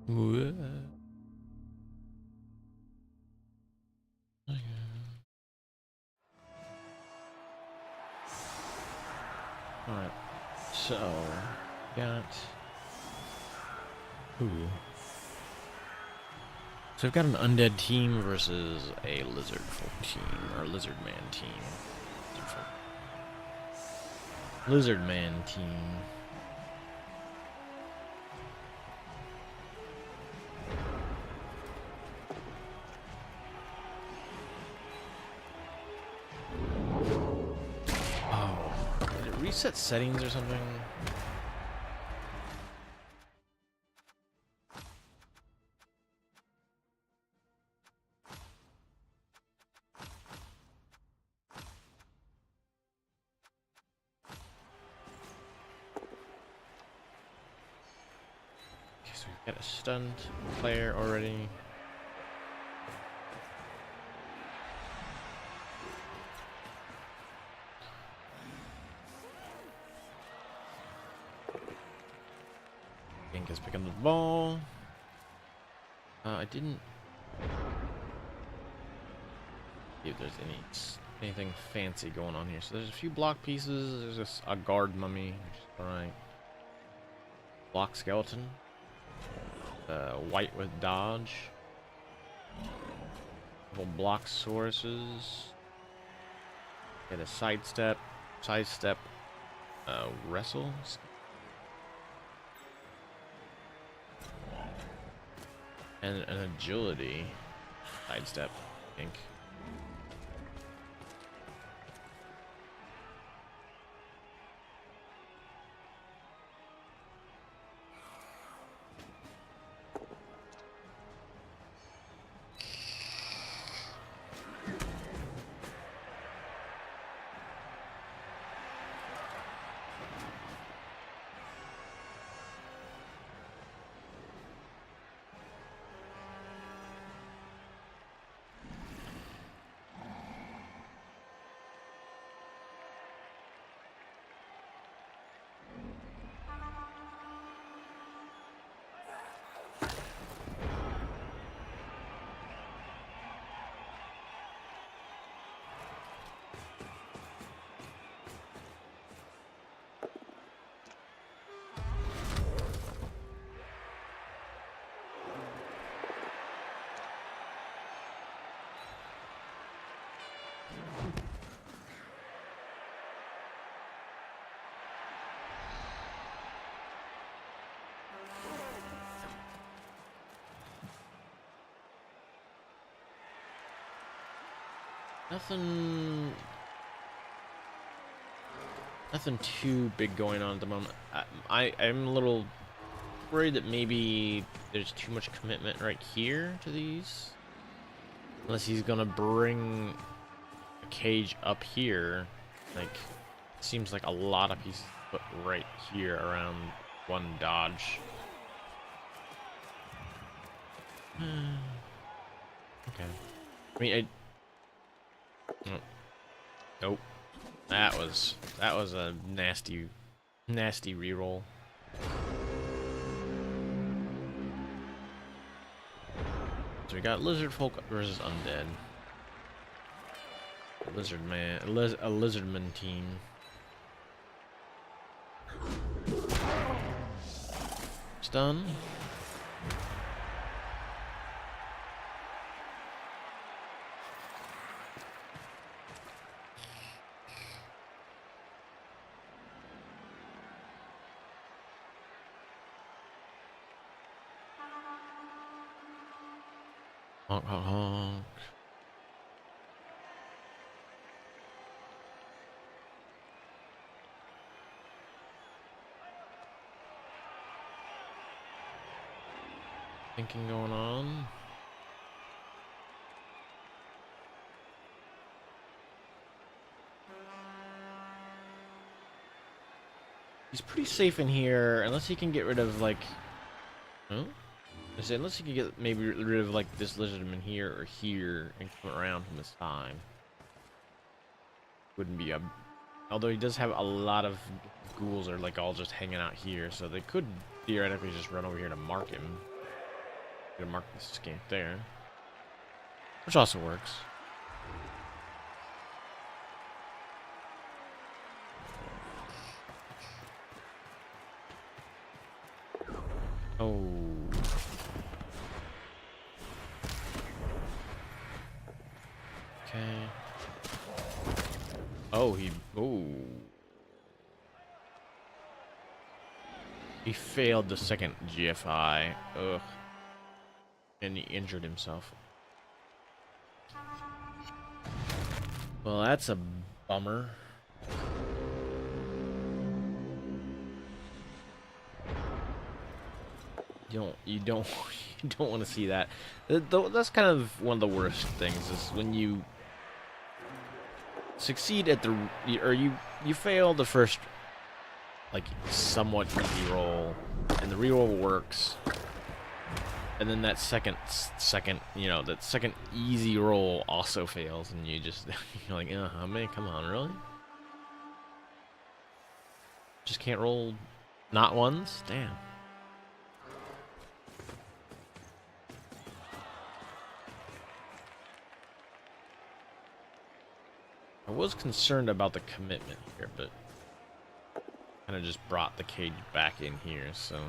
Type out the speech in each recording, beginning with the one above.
Okay. Alright, so got who? So I've got an undead team versus a lizard folk team, or lizard man team. Lizard man team. Oh, did it reset settings or something? Okay, so we've got a stunned player already. Pink is picking up the ball. I didn't see if there's anything fancy going on here. So there's a few block pieces. There's a guard mummy, which is alright. Block skeleton. White with dodge. Couple block sources. Get a sidestep, wrestle. And an agility sidestep, I think. Nothing too big going on at the moment. I'm a little worried that maybe there's too much commitment right here to these. Unless he's gonna bring a cage up here. Like, seems like a lot of pieces put right here around one dodge. Okay. I mean, oh. Nope. That was a nasty reroll. So we got lizard folk versus undead. A lizardman team. Stun. Honk, honk, honk. Thinking going on. He's pretty safe in here, unless he can get rid of, like... Huh? I said, unless he can get maybe rid of, like, this lizardman here or here and come around from this time. Wouldn't be a... Although he does have a lot of ghouls are, like, all just hanging out here, so they could theoretically just run over here to mark him. Gonna mark the skink there, which also works. Oh. Okay. Oh, he. Oh. He failed the second GFI. Ugh. And he injured himself. Well, that's a bummer. You don't you don't want to see that. That's kind of one of the worst things is when you succeed at the or you fail the first like somewhat easy roll, and the reroll works, and then that second that second easy roll also fails, and you just you're like, man, come on, really? Just can't roll not ones? Damn. I was concerned about the commitment here, but kind of just brought the cage back in here, so.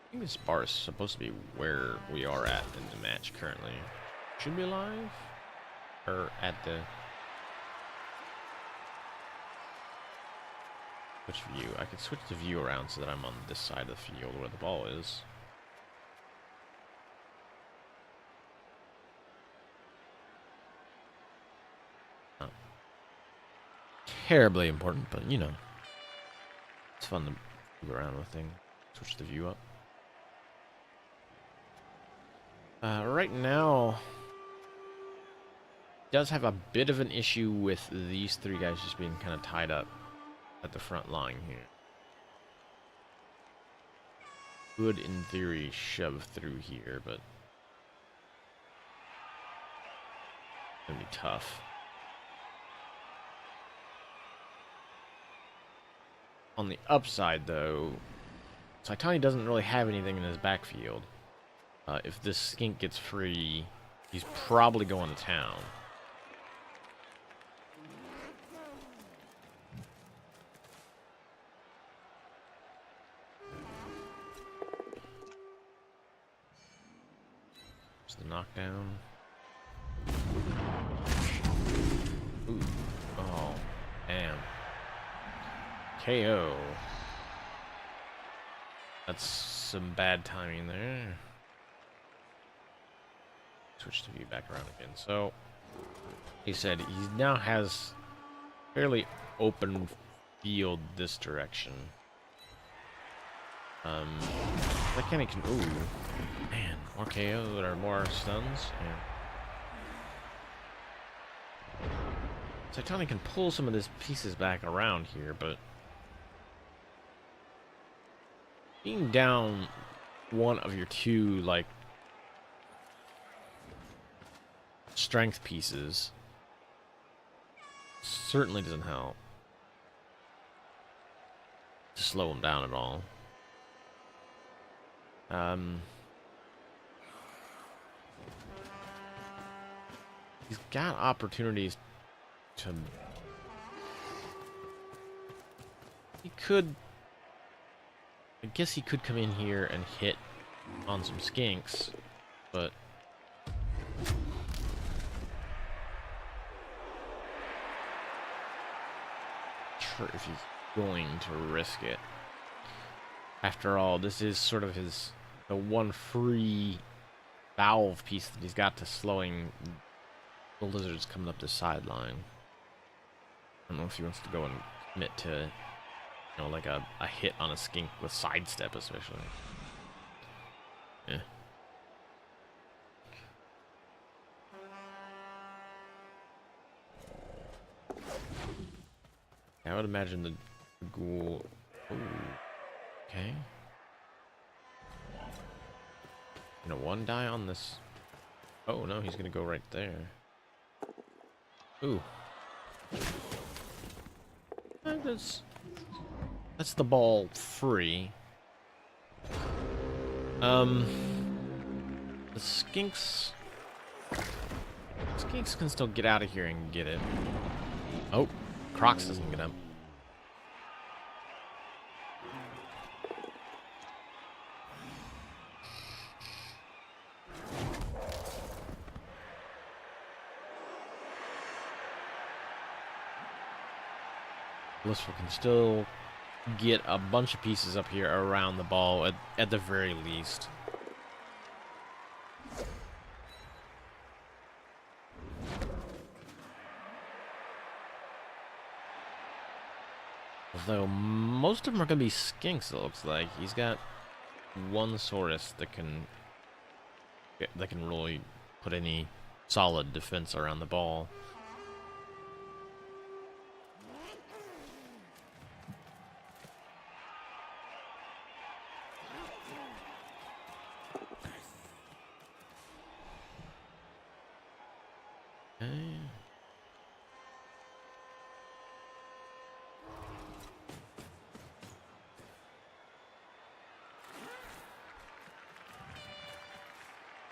I think this bar is supposed to be where we are at in the match currently. Should be live? Or at the... Which view? I could switch the view around so that I'm on this side of the field where the ball is. Not terribly important, but you know. It's fun to move around with things. Switch the view up. Right now... does have a bit of an issue with these three guys just being kind of tied up at the front line here. Could, in theory, shove through here, but it's gonna be tough. On the upside, though, Saitani doesn't really have anything in his backfield. If this skink gets free, he's probably going to town. The knockdown. Ooh. Oh, damn. KO. That's some bad timing there. Switch the view back around again. So, he said he now has fairly open field this direction. That kind of can. Ooh. Man, more KO or more stuns. Yeah. Saitani can pull some of these pieces back around here, but being down one of your two, like, strength pieces certainly doesn't help to slow him down at all. He's got opportunities to... He could... I guess he could come in here and hit on some skinks, but... Sure if he's going to risk it. After all, this is sort of the one free valve piece that he's got to slowing the lizards coming up the sideline. I don't know if he wants to go and commit to, like a hit on a skink with sidestep, especially. Yeah. I would imagine the ghoul... Ooh. Okay. one die on this. Oh no, he's gonna go right there. Ooh. That's the ball free. The skinks. Skinks can still get out of here and get it. Oh, Crocs doesn't get up. Blissful can still get a bunch of pieces up here around the ball at the very least. Although most of them are going to be skinks, it looks like. He's got one Saurus that can really put any solid defense around the ball.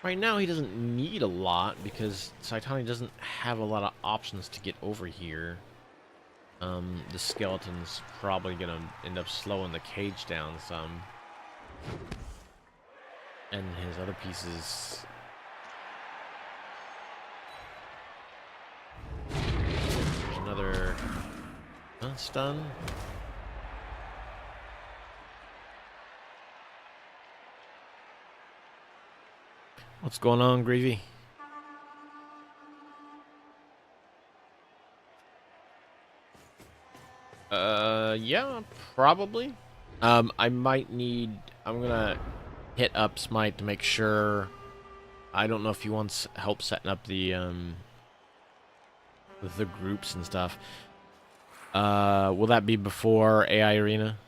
Right now, he doesn't need a lot because Saitani doesn't have a lot of options to get over here. The skeleton's probably gonna end up slowing the cage down some. And his other pieces... There's another... stun. What's going on, Gravy? Yeah, probably. I might need... I'm gonna hit up Smite to make sure... I don't know if he wants help setting up the groups and stuff. Will that be before AI Arena?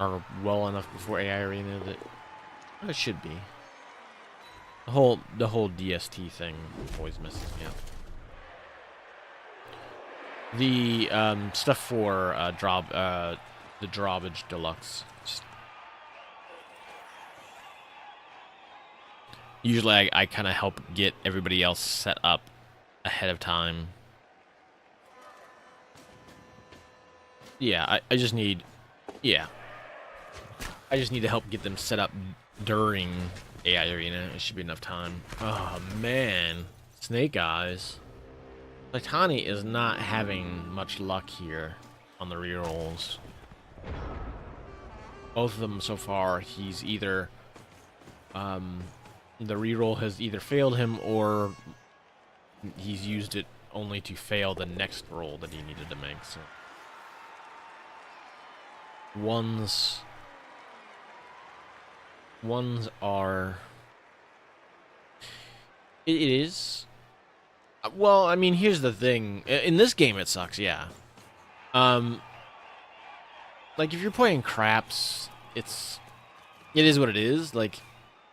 Or well enough before AI Arena that... It should be. The whole DST thing always messes me up. The stuff for the Drawbridge Deluxe. Usually I kind of help get everybody else set up ahead of time. Yeah, I just need... Yeah. I just need to help get them set up during AI Arena. It should be enough time. Oh, man. Snake Eyes. Saitani is not having much luck here on the rerolls. Both of them so far, he's either... the reroll has either failed him or he's used it only to fail the next roll that he needed to make. So ones are... It is... Well, I mean, here's the thing. In this game, it sucks, yeah. Like, if you're playing craps, it is what it is. Like,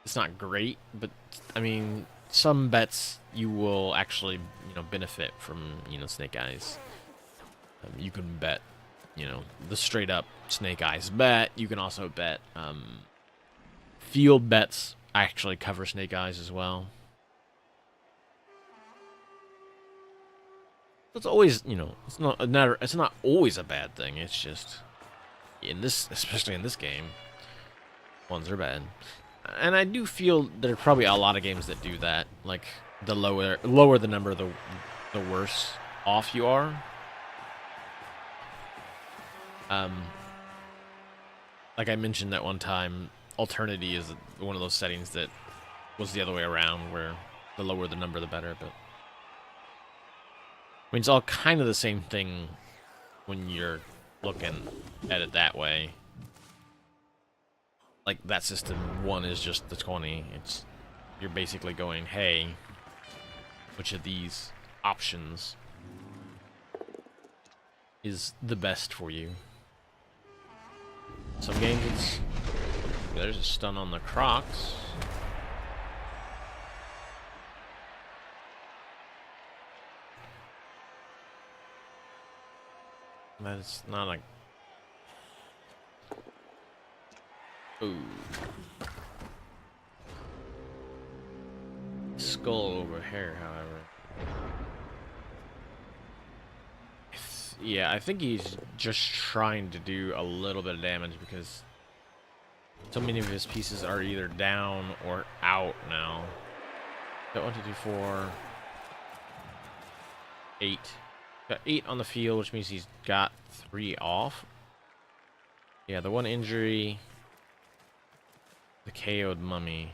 it's not great, but, I mean, some bets you will actually, benefit from, Snake Eyes. You can bet, the straight-up Snake Eyes bet. You can also bet, field bets actually cover Snake Eyes as well. It's always, it's not always a bad thing. It's just especially in this game, ones are bad. And I do feel there are probably a lot of games that do that. Like, the lower the number, the worse off you are. Like I mentioned that one time, Alternity is one of those settings that was the other way around, where the lower the number, the better. But I mean, it's all kind of the same thing when you're looking at it that way. Like, that system 1 is just the 20. You're basically going, hey, which of these options is the best for you? Some games There's a stun on the Crocs. That's not like. Ooh. Skull over here, however. Yeah, I think he's just trying to do a little bit of damage because so many of his pieces are either down or out now. Got 1, 2, 3, 4, 8. Got 8 on the field, which means he's got 3 off. Yeah, the 1 injury. The KO'd mummy.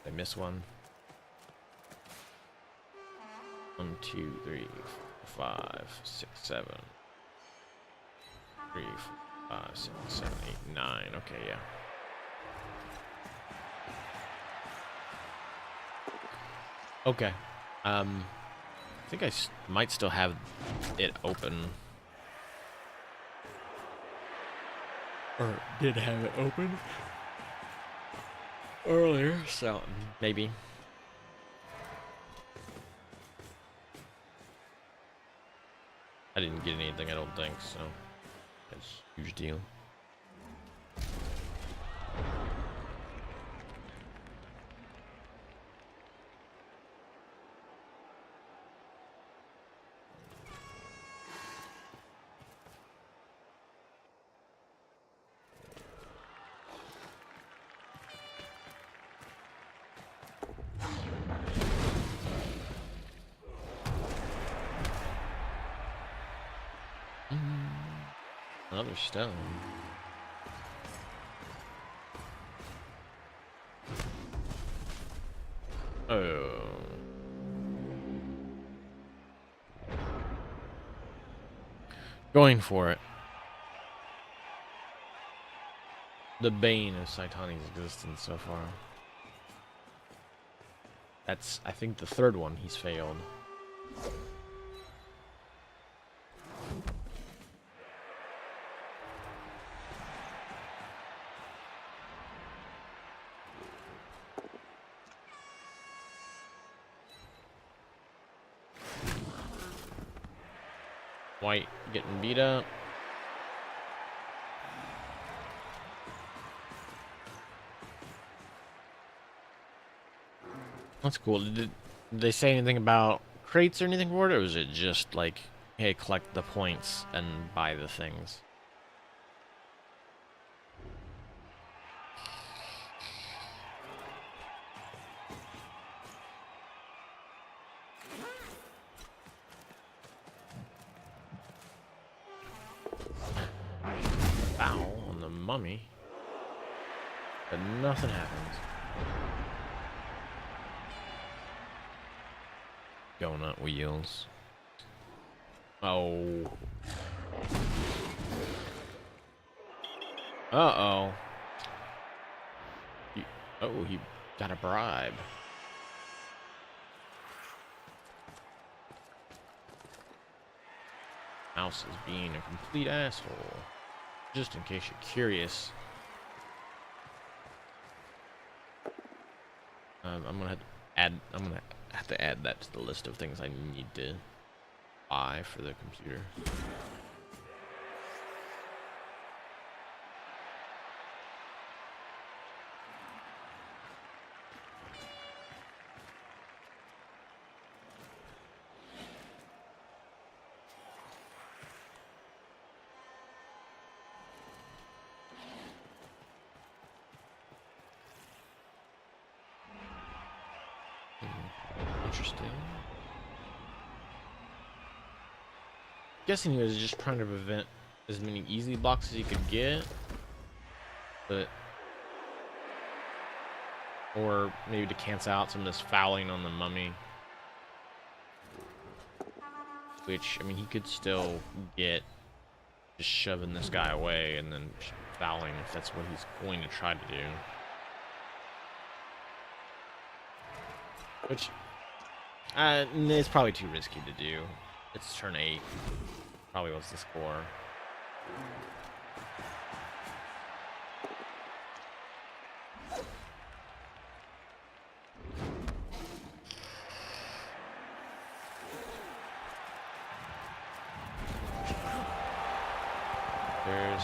Did I miss one? 1, 2, 3, 4, 5, 6, 7. 3, 4, 5, 6, 7, 8, 9. Okay, yeah. Okay. I think I might still have it open. Or did have it open earlier, so maybe. I didn't get anything, I don't think, so that's a huge deal. Another stone. Oh. Going for it. The bane of Saitani's existence so far. That's, I think, the 3rd one he's failed. White getting beat up. That's cool. Did they say anything about crates or anything for it, or was it just like, hey, collect the points and buy the things? Ow, on the mummy. But nothing happens. Donut wheels. Oh. Uh-oh. Oh, he got a bribe. Mouse is being a complete asshole. Just in case you're curious. I'm gonna have to add that to the list of things I need to buy for the computer. Interesting. Guessing he was just trying to prevent as many easy blocks as he could get, but or maybe to cancel out some of this fouling on the mummy, which I mean he could still get just shoving this guy away and then fouling if that's what he's going to try to do, which it's probably too risky to do. It's turn 8. Probably was the score. There's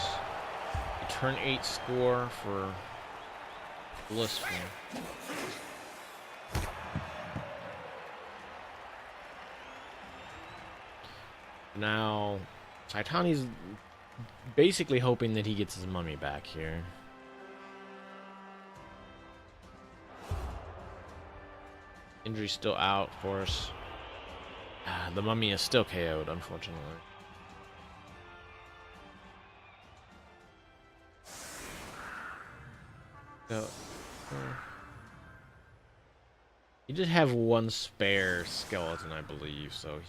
a turn 8 score for Blissful. Now, Saitani's basically hoping that he gets his mummy back here. Injury's still out, of course. The mummy is still KO'd, unfortunately. So, he did have one spare skeleton, I believe, so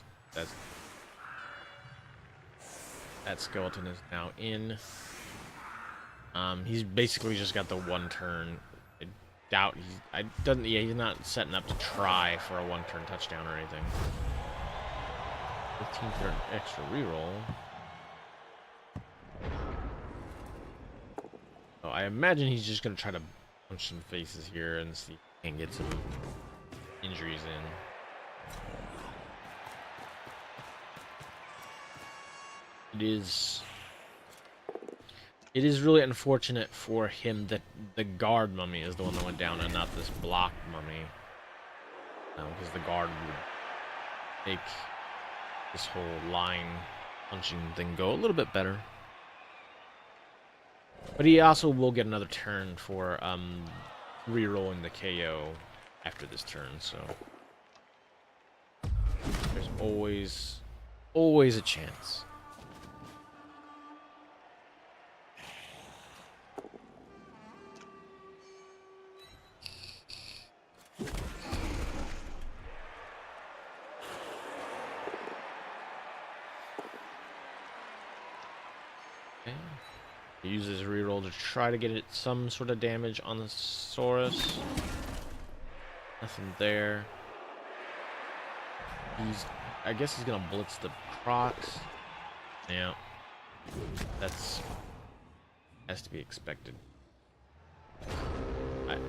that skeleton is now in. He's basically just got the one turn. I doubt he's not setting up to try for a one-turn touchdown or anything. 15 turn extra reroll. So I imagine he's just gonna try to punch some faces here and see if he can get some injuries in. It is really unfortunate for him that the guard mummy is the one that went down and not this blocked mummy. Because the guard would make this whole line punching thing go a little bit better. But he also will get another turn for re-rolling the KO after this turn, so there's always a chance. He uses reroll to try to get it some sort of damage on the Saurus. Nothing there. I guess he's gonna blitz the Crocs. Yeah, has to be expected. Alright.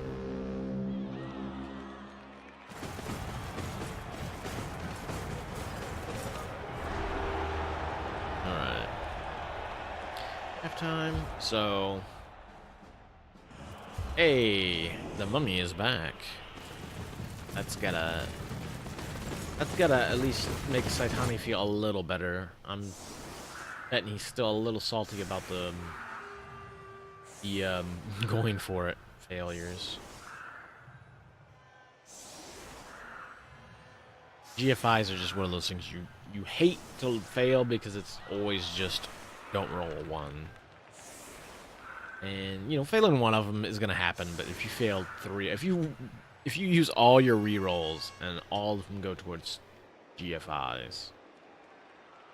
Halftime. So, hey, the mummy is back. That's gotta at least make Saitani feel a little better. I'm betting he's still a little salty about the going for it failures. GFIs are just one of those things you hate to fail because it's always just don't roll a 1. And, you know, failing one of them is going to happen, but if you fail 3, if you use all your rerolls and all of them go towards GFIs.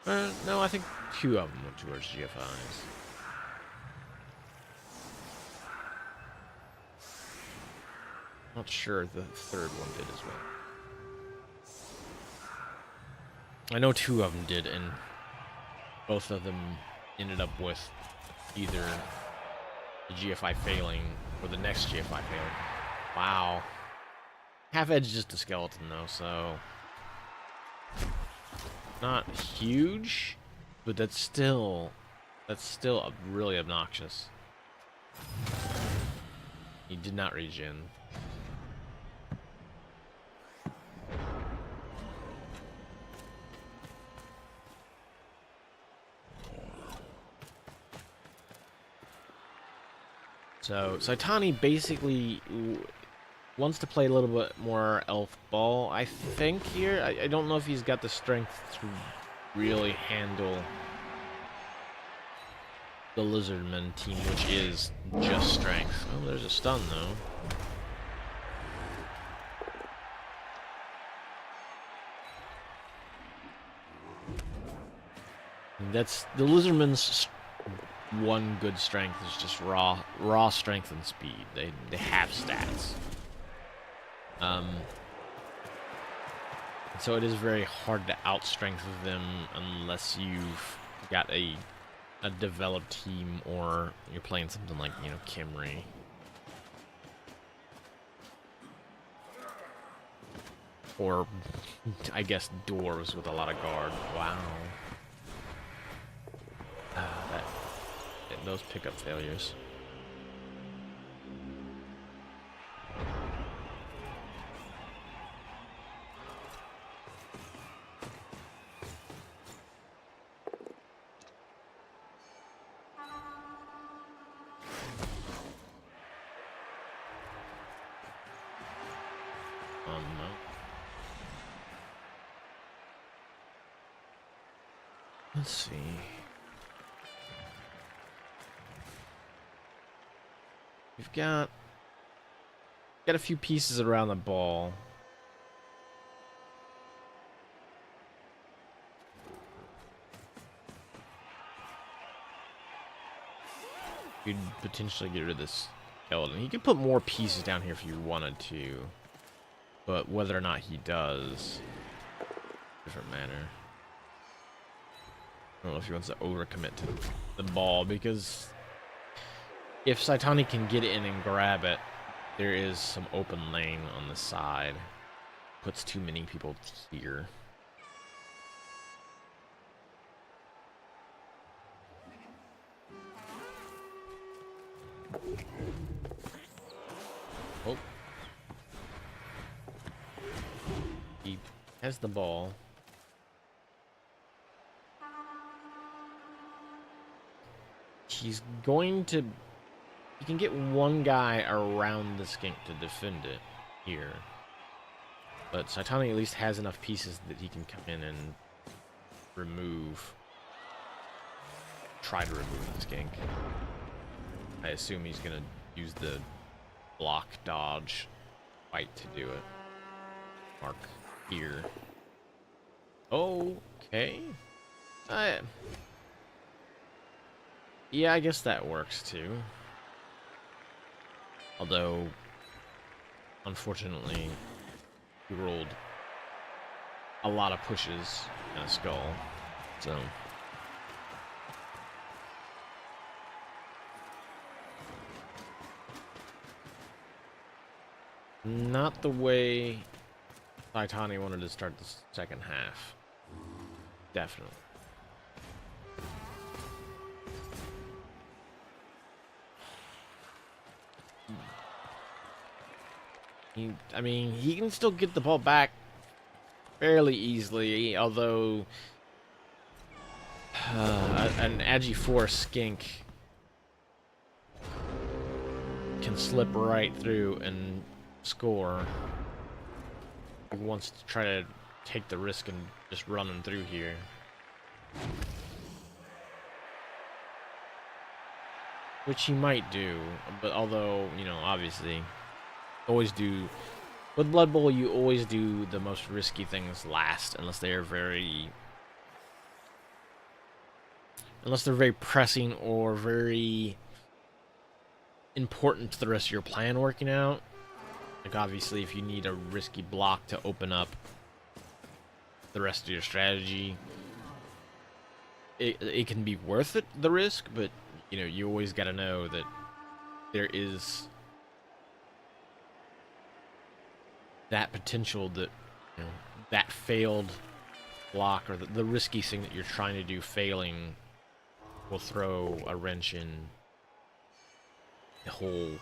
No, I think 2 of them went towards GFIs. Not sure the third one did as well. I know 2 of them did, and both of them ended up with either the GFI failing or the next GFI failing. Wow. Half edge just a skeleton though, so not huge, but that's still really obnoxious. He did not regen. So Saitani basically wants to play a little bit more elf ball, I think, here. I don't know if he's got the strength to really handle the Lizardman team, which is just strength. Oh, there's a stun, though. That's the Lizardman's one good strength is just raw strength and speed. They have stats. So it is very hard to outstrength them unless you've got a developed team or you're playing something like, you know, Kimry. Or, I guess, dwarves with a lot of guard. Wow. those pickup failures. Oh no. Let's see. We've got a few pieces around the ball. You'd potentially get rid of this skeleton. He could put more pieces down here if you wanted to, but whether or not he does, different matter. I don't know if he wants to overcommit to the ball, because if Saitani can get in and grab it, there is some open lane on the side. Puts too many people here. Oh. He has the ball. He's going to... He can get one guy around the skink to defend it here. But Saitani at least has enough pieces that he can come in and remove. Try to remove the skink. I assume he's going to use the block dodge fight to do it. Mark here. Okay. Yeah, I guess that works too. Although, unfortunately, he rolled a lot of pushes and a skull, so... Not the way Saitani wanted to start the second half. Definitely. I mean, he can still get the ball back fairly easily, although an Agi 4 skink can slip right through and score. He wants to try to take the risk and just running through here. Which he might do, but although, you know, obviously, always do... With Blood Bowl, you always do the most risky things last, unless they are very... Unless they're very pressing or very important to the rest of your plan working out. Like, obviously, if you need a risky block to open up the rest of your strategy, it can be worth it, the risk, but, you know, you always got to know that there is that potential that, you know, that failed block or the risky thing that you're trying to do failing will throw a wrench in the whole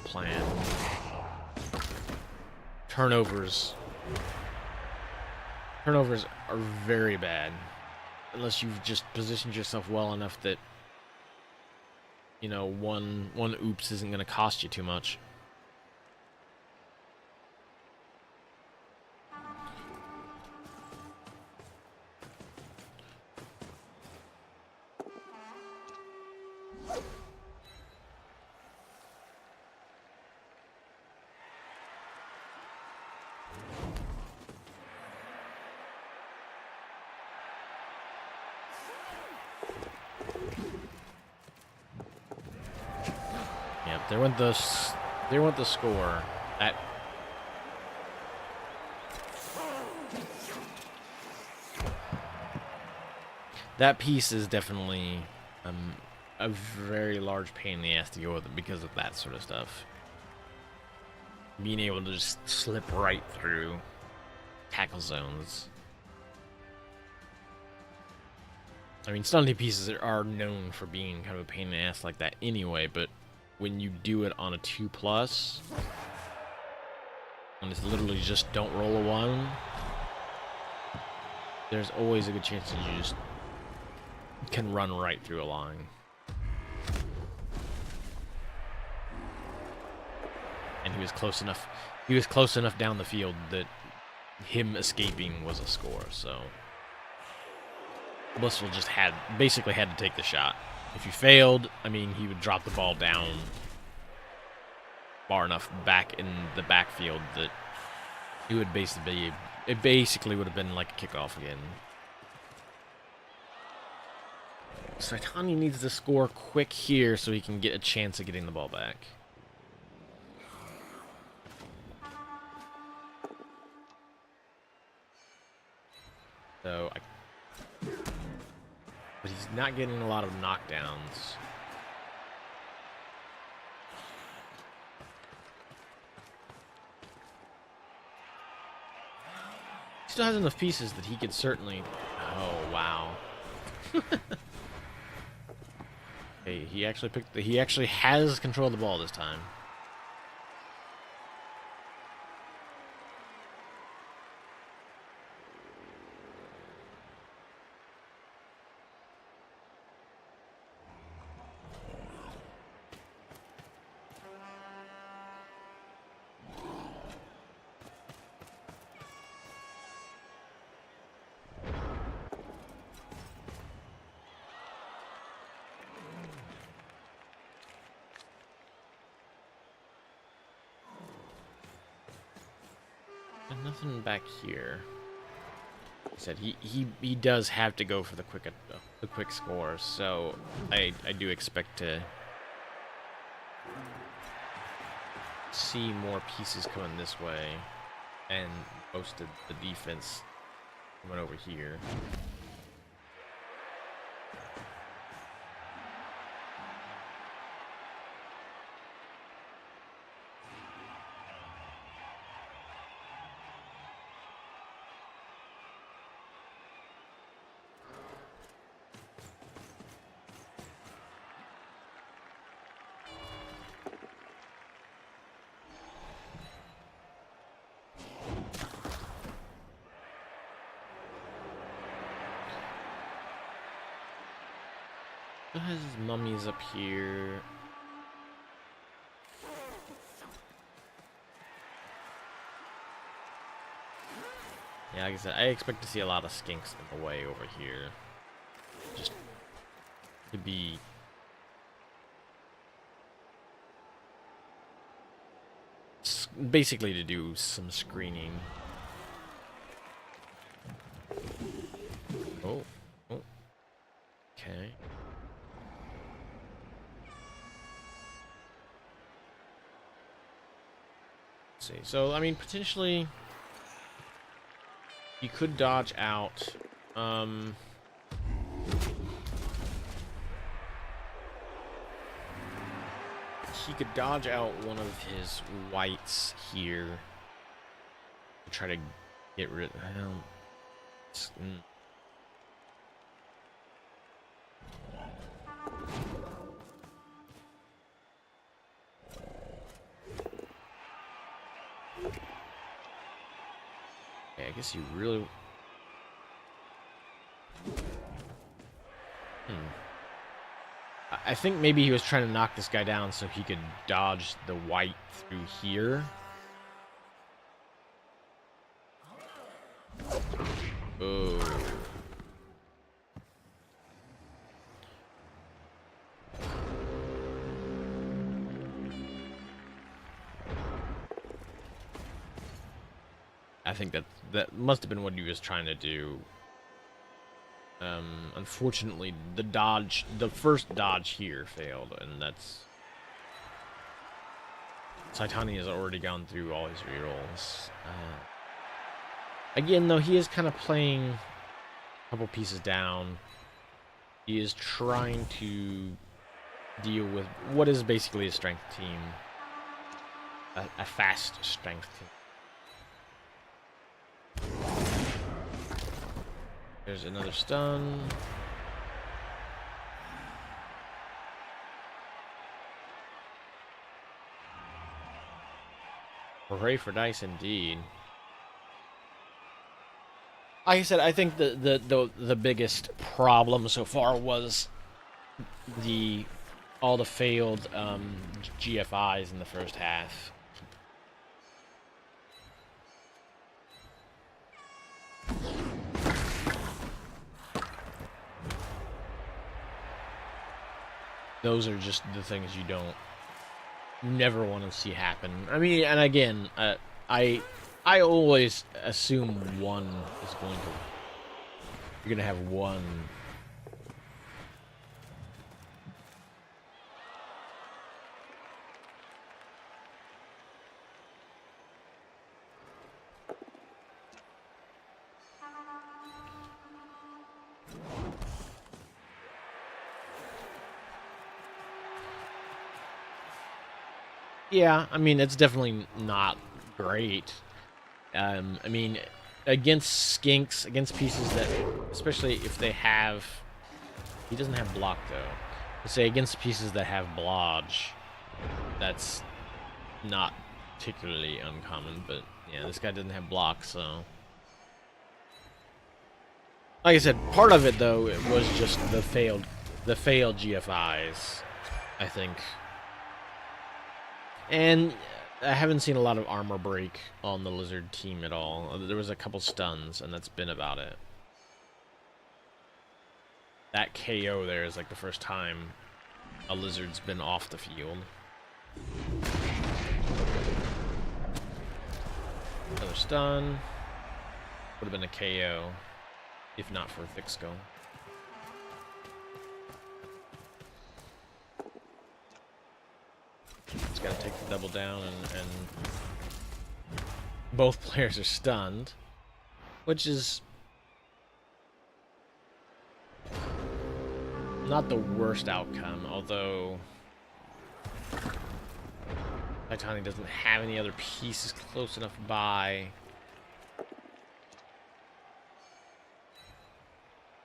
plan. Turnovers are very bad unless you've just positioned yourself well enough that, you know, one oops isn't going to cost you too much. Yep, they want the score. That piece is definitely a very large pain in the ass to go with it because of that sort of stuff. Being able to just slip right through tackle zones. I mean, stunty pieces are known for being kind of a pain in the ass like that anyway, but when you do it on a 2+, and it's literally just don't roll a 1, there's always a good chance that you just can run right through a line. And he was close enough. He was close enough down the field that him escaping was a score. So Blissful just basically had to take the shot. If he failed, I mean, he would drop the ball down far enough back in the backfield that it would basically would have been like a kickoff again. Saitani needs to score quick here so he can get a chance of getting the ball back. So, but he's not getting a lot of knockdowns. He still has enough pieces that he could certainly... Oh, wow. Hey, he actually has control of the ball this time. And nothing back here. Like I said, he does have to go for the quick score, so I do expect to see more pieces coming this way, and most of the defense coming over here. Still has his mummies up here. Yeah, like I said, I expect to see a lot of skinks in the way over here. Just to be... basically to do some screening. Oh. Oh. Okay. See. So, I mean, potentially you could dodge out. He could dodge out one of his whites here to try to get rid. I guess you really... I think maybe he was trying to knock this guy down so he could dodge the white through here. Oh. I think that must have been what he was trying to do. Unfortunately, the first dodge here failed, and that's... Saitani has already gone through all his rerolls. Again, though, he is kind of playing a couple pieces down. He is trying to deal with what is basically a strength team. A fast strength team. There's another stun. Hooray for dice indeed. Like I said, I think the biggest problem so far was the all the failed GFIs in the first half. Those are just the things you never want to see happen. I mean, and again, I always assume one is going to. You're gonna have one. Yeah, I mean, it's definitely not great. I mean, against skinks, against pieces that, especially if they have, he doesn't have block though. Let's say against pieces that have blodge, that's not particularly uncommon. But yeah, this guy doesn't have block, so. Like I said, part of it though it was just the failed GFIs, I think. And I haven't seen a lot of armor break on the Lizard team at all. There was a couple stuns, and that's been about it. That KO there is like the first time a Lizard's been off the field. Another stun. Would have been a KO, if not for a thick skull. Just gotta take the double down, and both players are stunned, which is not the worst outcome, although Titani doesn't have any other pieces close enough by.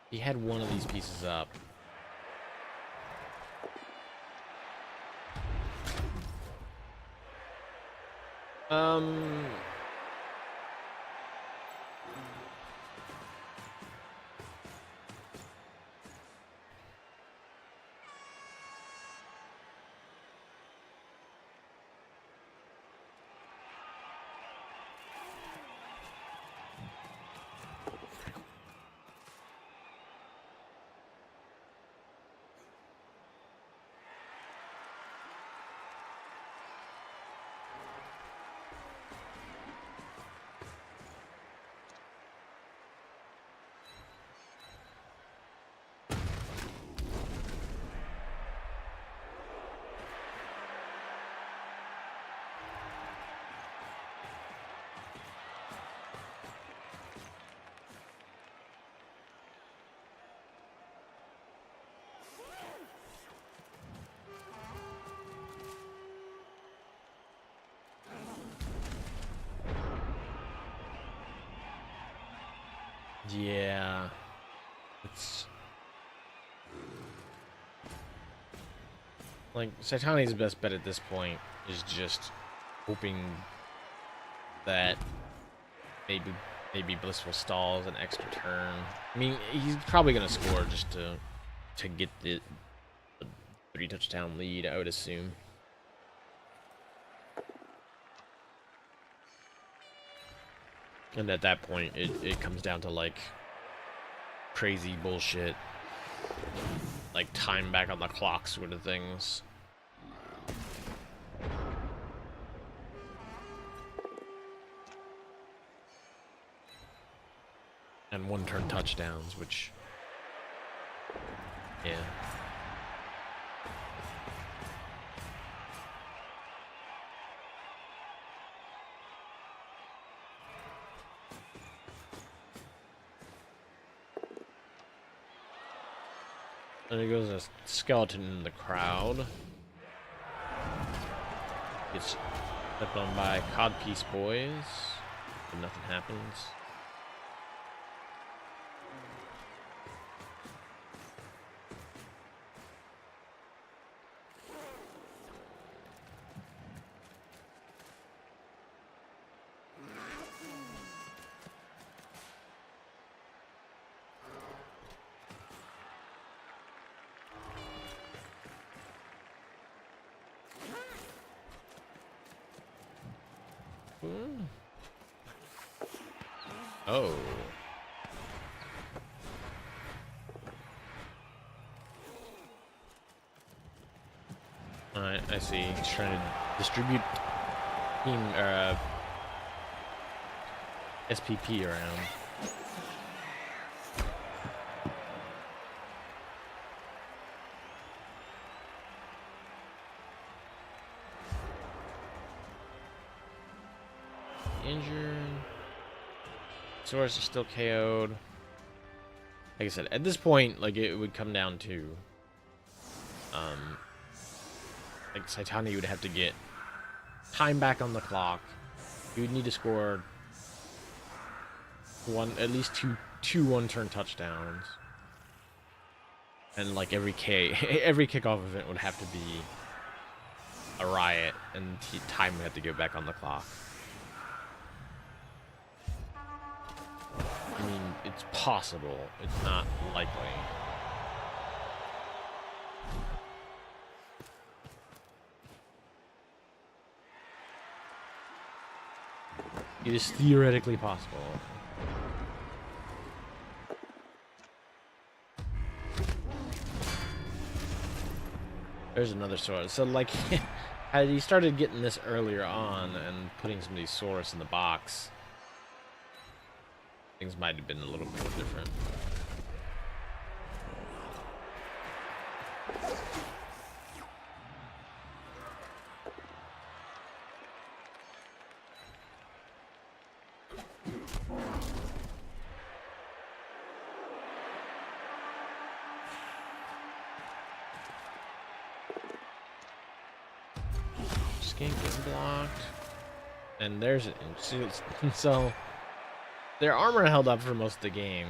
He had one of these pieces up. Yeah. It's like Saitani's best bet at this point is just hoping that maybe Blissful stalls an extra turn. I mean, he's probably gonna score just to get the 3-touchdown lead, I would assume. And at that point, it comes down to, like, crazy bullshit. Like, time back on the clock sort of things. And one-turn touchdowns, which... yeah. There goes a skeleton in the crowd. Gets stepped on by Codpiece boys, but nothing happens. Oh. Alright, I see. He's trying to distribute team SPP around. Injured. Source is still KO'd. Like I said, at this point, like it would come down to, like Saitani would have to get time back on the clock. He would need to score at least two one-turn touchdowns, and like every kickoff event would have to be a riot, and time would have to go back on the clock. I mean, it's possible. It's not likely. It is theoretically possible. There's another source. So, like, had he started getting this earlier on and putting some of these source in the box, things might have been a little bit different. Skink getting blocked. And there's it. So their armor held up for most of the game.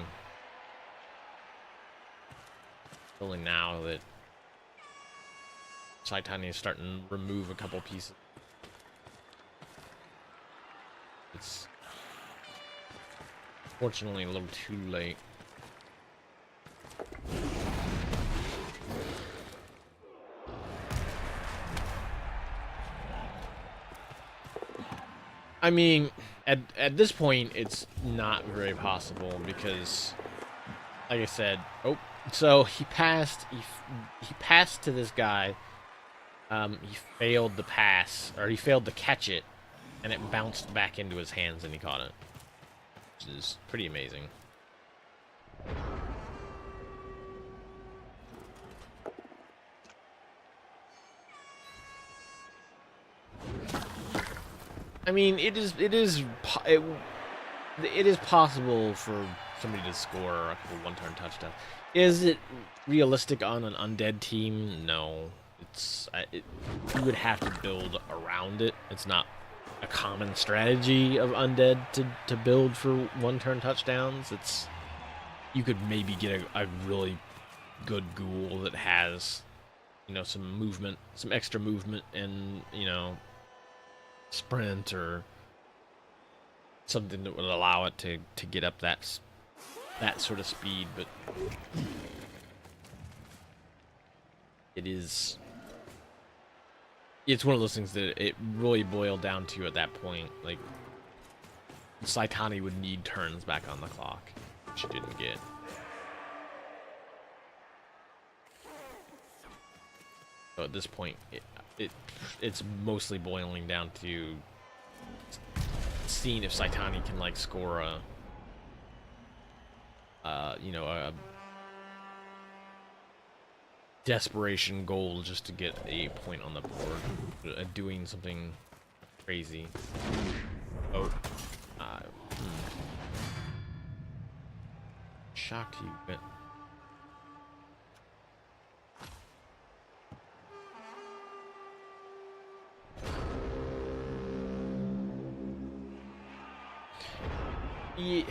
Only now that Saitani is starting to remove a couple pieces. It's fortunately a little too late. I mean, at this point, it's not very possible because, like I said, so he passed. He passed to this guy. He failed the pass, or he failed to catch it, and it bounced back into his hands, and he caught it, which is pretty amazing. I mean, it is possible for somebody to score a couple one-turn touchdowns. Is it realistic on an undead team? No. You would have to build around it. It's not a common strategy of undead to build for one-turn touchdowns. You could maybe get a really good ghoul that has, some movement, some extra movement, and sprint or something that would allow it to get up that sort of speed, but it's one of those things that it really boiled down to at that point. Like, Saitani would need turns back on the clock, which he didn't get. So at this point, it's mostly boiling down to seeing if Saitani can like score a desperation goal just to get a point on the board, doing something crazy. Shocked you, but yeah.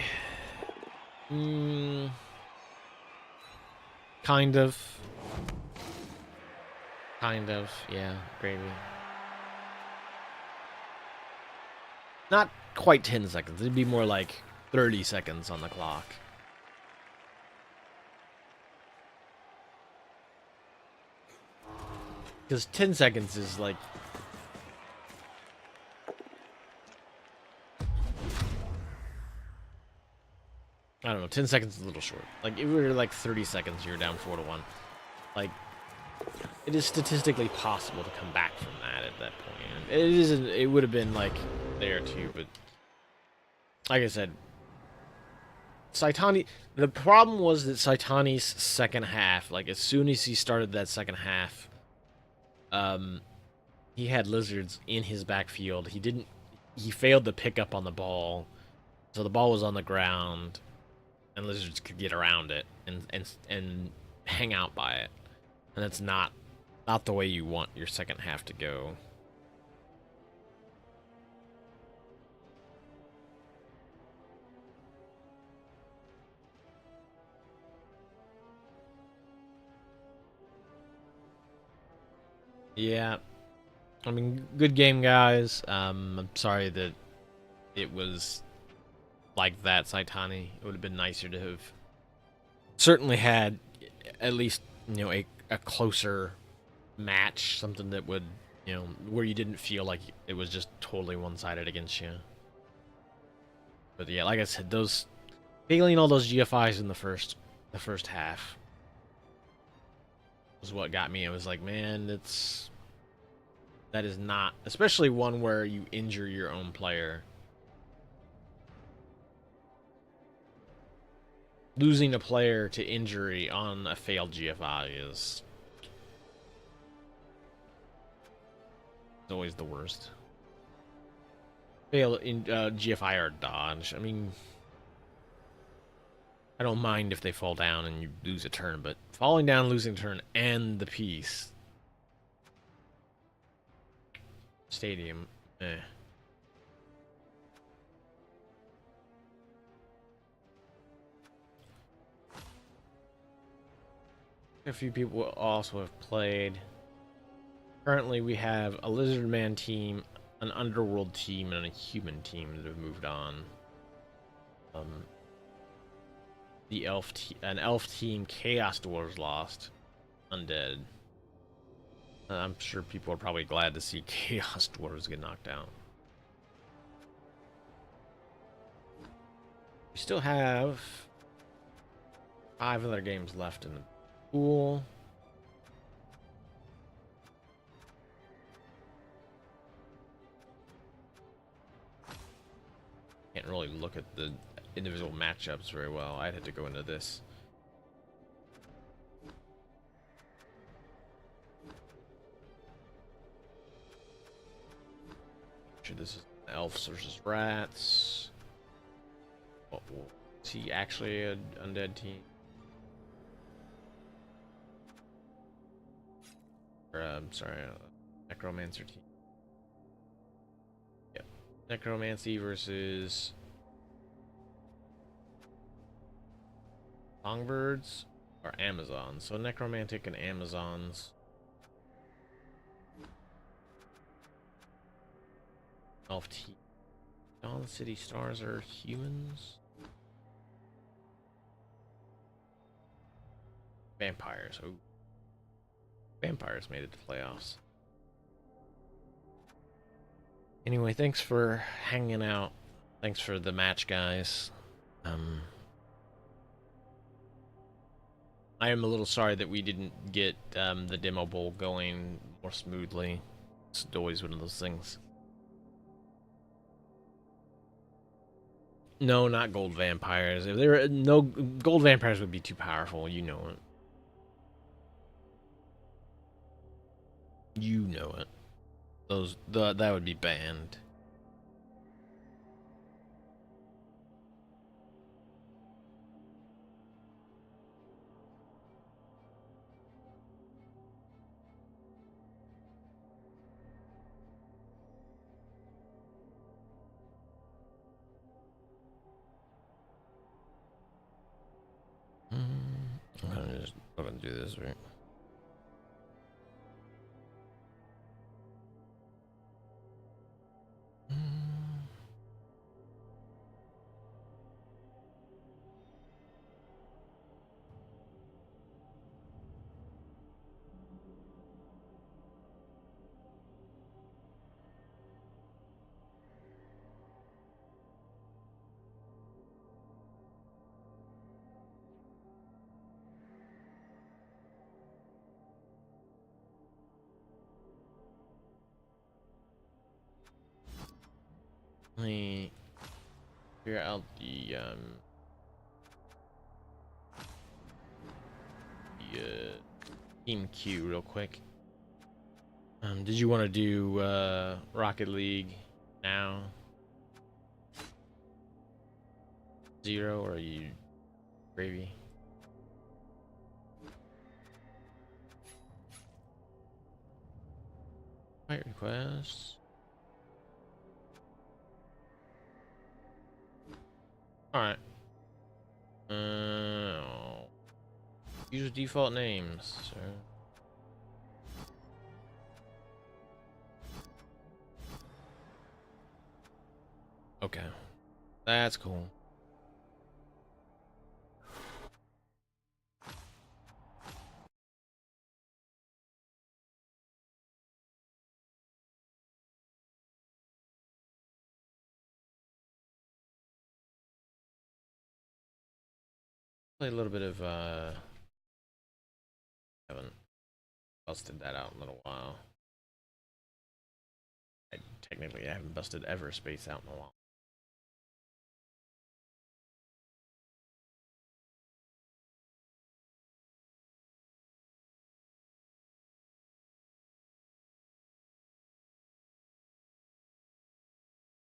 Kind of, yeah, gravy. Not quite 10 seconds. It'd be more like 30 seconds on the clock. Because 10 seconds is like I don't know, 10 seconds is a little short. Like, if we were like 30 seconds, you're down 4-1. Like, it is statistically possible to come back from that at that point. It isn't. It would have been like there too, but like I said, Saitani. The problem was that Saitani's second half, like as soon as he started that second half, he had lizards in his backfield. He didn't. He failed to pick up on the ball, so the ball was on the ground, and lizards could get around it and hang out by it, and that's not the way you want your second half to go. Yeah, I mean, good game, guys. I'm sorry that it was like that, Saitani. It would have been nicer to have certainly had at least, a closer match, something that would, where you didn't feel like it was just totally one-sided against you. But yeah, like I said, those failing all those GFIs in the first half was what got me. It was like, man, that is not, especially one where you injure your own player. Losing a player to injury on a failed GFI is always the worst. Fail in GFI or dodge. I mean, I don't mind if they fall down and you lose a turn, but falling down, losing a turn, and the piece. Stadium, eh. A few people also have played. Currently, we have a Lizardman team, an Underworld team, and a human team that have moved on. An elf team, Chaos Dwarves lost. Undead. I'm sure people are probably glad to see Chaos Dwarves get knocked out. We still have 5 other games left in the pool. Can't really look at the individual matchups very well. I'd have to go into this. Sure, this is elves versus rats. Oh, is he actually an undead team? Or, sorry, necromancer team. Yep, necromancy versus songbirds or Amazons. So necromantic and Amazons. Elf team. Dawn City Stars are humans. Vampires. Oh, vampires made it to playoffs. Anyway, thanks for hanging out. Thanks for the match, guys. I am a little sorry that we didn't get the demo bowl going more smoothly. It's always one of those things. No, not gold vampires. If there were no gold vampires, would be too powerful. You know it. You know it. That would be banned. I'm gonna do this right. figure out the team queue real quick. Did you want to do Rocket League now? 0 or are you gravy? Fight requests. Alright. Use default names, so. Okay. That's cool. Play a little bit of haven't busted that out in a little while. Technically I haven't busted Everspace out in a while.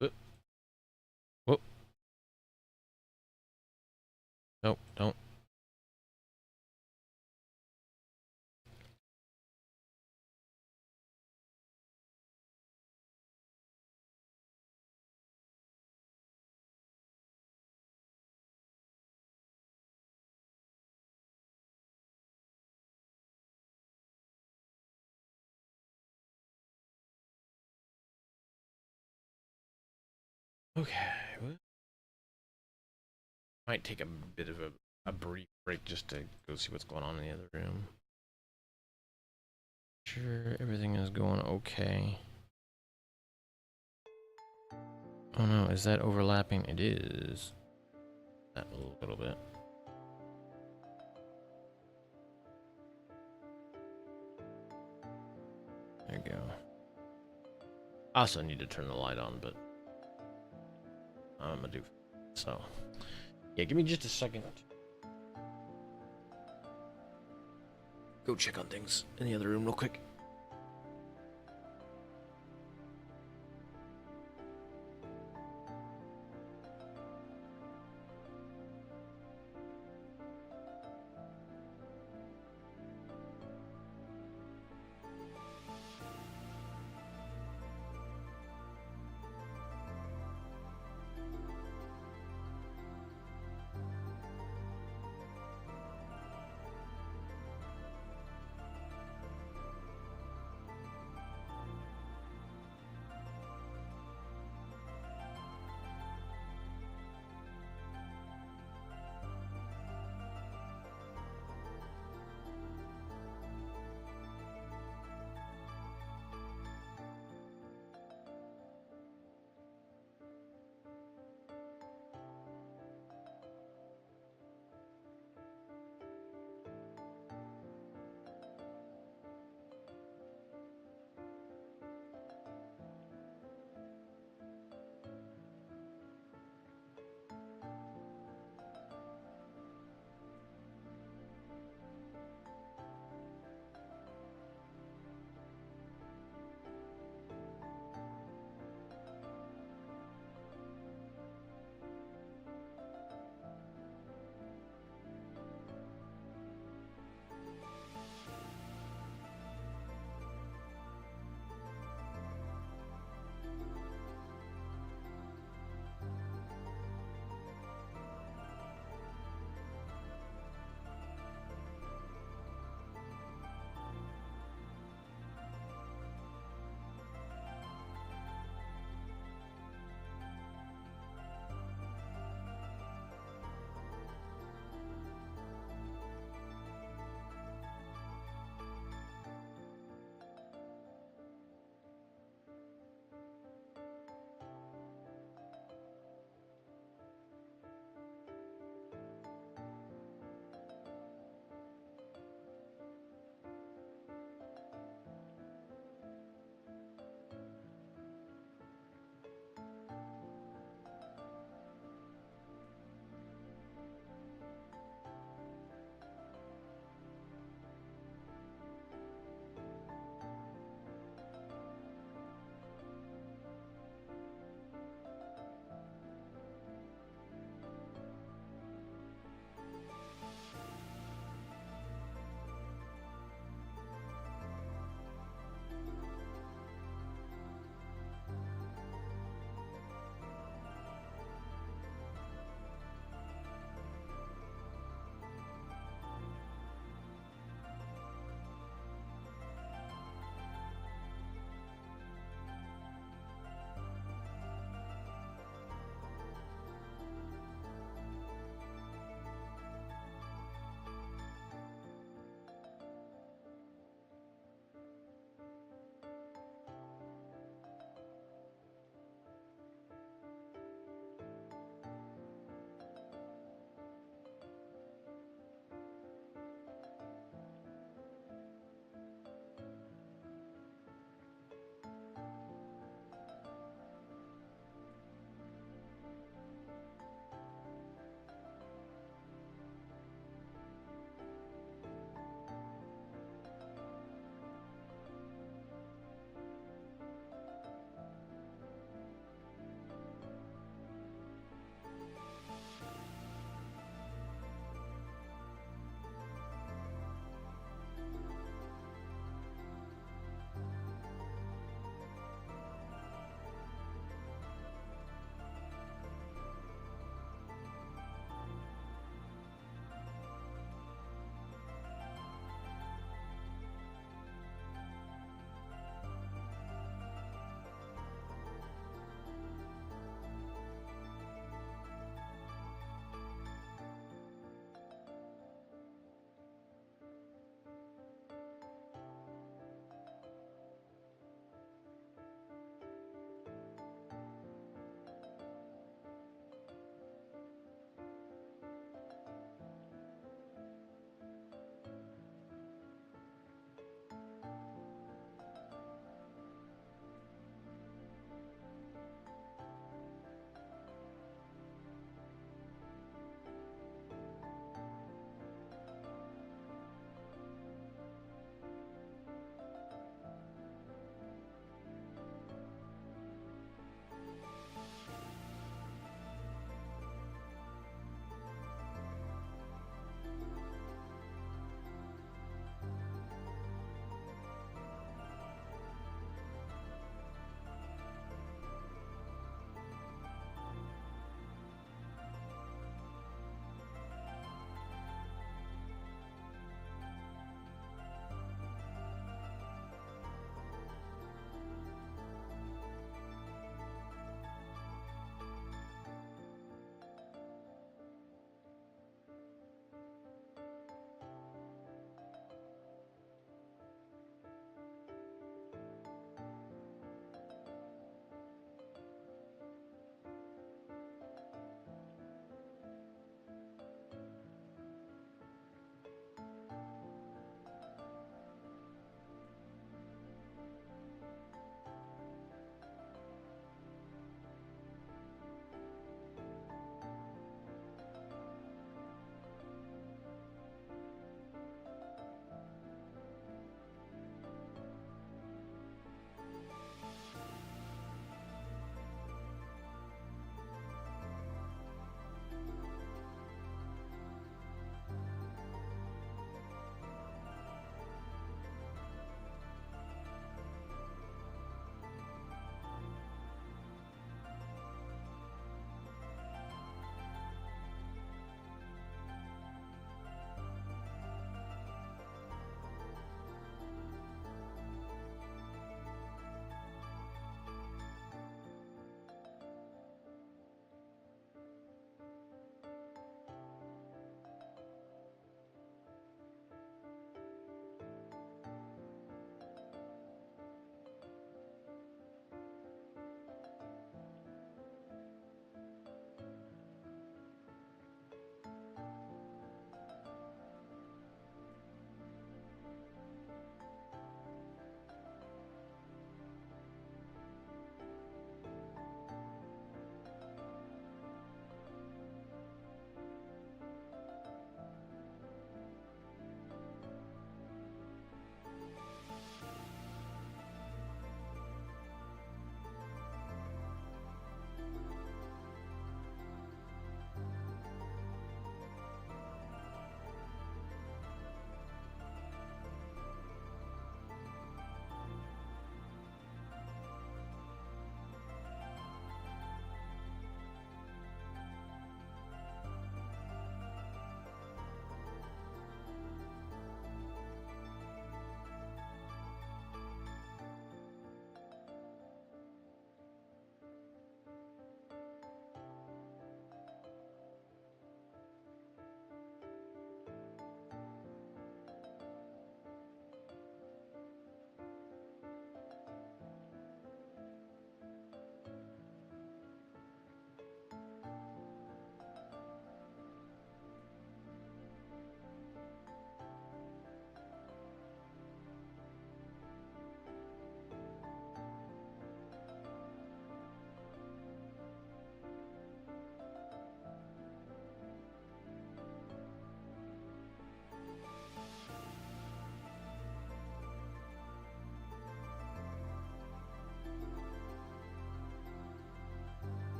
Whoop. Whoop. Nope, don't. Okay. Might take a bit of a brief break just to go see what's going on in the other room. Sure, everything is going okay. Oh no, is that overlapping? It is. That a little bit. There you go. I also need to turn the light on, but I'm gonna do so. Yeah, give me just a second. Go check on things in the other room real quick.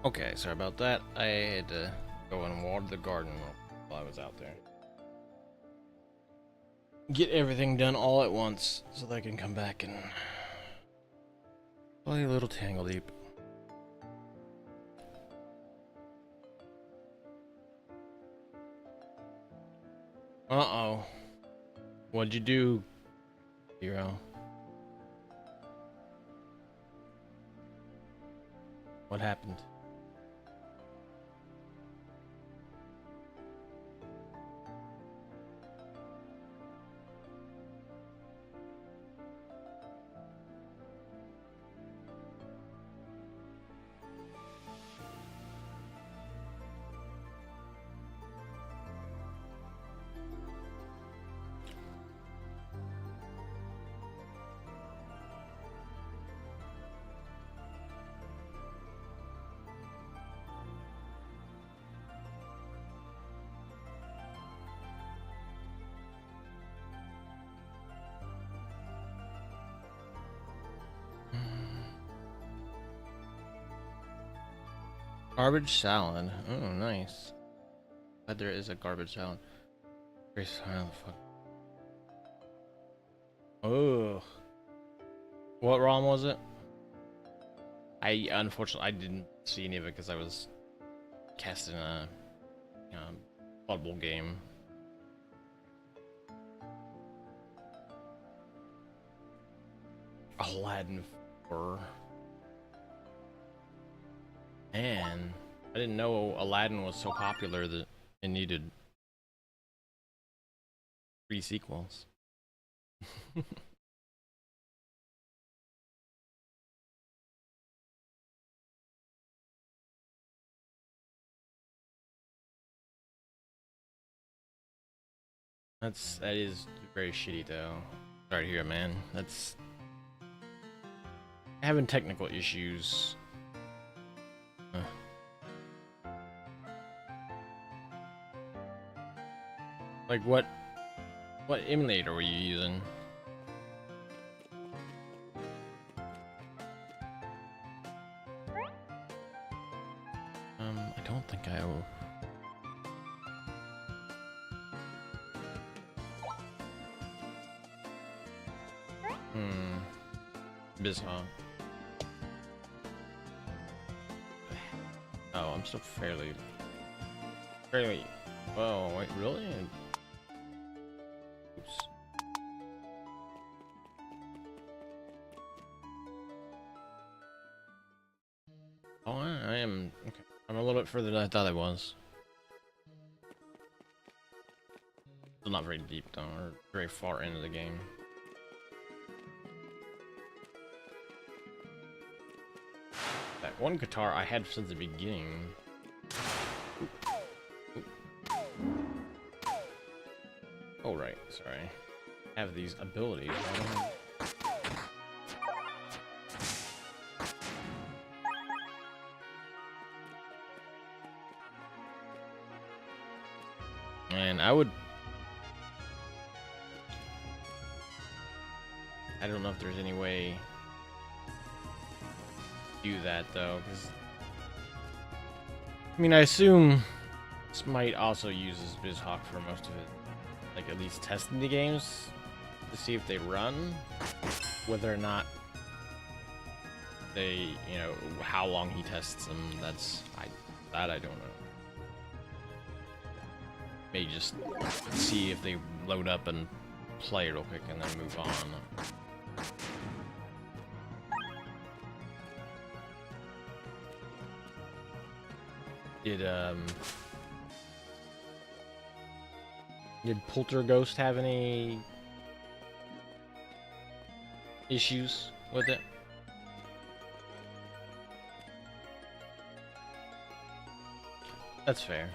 Okay, sorry about that. I had to go and water the garden while I was out there. Get everything done all at once so that I can come back and play a little Tangledeep. Uh-oh. What'd you do, hero? What happened? Garbage salad. Oh, nice. Glad there is a garbage salad. Very silent. Fuck. Oh. What ROM was it? Unfortunately I didn't see any of it because I was casting a Blood Bowl game. Aladdin 4. Man, I didn't know Aladdin was so popular that it needed 3 sequels. That is very shitty though. Sorry to hear, man. That's having technical issues. Like what emulator were you using? I don't think I will. BizHawk. Oh, I'm still fairly. Whoa, wait, really? Oops. Oh, I am. Okay. I'm a little bit further than I thought I was. Still not very deep though, or very far into the game. That one guitar I had since the beginning. Oh right, sorry. I have these abilities. And I don't know if there's any way to do that though, because I mean I assume this might also uses BizHawk for most of it, like at least testing the games to see if they run, whether or not they, you know, how long he tests them. I don't know. May just see if they load up and play real quick and then move on. Did Polterghost have any issues with it? That's fair.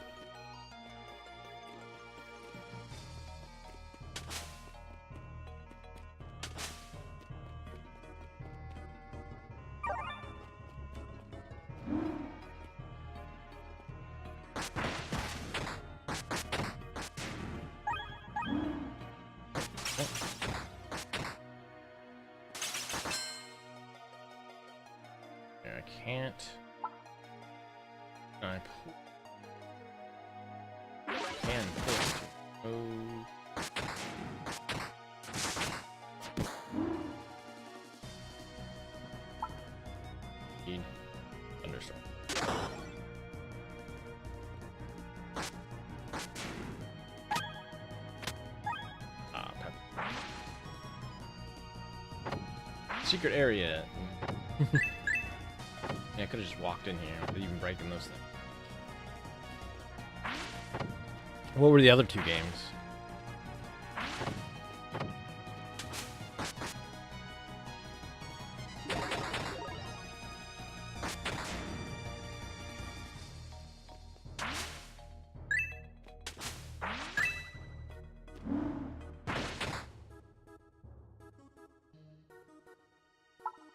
I can't. I can pull. Oh. Thunderstorm. Pepper. Secret area. Yeah, I could have just walked in here without even breaking those things. What were the other two games?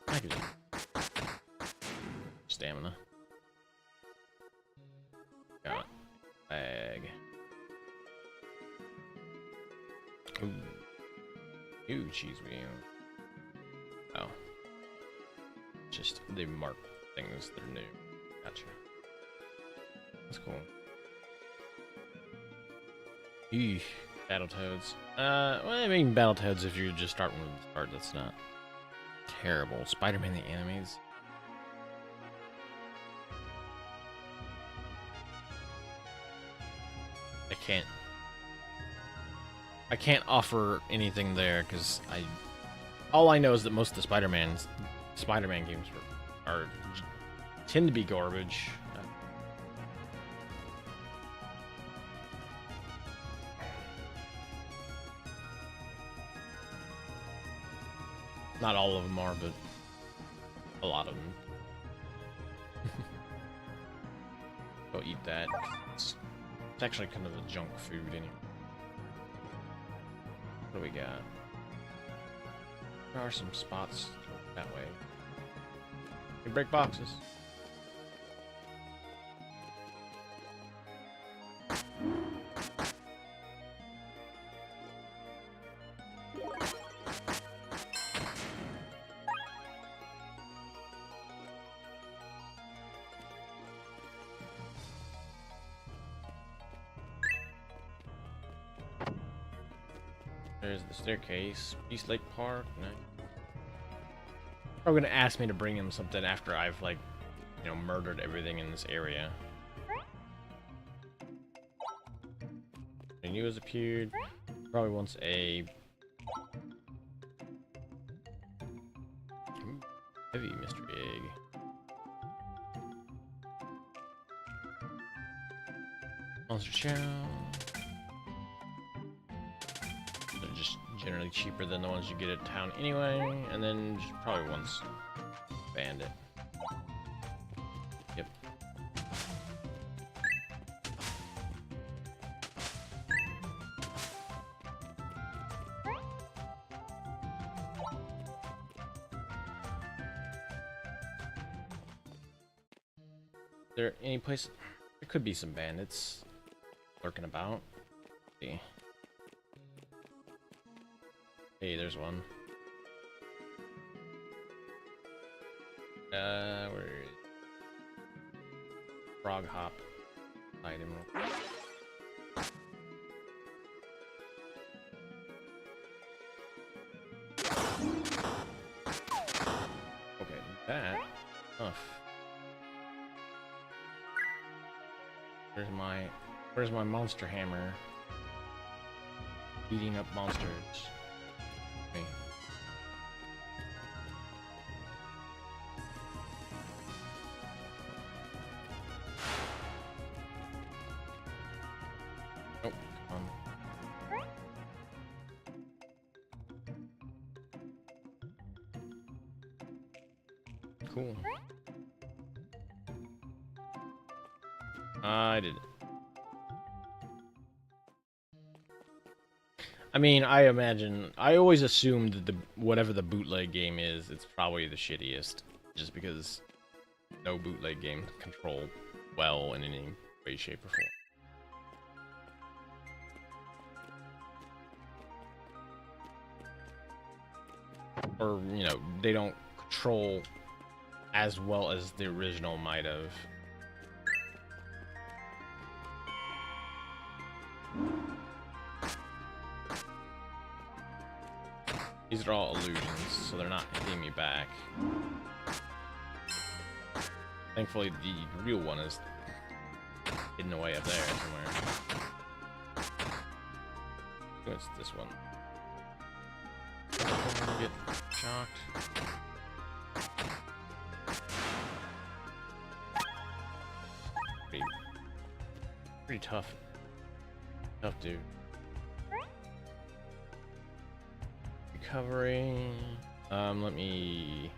I could stamina. Got it. Bag. Ooh. Ooh, cheese wheel. Oh. Just, they mark things that are new. Gotcha. That's cool. Eesh. Battletoads. Well, I mean, Battletoads, if you're just starting from the start, that's not terrible. Spider-Man the enemies. I can't offer anything there because all I know is that most of the Spider-Man games tend to be garbage. Not all of them are, but a lot of them. Go eat that. It's actually kind of a junk food anyway. What do we got? There are some spots that way. You can break boxes. There's the staircase. East Lake Park. Nice. Probably gonna ask me to bring him something after I've, like, you know, murdered everything in this area. Menu has appeared. Probably wants a heavy mystery egg. Monster Chow. They're just generally cheaper than the ones you get at town anyway, and then just probably once bandit. Yep. There any place? There could be some bandits lurking about. Let's see. Hey, there's one. Where is Frog Hop item? Okay, that. Where's my monster hammer? Beating up monsters. Okay. Oh, come on. Cool. I did it. I mean, I always assumed that whatever the bootleg game is, it's probably the shittiest, just because no bootleg game control well in any way, shape, or form. Or, you know, they don't control as well as the original might have. These are all illusions, so they're not hitting me back. Thankfully, the real one is hidden away up there somewhere. Oh, it's this one. Get shocked. Pretty tough. Tough dude. Recovery. Let me.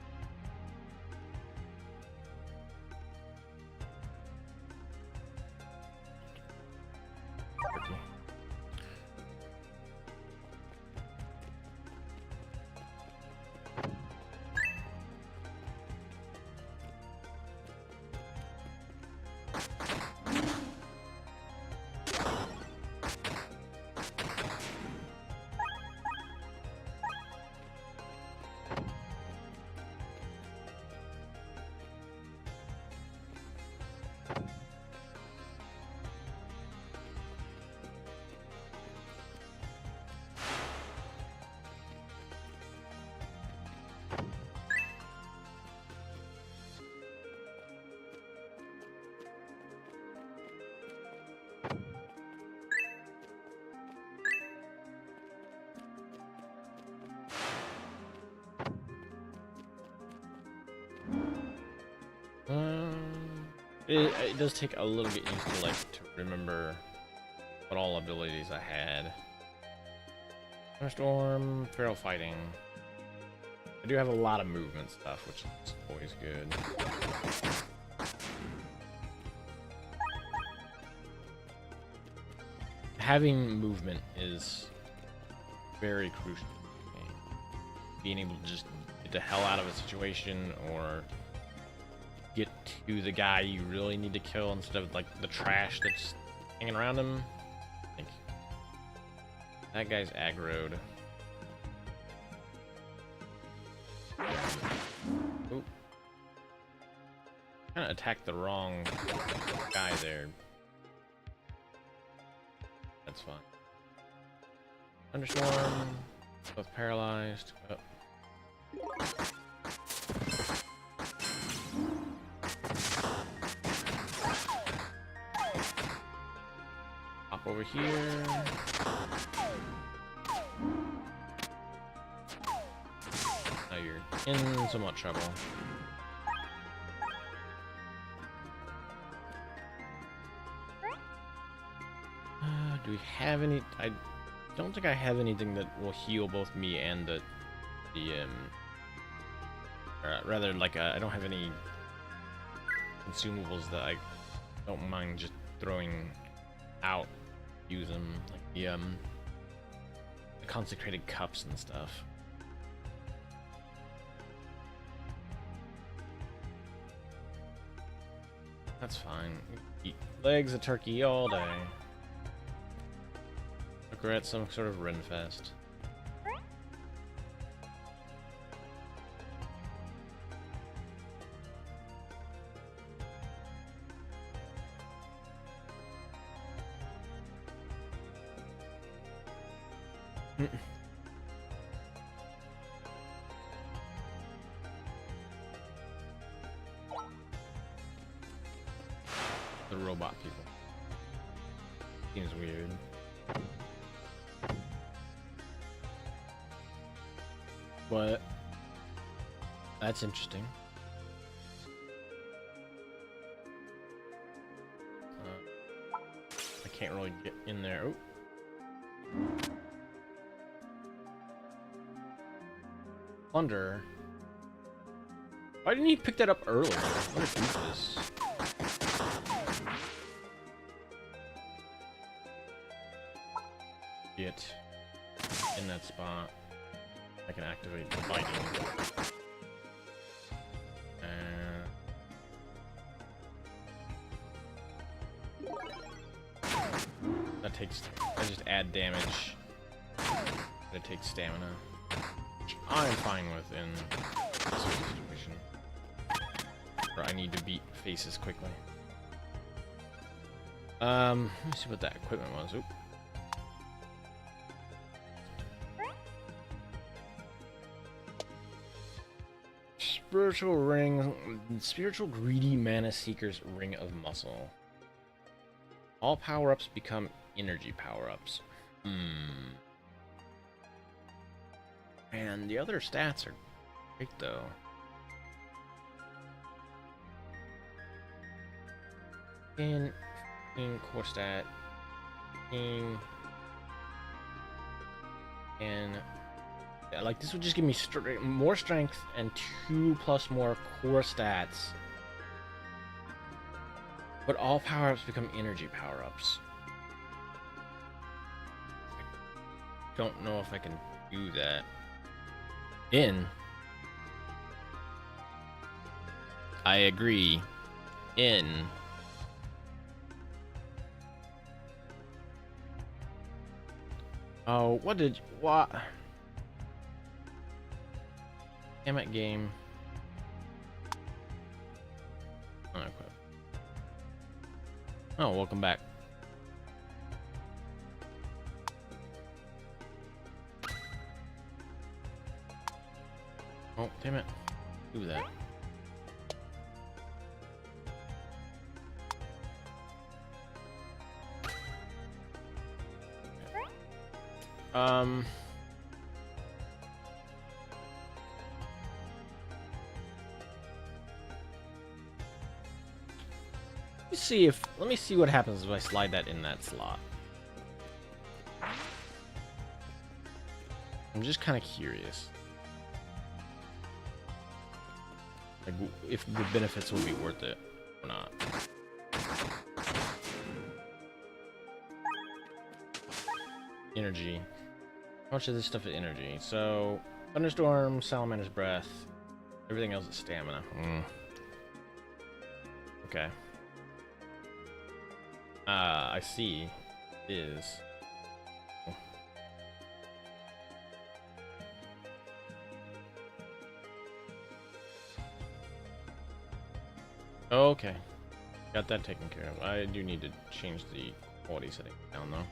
It does take a little bit used to to remember what all abilities I had. Thunderstorm, feral fighting. I do have a lot of movement stuff, which is always good. Having movement is very crucial. Being able to just get the hell out of a situation or get to the guy you really need to kill instead of like the trash that's hanging around him. I think that guy's aggroed. Oop. Kind of attacked the wrong guy there. That's fine. Thunderstorm. Both paralyzed. Oh. Hop over here. Now you're in somewhat trouble. Do we have any? I don't think I have anything that will heal both me and the or rather, like I don't have any consumables that I don't mind just throwing out. Use them like the consecrated cups and stuff. That's fine. Eat legs of turkey all day. Look, we're at some sort of Renfest. The robot people. Seems weird. But that's interesting. I can't really get in there. Oh. Plunder. Why didn't he pick that up earlier? What a doofus. Get in that spot. I can activate the biting. I just add damage. But it takes stamina. Which I'm fine with in this situation. Or I need to beat faces quickly. Let me see what that equipment was. Oop. spiritual greedy mana seeker's ring of muscle. All power-ups become energy power-ups. And the other stats are great though. In core stat, and yeah, like this would just give me more strength and 2+ more core stats. But all power-ups become energy power-ups. I don't know if I can do that. I agree. Oh, what? Damn it, game. Unequip. Oh, welcome back. Oh, damn it. Do that. Let me see what happens if I slide that in that slot. I'm just kind of curious. Like, if the benefits will be worth it or not. Energy. How much of this stuff is energy? So, Thunderstorm, Salamander's Breath. Everything else is stamina. Okay. I see. It is. Okay. Got that taken care of. I do need to change the quality setting down, though.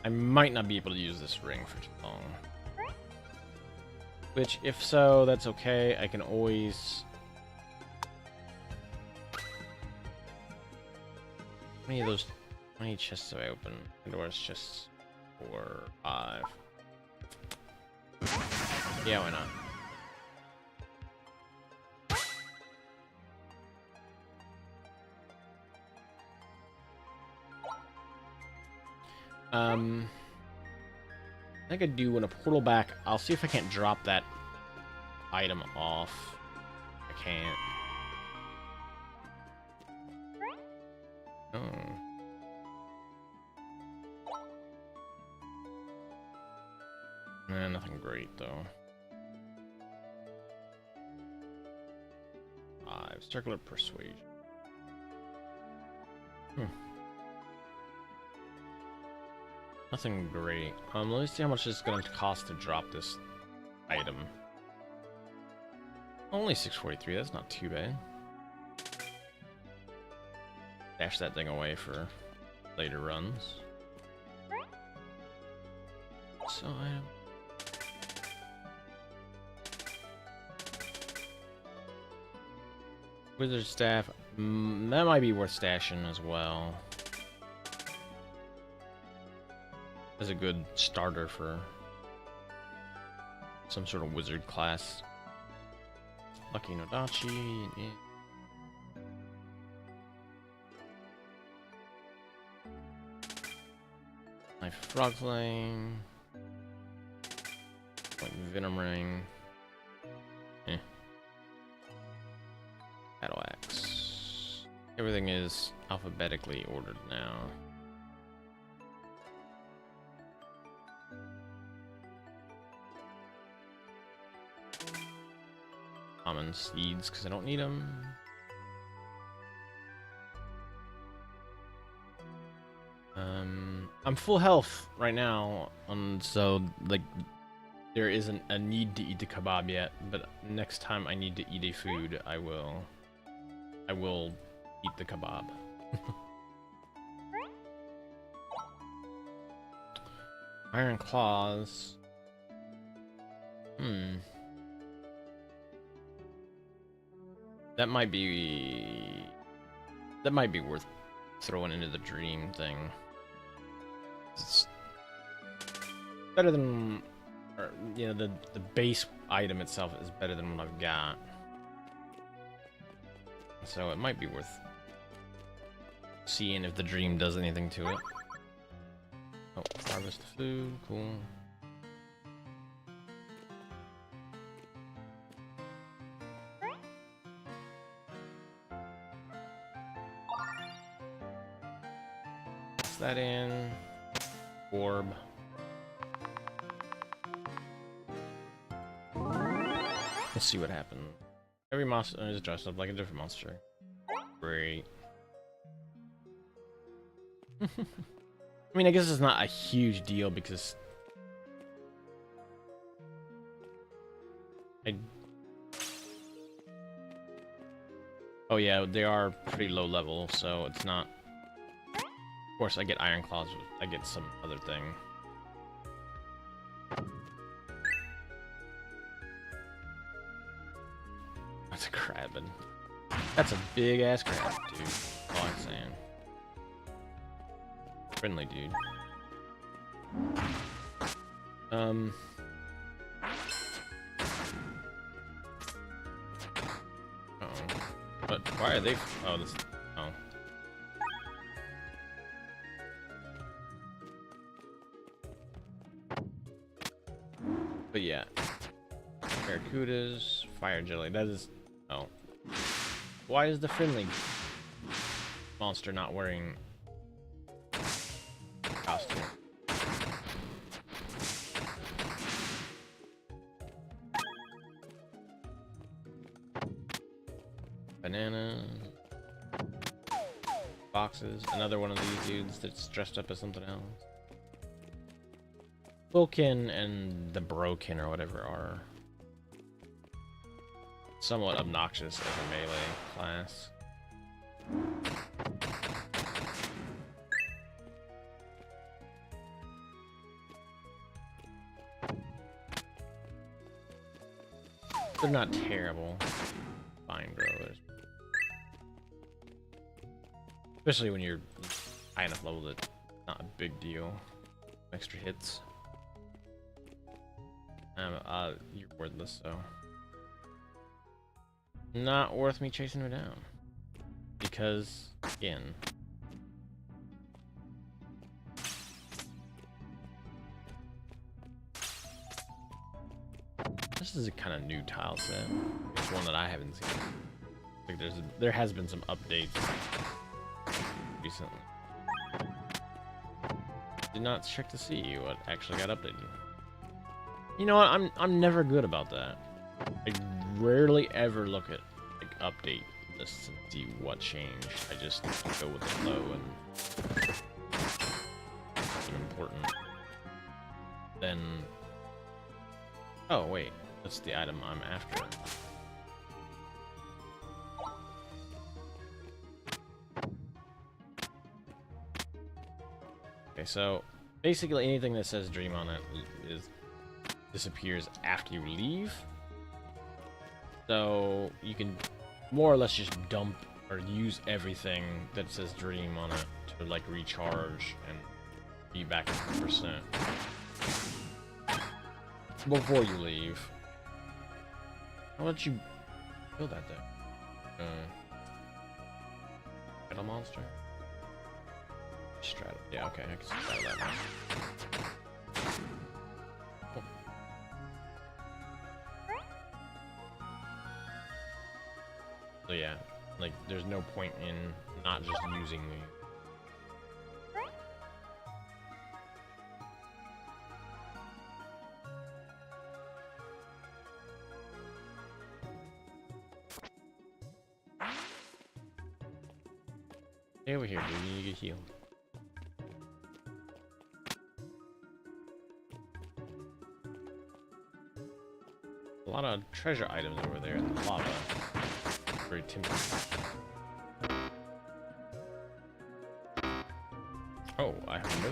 I might not be able to use this ring for too long. Which, if so, that's okay. I can always... How many chests have I opened? Pandora's chests. 4, 5. Yeah, why not? I think I do want to portal back. I'll see if I can't drop that item off. I can't. Oh. Nah, nothing great though. 5. Circular Persuasion. Nothing great. Let me see how much it's going to cost to drop this item. Only 643. That's not too bad. Dash that thing away for later runs. So item. Wizard staff. That might be worth stashing as well. As a good starter for some sort of wizard class. Lucky Nodachi. Yeah. My Frog Flame. Like Venom Ring. Battle Axe. Everything is alphabetically ordered now. Common seeds because I don't need them. I'm full health right now, so like there isn't a need to eat the kebab yet. But next time I need to eat a food, I will eat the kebab. Iron claws. That might be worth throwing into the dream thing. It's better than, or, you know, the base item itself is better than what I've got. So it might be worth seeing if the dream does anything to it. Oh, harvest food, cool. Pass that in. Orb. We'll see what happens. Every monster is dressed up like a different monster. Great. I mean, I guess it's not a huge deal because oh yeah, they are pretty low level, so it's not. Of course, I get iron claws. I get some other thing. That's a crab. That's a big ass crab, dude. All I'm saying. Friendly dude. Uh-oh. But why are they? Oh, this. Oh. But yeah. Barracudas, fire jelly. That is. Oh. Why is the friendly monster not wearing costume? Banana. Boxes. Another one of these dudes that's dressed up as something else. Wilkin and the Broken or whatever are somewhat obnoxious as a melee class. They're not terrible. Vine growers. Especially when you're high enough level that not a big deal. Extra hits. You're worthless, so. Not worth me chasing her down. Because, again. This is a kind of new tile set. It's one that I haven't seen. Like there has been some updates recently. Did not check to see what actually got updated. You know what? I'm never good about that. I rarely ever look at like update lists and see what changed. I just go with the flow and it's important. Then oh wait, that's the item I'm after. Okay, so basically anything that says dream on it disappears after you leave. So you can more or less just dump or use everything that says dream on it to like recharge and be back at 100% before you leave. How about you kill that thing? Battle monster? Straddle. Yeah, okay, I can straddle that one. Cool. So yeah, like there's no point in not just using the. Stay over here, dude. You need to get healed. A lot of treasure items over there in the lava. Very tempting. Oh, I have no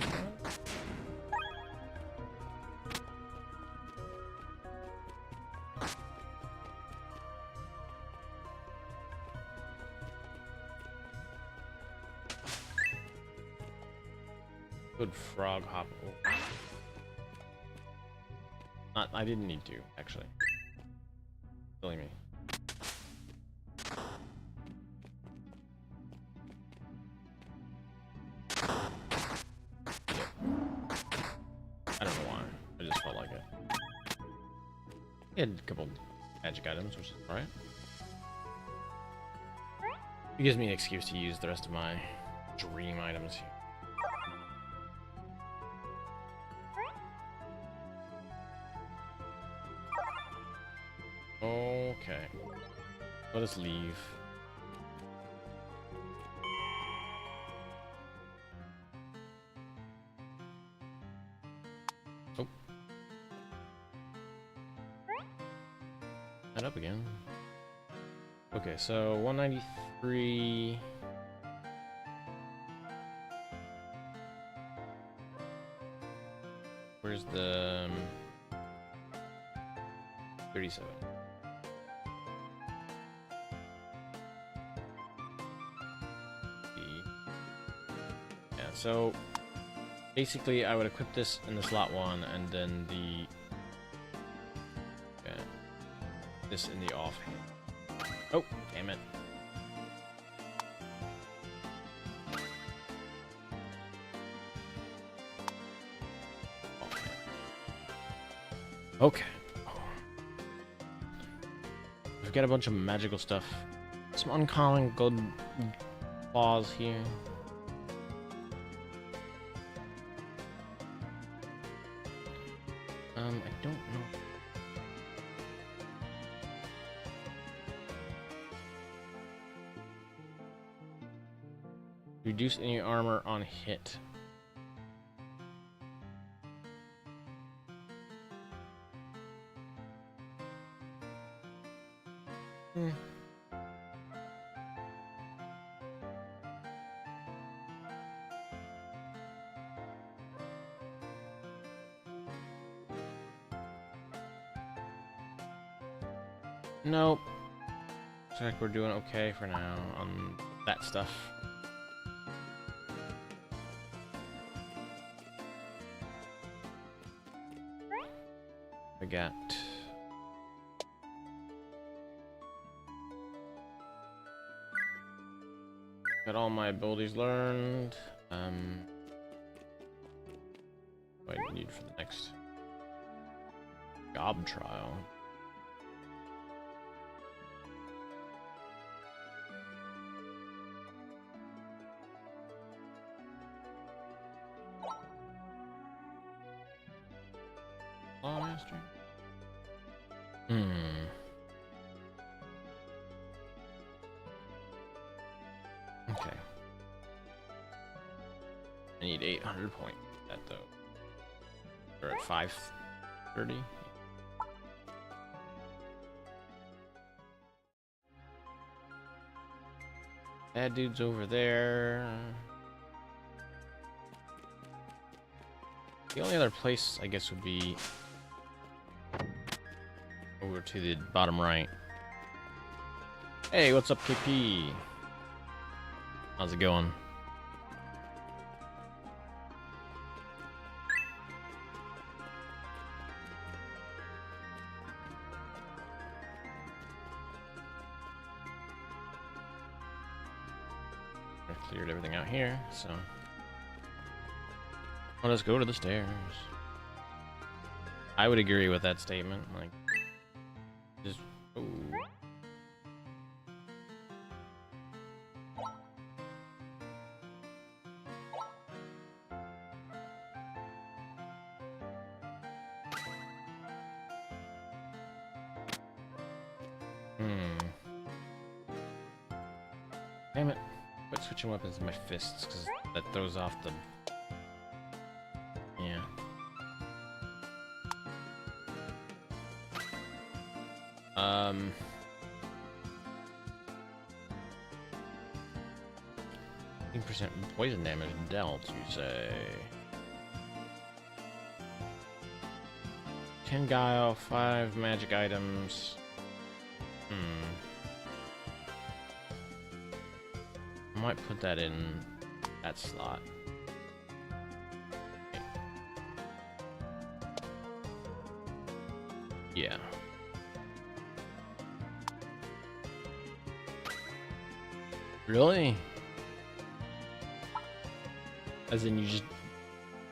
Good frog hop. Oh. Not, I didn't need to, actually. Silly me. I don't know why. I just felt like it. He had a couple magic items, which is alright. It gives me an excuse to use the rest of my dream items here. Okay. Let us leave. Oh. Head up again. Okay, so 193. Where's the 37? Yeah, so basically I would equip this in the slot 1 and then the this in the offhand. Oh, damn it. Okay. We've got a bunch of magical stuff. Some uncommon gold claws here. I don't know. Reduce any armor on hit. Nope. Looks like we're doing okay for now on that stuff. I got all my abilities learned. What do I need for the next job trial? Law master. Okay. I need 800 points for that though. We're at 530. That dude's over there. The only other place I guess would be over to the bottom right. Hey, what's up, KP? How's it going? I cleared everything out here, so let us go to the stairs. I would agree with that statement. Like, just ooh. Damn it. Quit switching weapons with my fists, because that throws off the... Yeah. %, poison damage dealt, you say. 10 guile, 5 magic items. I might put that in that slot. Yeah. Really? As in you just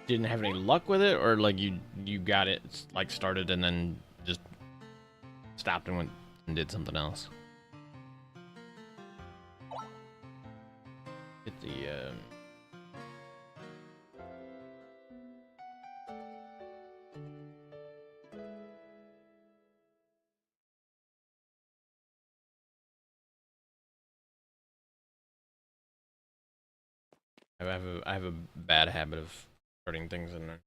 didn't have any luck with it, or like you got it like started and then just stopped and went and did something else? Hit the I have a bad habit of starting things and then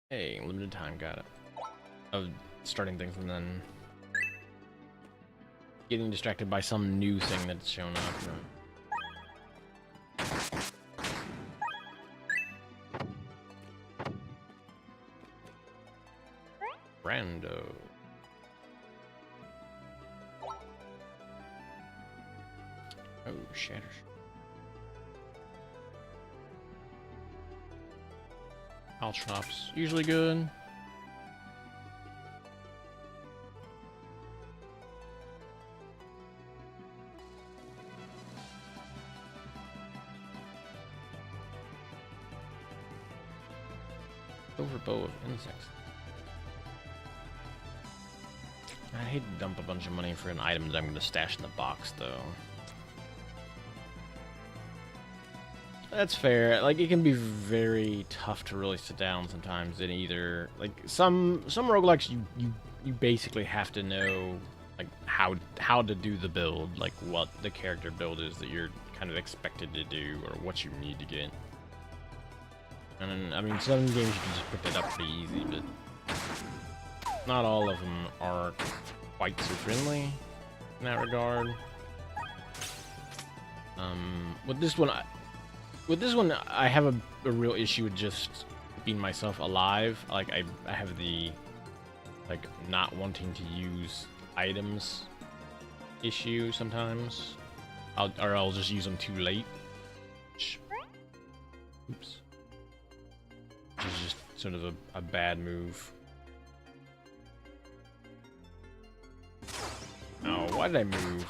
hey, limited time, got it. Of starting things and then getting distracted by some new thing that's shown up. Rando. Oh, shatter. Caltrops, usually good. Overbow of insects. I hate to dump a bunch of money for an item that I'm going to stash in the box, though. That's fair. Like, it can be very tough to really sit down sometimes and either like some roguelikes you basically have to know like how to do the build, like what the character build is that you're kind of expected to do or what you need to get. And I mean, some games you can just pick it up pretty easy, but not all of them are quite so friendly in that regard. With this one, I have a real issue with just keeping myself alive. Like, I have the, like, not wanting to use items issue sometimes. I'll just use them too late. Oops. Which is just sort of a bad move. Oh, why did I move?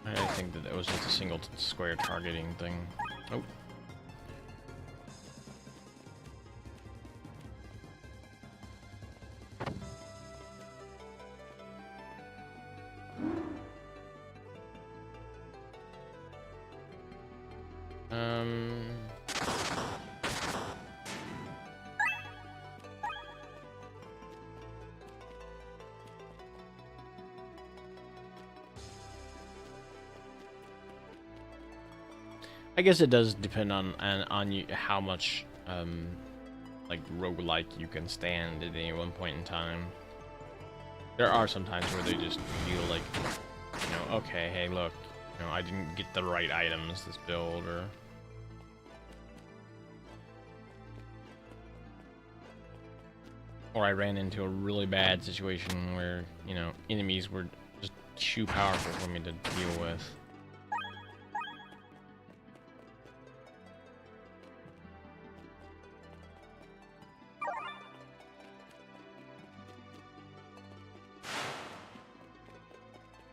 I think that was just a single square targeting thing. Oh. I guess it does depend on you how much like roguelike you can stand at any one point in time. There are some times where they just feel like, you know, okay, hey, look, you know, I didn't get the right items this build, or I ran into a really bad situation where, you know, enemies were just too powerful for me to deal with.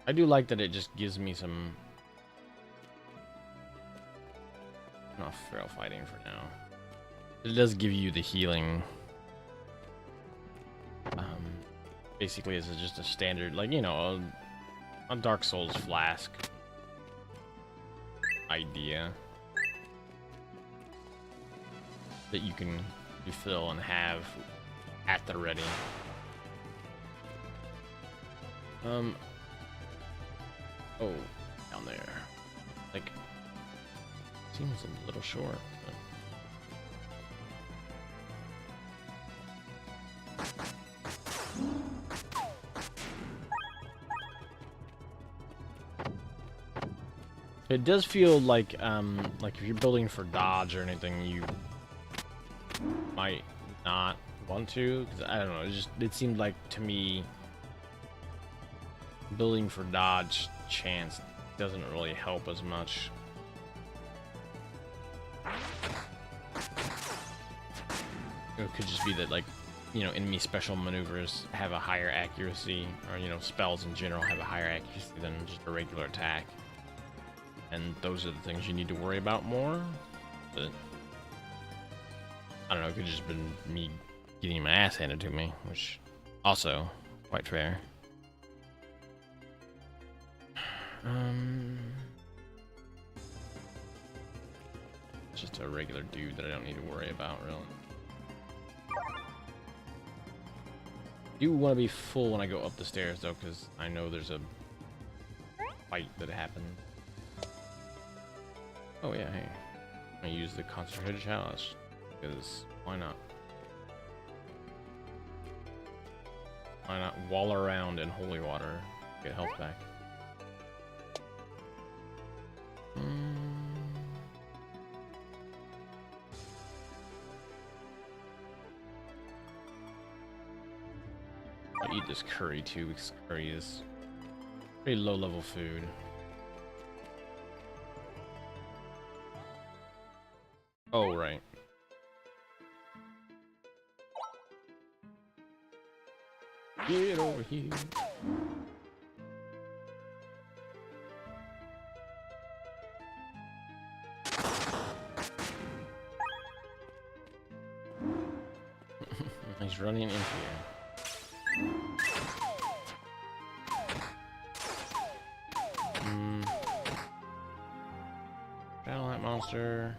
I do like that it just gives me some... Not feral fighting for now. It does give you the healing. Basically, it's just a standard, like, you know, a Dark Souls flask idea that you can refill and have at the ready. Oh, down there. Like, seems a little short. It does feel like if you're building for dodge or anything, you might not want to, because I don't know. It seemed like to me building for dodge chance doesn't really help as much. It could just be that, like, you know, enemy special maneuvers have a higher accuracy, or, you know, spells in general have a higher accuracy than just a regular attack. And those are the things you need to worry about more. But I don't know, it could have just been me getting my ass handed to me, which also quite fair. Just a regular dude that I don't need to worry about, really. I do want to be full when I go up the stairs, though, because I know there's a fight that happened. Oh, yeah, hey. I'm going to use the concentrated chalice, because why not? Why not wall around in holy water, get health back? I'll eat this curry too, because curry is pretty low level food. Oh, right. Get over here. He's running in here. Battle that monster.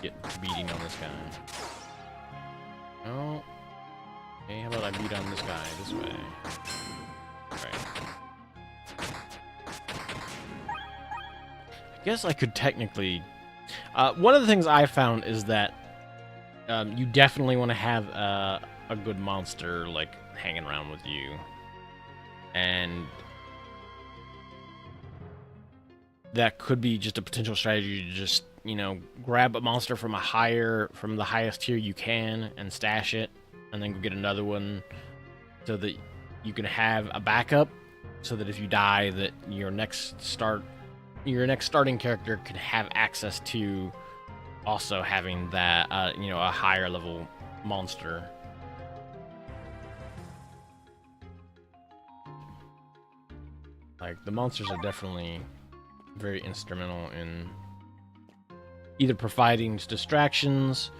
Get beating on this guy. Oh. Hey, how about I beat on this guy this way? Right. I guess I could technically... one of the things I found is that you definitely want to have a good monster, like, hanging around with you. And that could be just a potential strategy to just, you know, grab a monster from the highest tier you can and stash it, and then go get another one so that you can have a backup, so that if you die, that your next starting character can have access to also having that, you know, a higher level monster. Like, the monsters are definitely very instrumental in either providing distractions.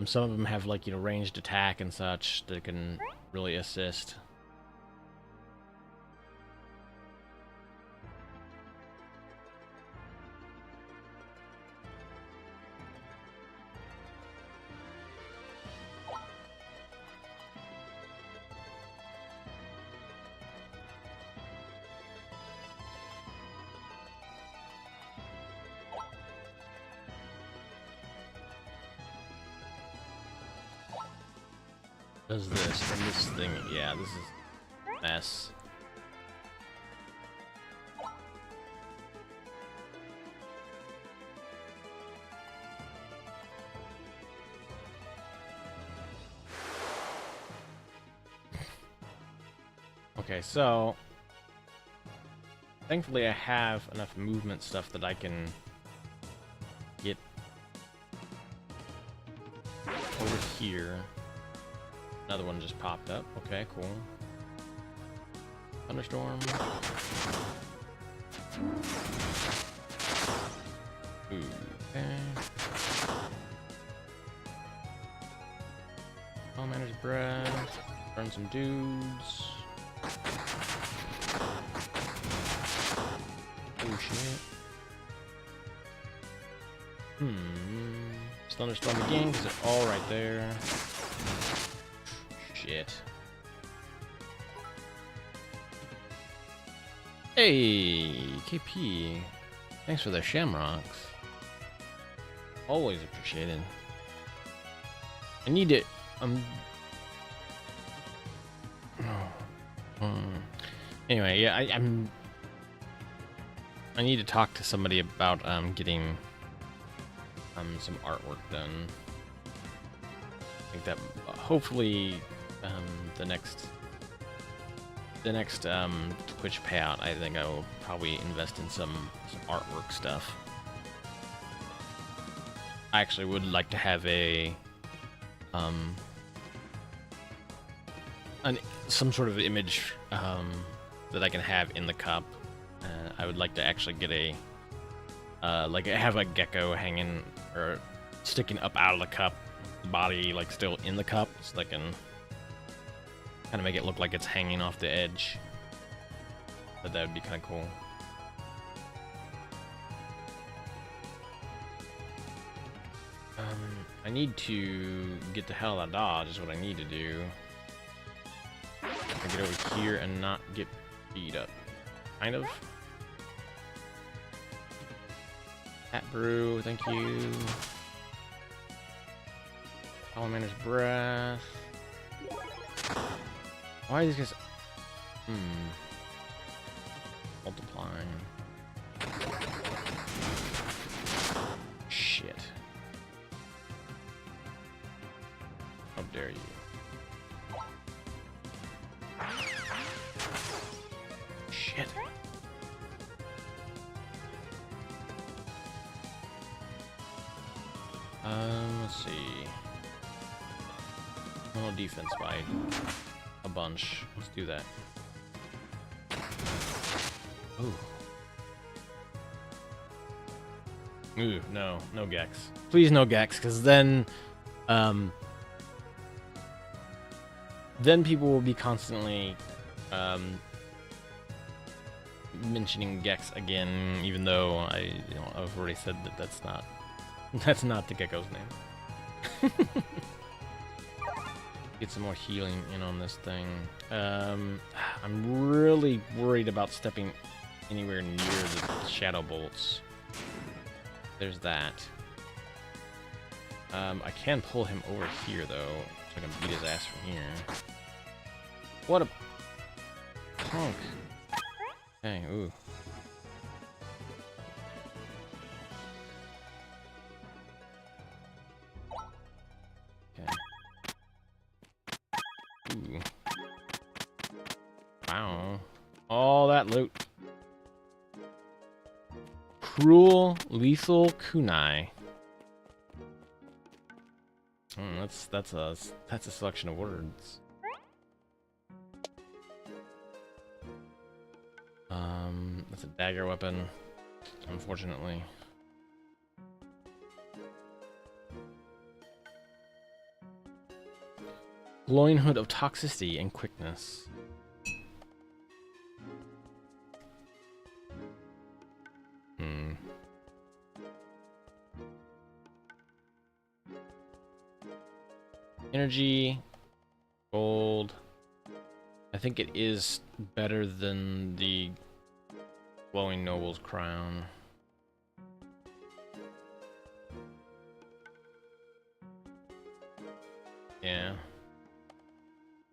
Some of them have, like, you know, ranged attack and such that can really assist. Does this and this thing? Yeah, this is a mess. Okay, so thankfully I have enough movement stuff that I can get over here. Another one just popped up. Okay, cool. Thunderstorm. Ooh, okay. I'll manage bread. Burn some dudes. Oh shit. Thunderstorm again, because it's all right there. Shit. Hey, KP. Thanks for the shamrocks. Always appreciated. I need to... Anyway, yeah, I need to talk to somebody about getting some artwork done. I think that hopefully the next Twitch payout, I think I will probably invest in some artwork stuff. I actually would like to have some sort of image that I can have in the cup. I would like to actually get like have a gecko hanging or sticking up out of the cup, the body like still in the cup, so I can kind of make it look like it's hanging off the edge. But that would be kind of cool. I need to get the hell out of Dodge is what I need to do. I get over here and not get beat up. Kind of. Cat brew, thank you. Salamander's breath. Why are these guys? Multiplying. Shit. How dare you? Shit. Let's see. No defense by a bunch. Let's do that. Ooh, no Gex. Please no Gex, because then people will be constantly mentioning Gex again, even though I've already said that that's not the gecko's name. Get some more healing in on this thing. I'm really worried about stepping anywhere near the shadow bolts. There's that. I can pull him over here though, so I can beat his ass from here. What a punk. Okay, ooh. Okay. Ooh. Wow. All that loot. Cruel, lethal kunai. That's a selection of words. That's a dagger weapon, unfortunately. Glowing hood of toxicity and quickness. Energy, gold. I think it is better than the Glowing Noble's crown. Yeah.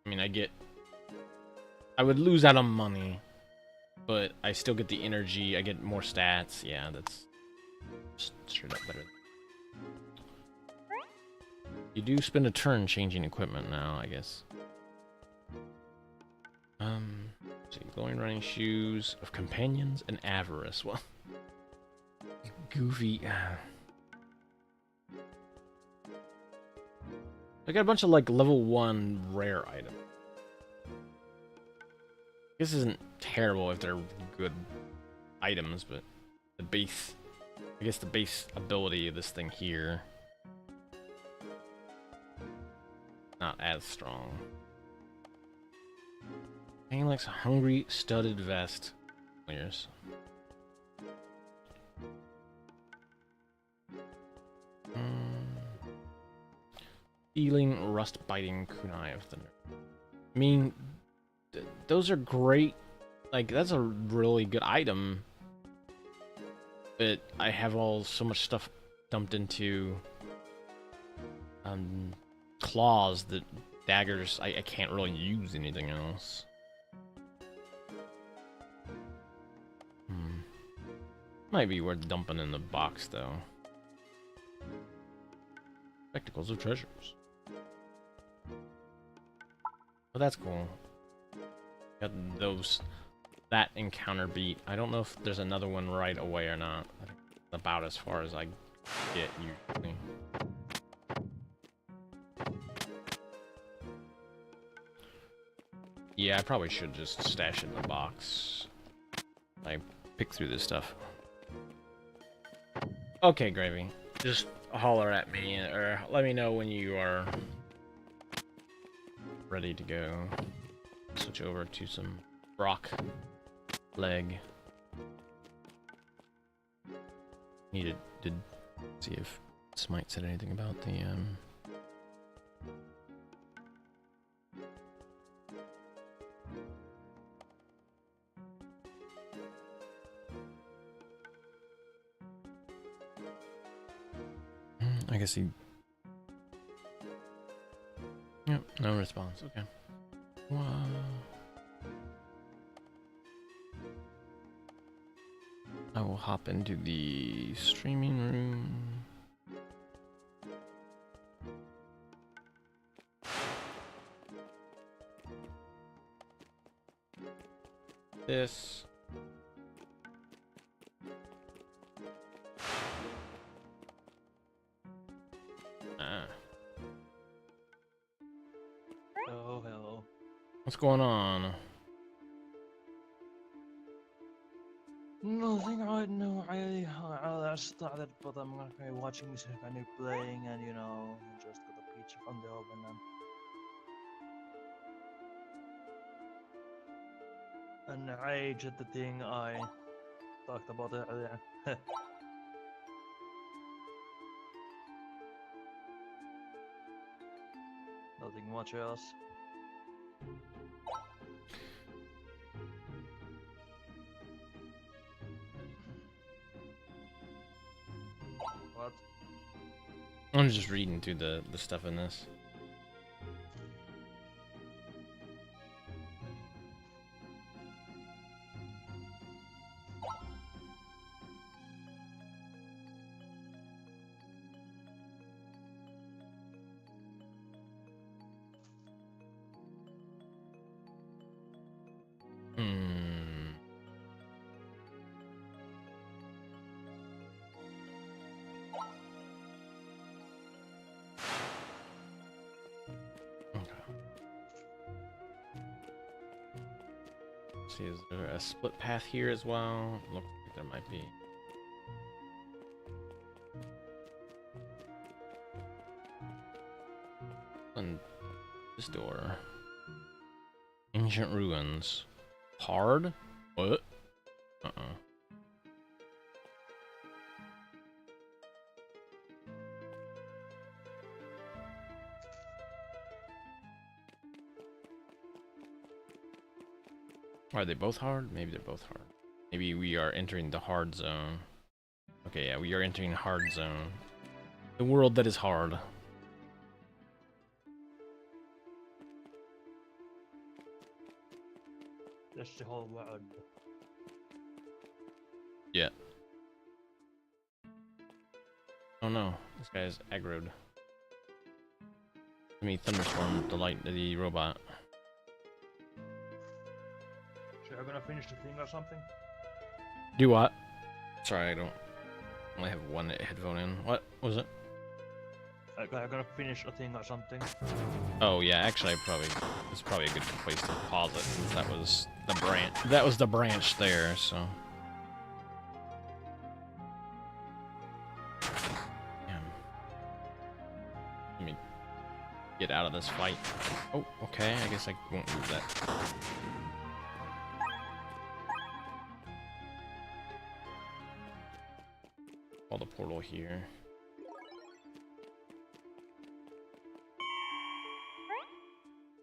I mean, I would lose out on money, but I still get the energy, I get more stats. Yeah, that's straight up better. You do spend a turn changing equipment now, I guess. See, glowing running shoes of companions and avarice. Well, goofy. I got a bunch of like level 1 rare items. This isn't terrible if they're good items, but the base, I guess the base ability of this thing here, not as strong. Alex hungry studded vest. Clears. Healing rust biting kunai of thunder. I mean, those are great. Like, that's a really good item. But I have so much stuff dumped into claws that daggers, I can't really use anything else. Might be worth dumping in the box though. Spectacles of treasures. Well, that's cool. Got that encounter beat. I don't know if there's another one right away or not. I think that's about as far as I get usually. Yeah, I probably should just stash it in the box. I pick through this stuff. Okay, Gravy. Just holler at me, or let me know when you are ready to go. Switch over to some rock leg. Needed to see if Smite said anything about the I guess he... Yep, no response, okay. Wow. I will hop into the streaming room. This. Oh, hello. What's going on? Nothing right now. I started, but I'm gonna be watching this kind of playing, and you know, just got a pizza from the oven, and rage at the thing I talked about earlier. Nothing much else. What? I'm just reading through the stuff in this. See, is there a split path here as well? Looks like there might be. And this door. Ancient ruins. Hard? What? Are they both hard? Maybe they're both hard. Maybe we are entering the hard zone. Okay, yeah, we are entering hard zone. The world that is hard. That's the whole world. Yeah. Oh no, this guy's aggroed. Let me thunderstorm the robot. So you're gonna finish the thing or something? Do what? Sorry, I only have one headphone in. What was it? I'm gonna finish a thing or something. Oh yeah, actually, it's probably a good place to pause it since that was the branch. That was the branch there, so. Yeah. Let me get out of this fight. Oh, okay. I guess I won't move that. Call the portal here.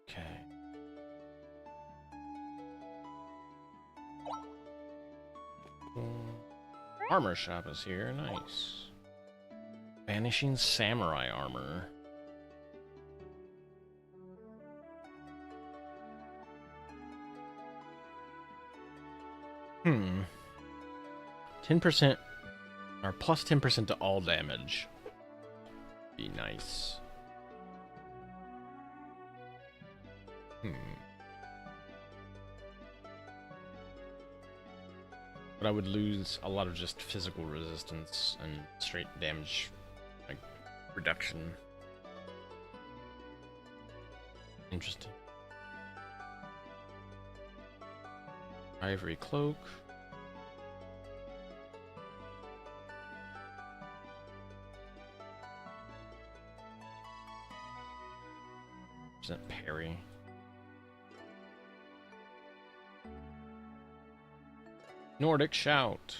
Okay. Armor shop is here. Nice. Vanishing samurai armor. Hmm. 10% or plus 10% to all damage. Be nice. But I would lose a lot of just physical resistance and straight damage, like, reduction. Interesting. Ivory cloak. Percent parry. Nordic shout.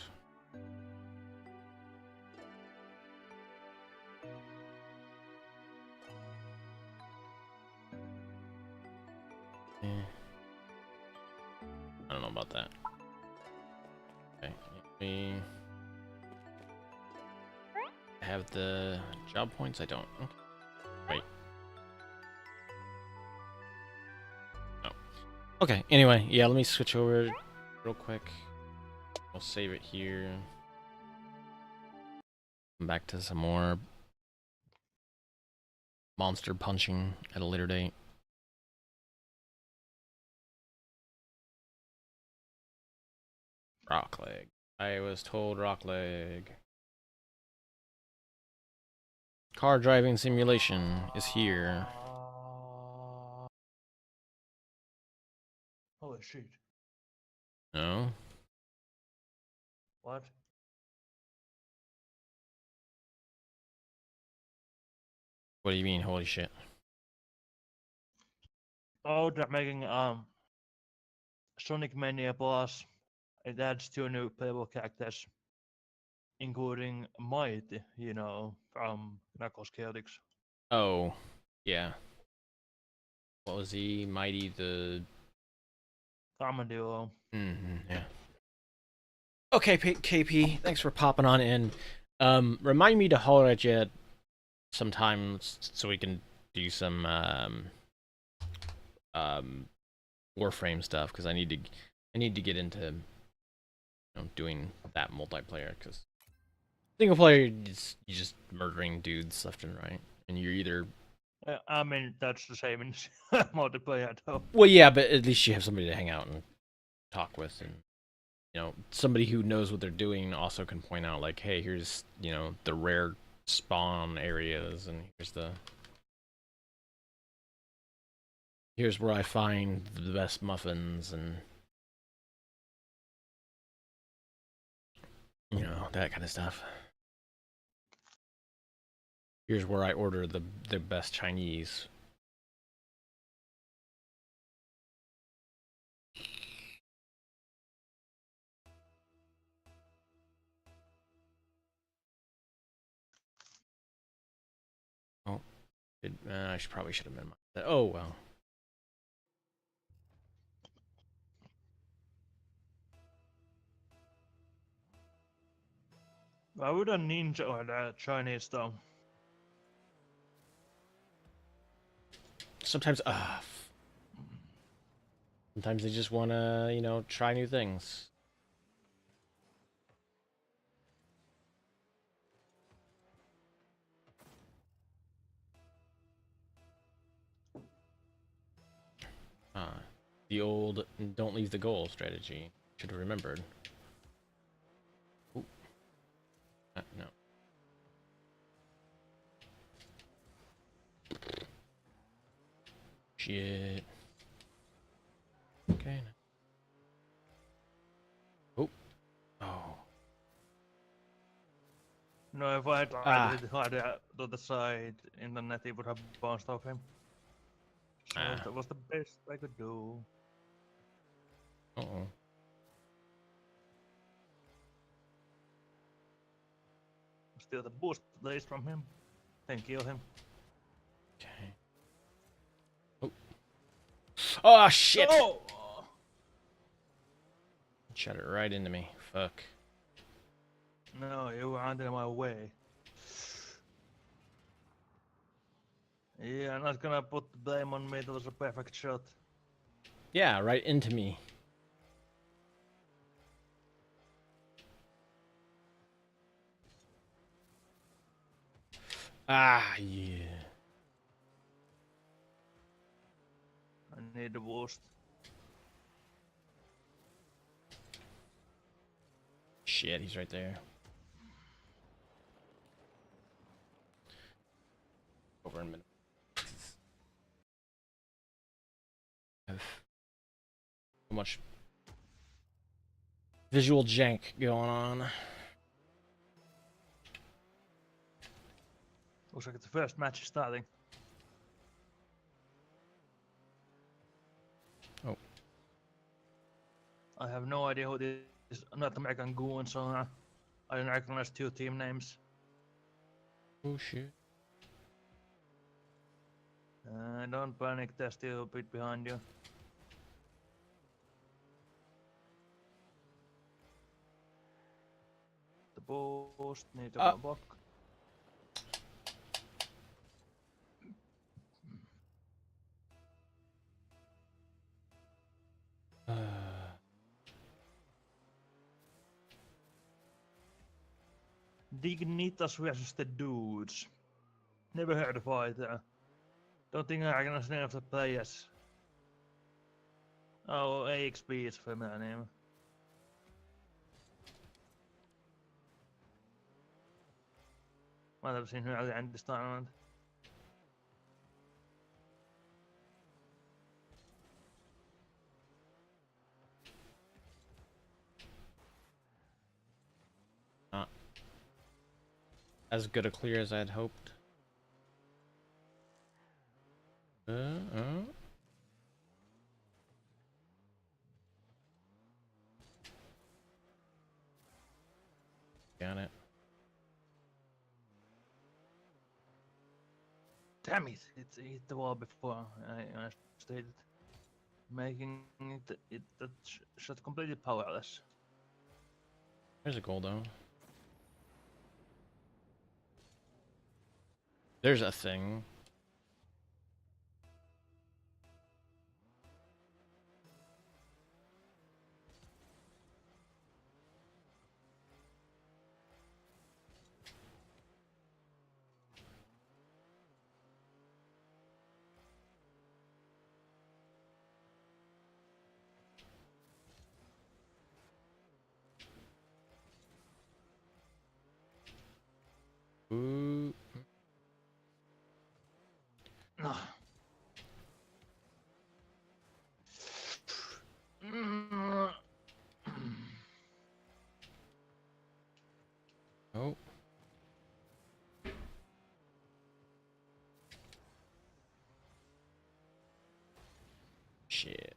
I don't know about that. Okay, we have the job points. I don't. Okay. Wait. Oh. Okay. Anyway, yeah. Let me switch over real quick. I'll save it here. Come back to some more monster punching at a later date. Rock leg. I was told rock leg. Car driving simulation is here. Holy shit. No? What? What do you mean, holy shit? Oh, they're making Sonic Mania Plus. It adds 2 new playable characters, including Might, you know, from Knuckles Chaotix. Oh, yeah. What was he? Mighty the... Common duo. yeah. Okay, KP, thanks for popping on in. Remind me to holler at you sometime so we can do some Warframe stuff, because I need to get into, you know, doing that multiplayer, because single player you're just murdering dudes left and right, and you're either... I mean, that's the same in multiplayer, though. Well, yeah, but at least you have somebody to hang out and talk with, and, you know, somebody who knows what they're doing also can point out, like, hey, here's, you know, the rare spawn areas, and here's where I find the best muffins, and, you know, that kind of stuff. Here's where I order the best Chinese. Oh, I probably should have minimized that. Oh well. Why would a ninja or the Chinese, though? Sometimes, sometimes they just wanna, you know, try new things. The old "don't leave the goal" strategy. Should have remembered. Ooh. No. Shit. Okay. Oh. Oh. No, if I had tried to hide it to the side in the net, it would have bounced off him. So that was the best I could do. Uh-oh. Steal the boost blaze from him, then kill him. Okay. Oh. Oh shit! Oh! Shot it right into me. Fuck. No, you were under my way. Yeah, I'm not gonna put the blame on me, that was a perfect shot. Yeah, right into me. Ah, yeah. I need the boost. shit, he's right there. Over in a minute. Have so much visual jank going on. Looks like the first match is starting. Oh. I have no idea who these North American goons are. I don't recognize two team names. Oh shit. Don't panic, they're still a bit behind you. The boost need to go back. Dignitas versus the Dudes. Never heard of either. Don't think I can name of the players. Oh, AXB is a familiar name. Might have seen her earlier in this tournament. Not as good a clear as I'd hoped. Got it. Damn it! It hit the wall before I stated. Making that shot completely powerless. There's a goal though. There's a thing. Ooh. No. Oh. Shit.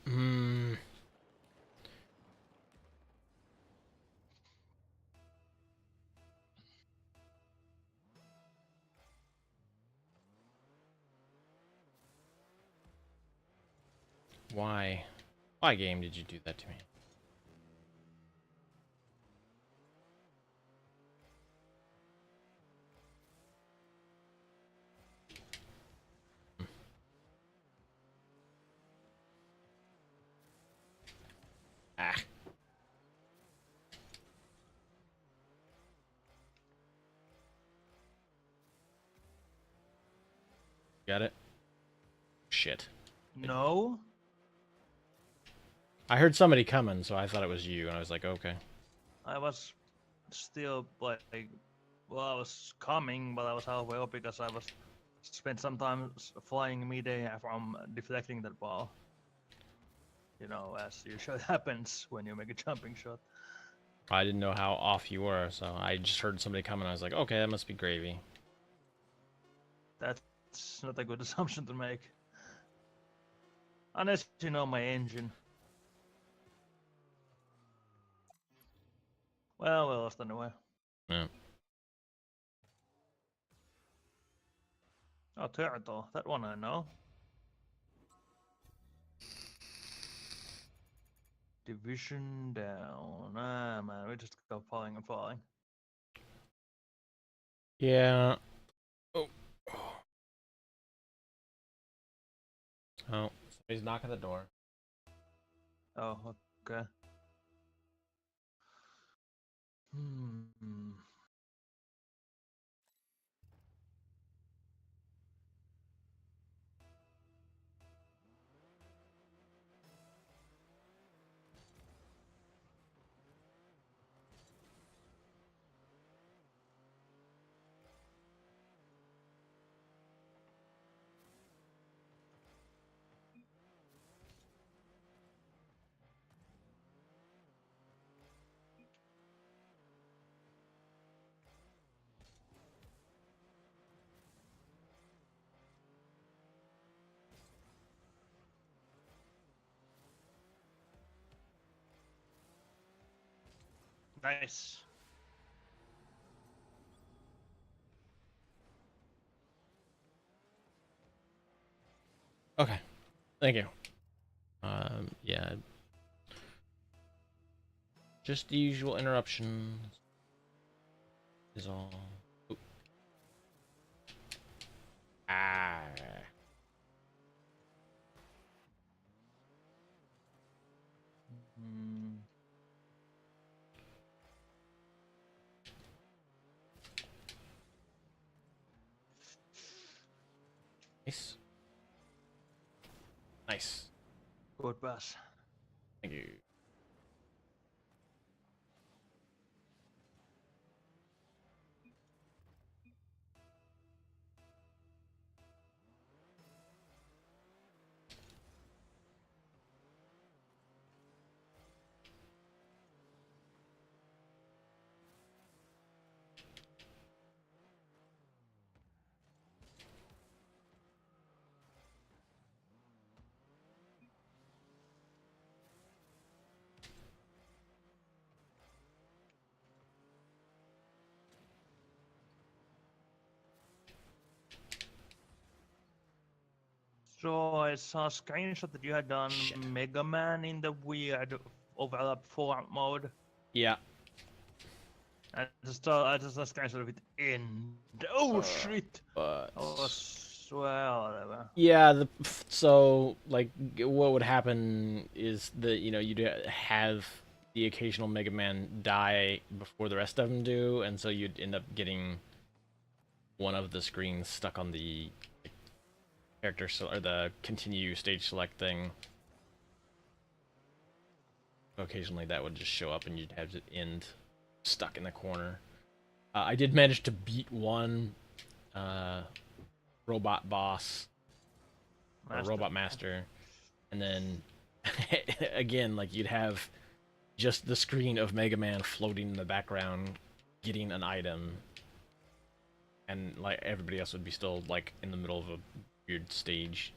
Hmm. Why? Why, game, did you do that to me? Ah. Got it? Shit. No. I heard somebody coming, so I thought it was you, and I was like, okay. I was still like, well, I was coming, but I was halfway up because I was spent some time flying mid-air from deflecting that ball. You know, as usually happens when you make a jumping shot. I didn't know how off you were, so I just heard somebody coming. I was like, okay, that must be gravy. That's not a good assumption to make. Unless you know my engine. Well, we lost anyway. Yeah. Oh, turtle. That one I know. Division down. Ah, man, we just go falling and falling. Yeah. Oh. Oh. Somebody's knocking the door. Oh, okay. Hmm. Nice. Okay, thank you. Yeah, just the usual interruptions is all. Oop. Ah. Hmm. Nice. Nice. Good pass. Thank you. So I saw a screenshot that you had done Shit. Mega Man in the weird overlap form mode. Yeah. I just saw a screenshot of it in. Oh shit! But I was well, whatever. yeah, so like what would happen is that you'd have the occasional Mega Man die before the rest of them do, and so you'd end up getting one of the screens stuck on the character or the continue stage select thing. Occasionally that would just show up and you'd have it end stuck in the corner. I did manage to beat one uh, robot boss or Master. robot master, and then again, like you'd have just the screen of Mega Man floating in the background, getting an item, and like everybody else would be still like in the middle of a weird stage.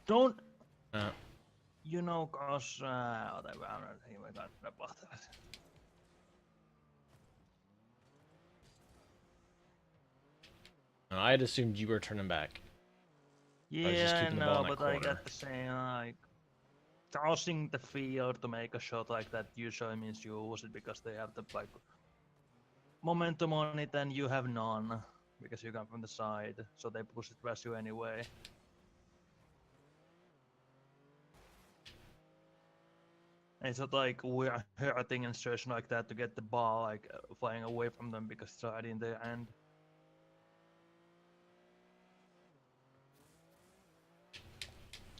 Don't Uh, you know, cause whatever, I'm not even gonna about that. I had assumed you were turning back. I was just Yeah, keeping the ball no, in that but I corner. got the same like crossing the field to make a shot like that usually means you use it because they have the like momentum on it and you have none because you come from the side, so they push it past you anyway. And it's not like we're hurting and searching like that to get the ball like flying away from them because it's already in their end.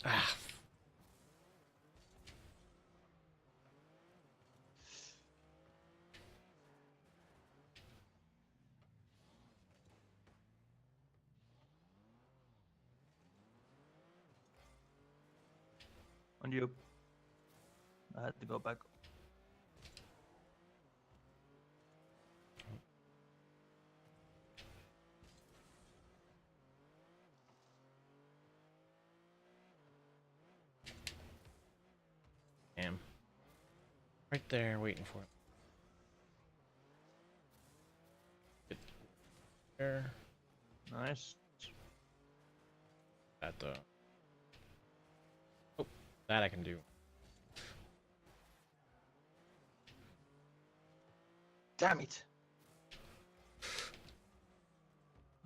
Ah, And you, I had to go back. damn. Right there, waiting for it. Get there. Nice. That the. Oh, that I can do. Damn it!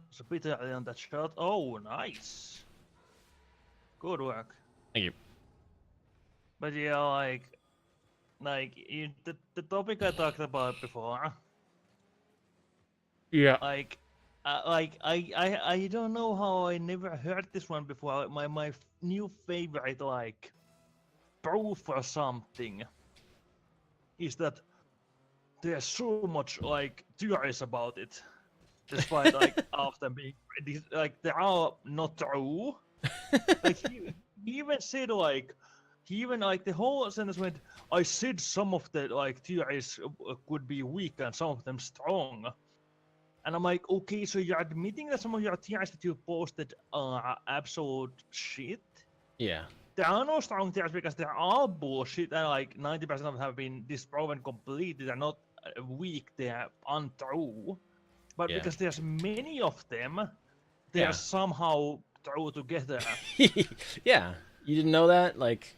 It's a bit early on that shot. Oh, nice. Good work. Thank you. But yeah, the topic I talked about before, Yeah. I don't know how I never heard this one before. My new favorite proof for something is that there's so much theories about it, despite of them being they are not true. Like he even said he even the whole sentence went. I said some of the theories could be weak and some of them strong. And I'm like, okay, so you're admitting that some of your theories that you posted are absolute shit? Yeah. There are no strong theories because they're all bullshit and 90% of them have been disproven completely. They're not weak, they're untrue. But Yeah. because there's many of them, they're Yeah. somehow true together. Yeah. You didn't know that? Like,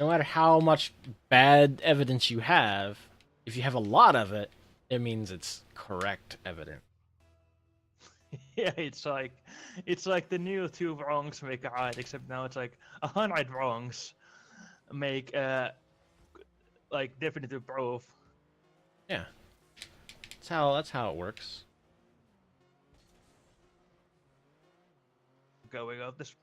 no matter how much bad evidence you have, if you have a lot of it, it means it's correct evidence. Yeah, it's like the new two wrongs make a right, except now it's like 100 wrongs make definitive proof. Yeah. That's how it works. Okay, we got this.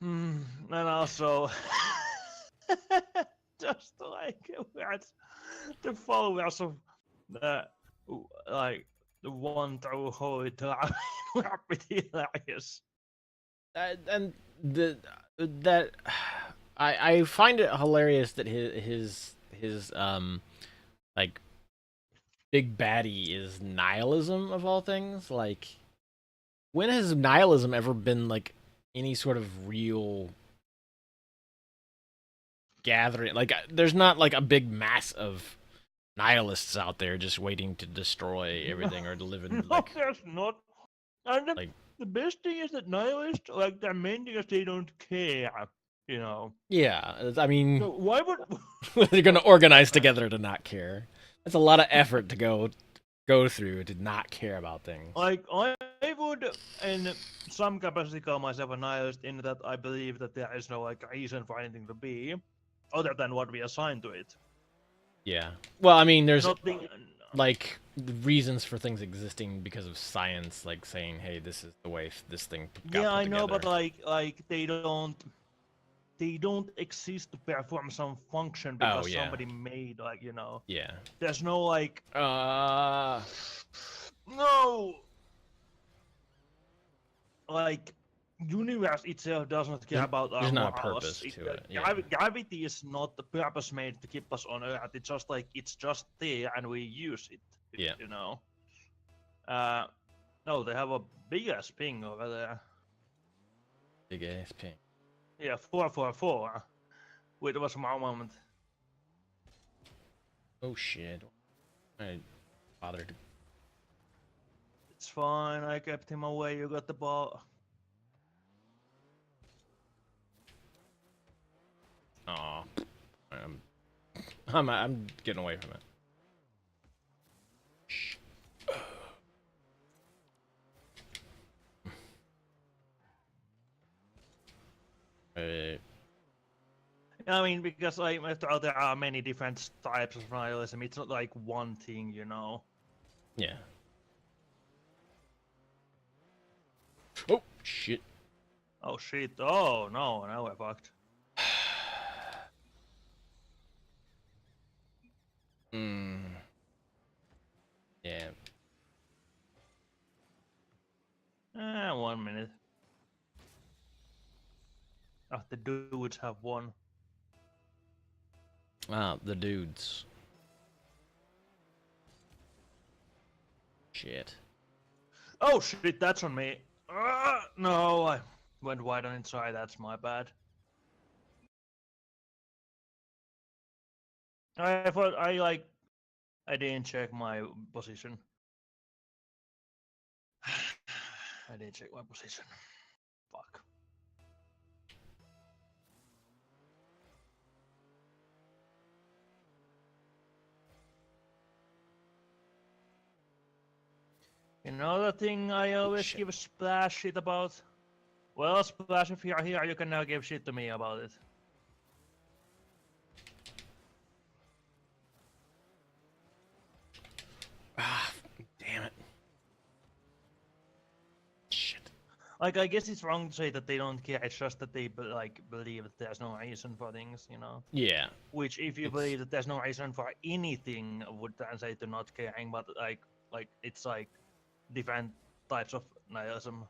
And also, just we're the followers of the like the one through holy time are pretty hilarious. And the that I find it hilarious that his like big baddie is nihilism of all things. Like, when has nihilism ever been like any sort of real gathering? Like, there's not like a big mass of nihilists out there just waiting to destroy everything or to live in No, there's not. And like the best thing is that nihilists, their main thing is they don't care. You know. yeah. I mean, So why would they're gonna organize together to not care. That's a lot of effort to go through to not care about things. I would in some capacity call myself a nihilist in that I believe that there is no reason for anything to be other than what we assign to it. Yeah. Well, I mean, there's Nothing. like reasons for things existing because of science, like saying, "Hey, this is the way this thing got Yeah, put I know, together." but they don't exist to perform some function Oh because yeah, somebody made yeah. there's no Uh, no like universe itself does not care there's, about our there's not a morals. purpose to it. Yeah, Gravity is not the purpose made to keep us on Earth. It's just it's just there and we use it. yeah. You know. No, they have a big ass ping over there. Big ass ping. Yeah, 444. Wait, it was my moment. Oh shit! I bothered. It's fine. I kept him away. You got the ball. Oh, I'm, I'm getting away from it. Shh. Uh, I mean, because after all, there are many different types of nihilism. It's not like one thing, you know. yeah. Oh shit. Oh shit! Oh no! Now we're fucked. Hmm. Yeah. 1 minute. Oh, the dudes have won. Ah, the dudes. Shit. Oh shit! That's on me. No, I went wide on inside. That's my bad. I thought I didn't check my position. I didn't check my position. Fuck. You know the thing I always Shit. give Splash shit about? Well, Splash, if you're here, you can now give shit to me about it. Ah, damn it. Shit. Like, I guess it's wrong to say that they don't care. It's just that they believe that there's no reason for things, you know. Yeah. Which, if you It's believe that there's no reason for anything, would translate to not caring. But it's like different types of nihilism.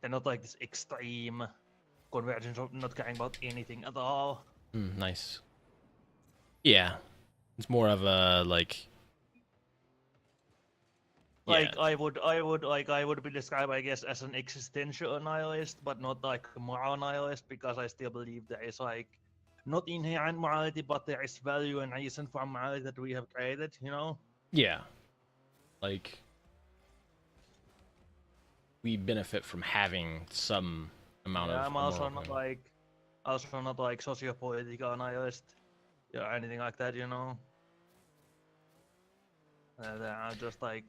They're not like this extreme convergence of not caring about anything at all. nice. Yeah. It's more of a like. Yeah. Like I would be described, I guess, as an existential nihilist, but not like a moral nihilist, because I still believe there is like not inherent morality, but there is value and reason for morality that we have created. You know? Yeah. Like we benefit from having some amount Yeah, of I'm a moral also code. not like sociopolitical nihilist, yeah, or anything like that. You know? I'm just like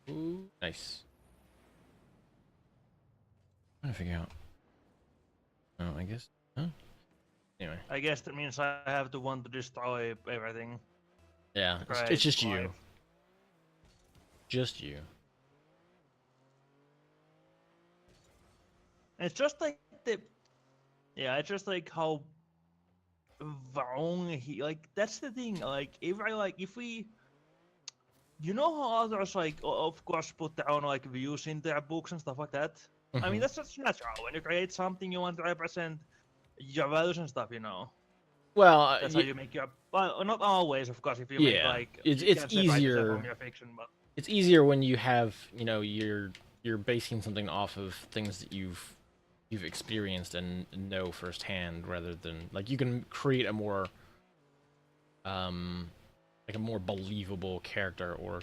Ooh. Nice. I'm trying to figure out. Oh, I guess. Huh? Anyway. I guess that means I have to want to destroy everything Yeah. to It's create just you. life. Just you. It's just like the yeah, it's just like how wrong he like. That's the thing. If we, you know how others of course put their own like views in their books and stuff like that. I mean Mm-hmm. that's just natural. When you create something, you want to represent your values and stuff. You know, Well, that's how you make your. Well, not always, of course. If you make yeah. like, It's you it's can't separate yourself from easier. your fiction, but It's easier when you have you're basing something off of things that you've experienced and know firsthand, rather than like you can create a more like a more believable character or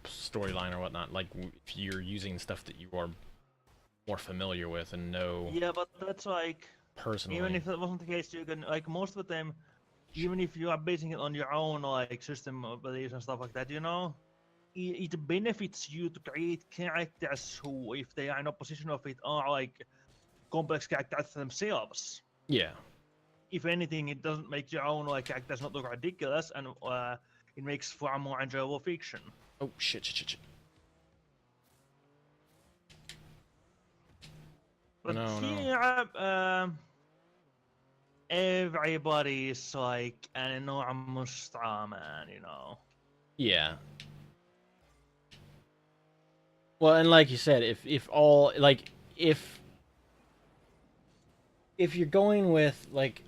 storyline or whatnot, like if you're using stuff that you are more familiar with and know yeah, but that's like even personally. if that wasn't the case, you can like most of the time, even if you are basing it on your own like system of beliefs and stuff like that, you know, it benefits you to create characters who, if they are in opposition of it, are like complex characters themselves. Yeah. If anything, it doesn't make your own like characters not look ridiculous, and it makes far more enjoyable fiction. Oh shit. But No. here, everybody is like an enormous star man, you know. Yeah. Well, and like you said, if all like if you're going with like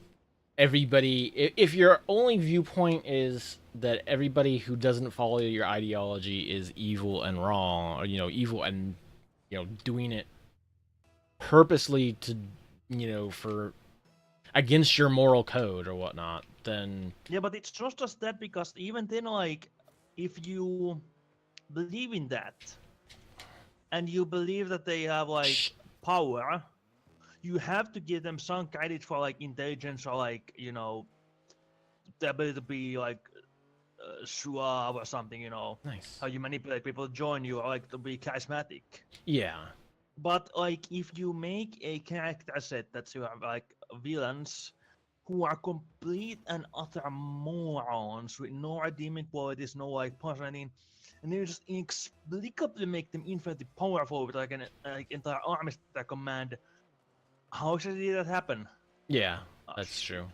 everybody, if your only viewpoint is that everybody who doesn't follow your ideology is evil and wrong, or evil and doing it purposely to for against your moral code or whatnot, then Yeah, but it's not just that, because even then, like, if you believe in that and you believe that they have like power, you have to give them some credit for like intelligence, or like, you know, the ability to be like suave or something, you know, nice. how you manipulate people to join you, or like to be charismatic. Yeah. But like if you make a character set that you have like villains who are complete and utter morons with no redeeming qualities, no like personality, and then you just inexplicably make them infinitely powerful with like an like entire army at their command. How should that happen? Yeah, Ah, that's shit. true.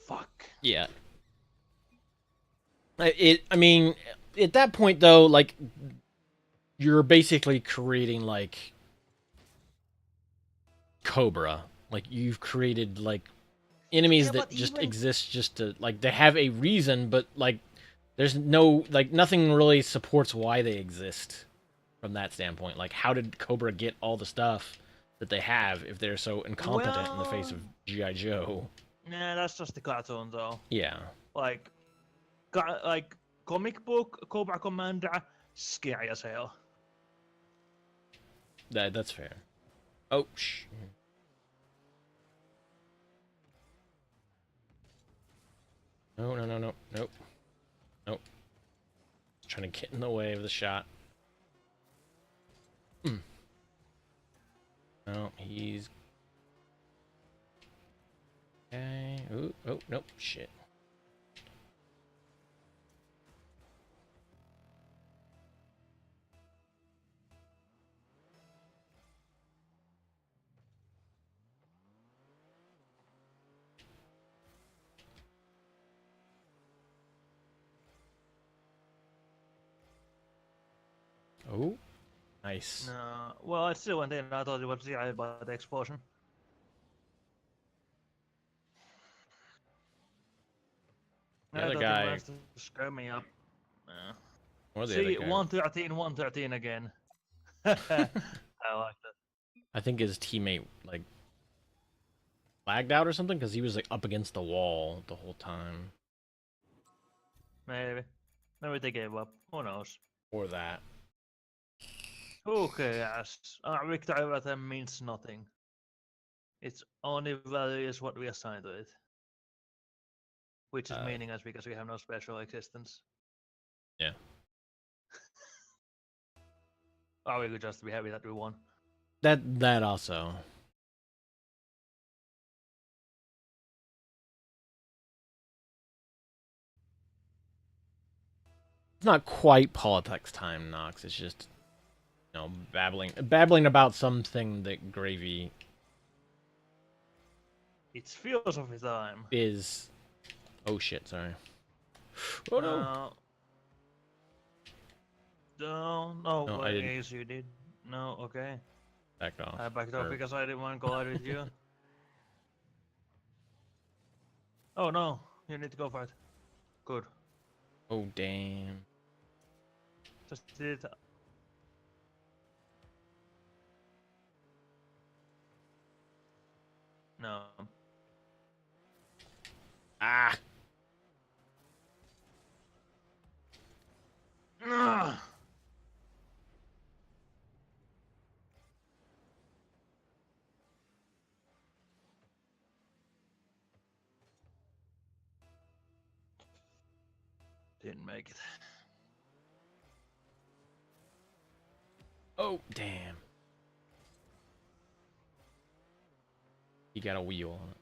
Fuck. Yeah. I mean, at that point though, like you're basically creating like Cobra. Like you've created like enemies Yeah, but that just even exist just to like they have a reason, but like there's no like nothing really supports why they exist from that standpoint. Like how did Cobra get all the stuff that they have if they're so incompetent in the face well, of GI Joe? nah, that's just the cartoon though. Yeah, Like, like comic book Cobra Commander, scary as hell. that's fair. Oh no. Nope. gonna get in the way of the shot. No, he's... Okay. Ooh, oh, nope. Shit. Oh, nice. No, well, I still went in. I thought it was the eye by the explosion. The I other thought he guy, managed to scare me up. or the other See, guy, 113, 113 again. I like that. I think his teammate like lagged out or something because he was like up against the wall the whole time. Maybe. Maybe they gave up. Who knows? Or that. Who cares? Victory over them means nothing. Its only value is what we assign to it. Which is meaningless because we have no special existence. Yeah. Or we could just be happy that we won. That also. It's not quite politics time, Knox. It's just, you know, babbling about something that Gravy It's philosophy time. is. Oh shit! Sorry. Oh no! No, No, I I didn't. guess you did. No, okay. Backed off. I backed off Or- because I didn't want to collide with you. Oh no, you need to go fight. Good. Oh damn! Just did it. No. Ah! Ah! Didn't make it. Oh damn! He got a wheel on it.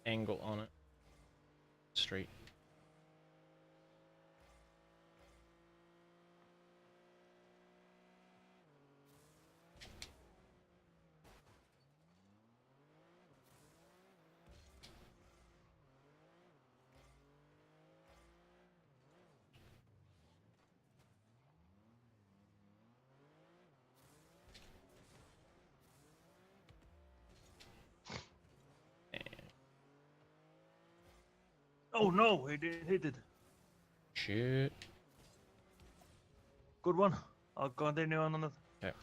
Angle on it. Straight. Oh no, he didn't hit it. Shit. Good one. I'll continue on it. Okay.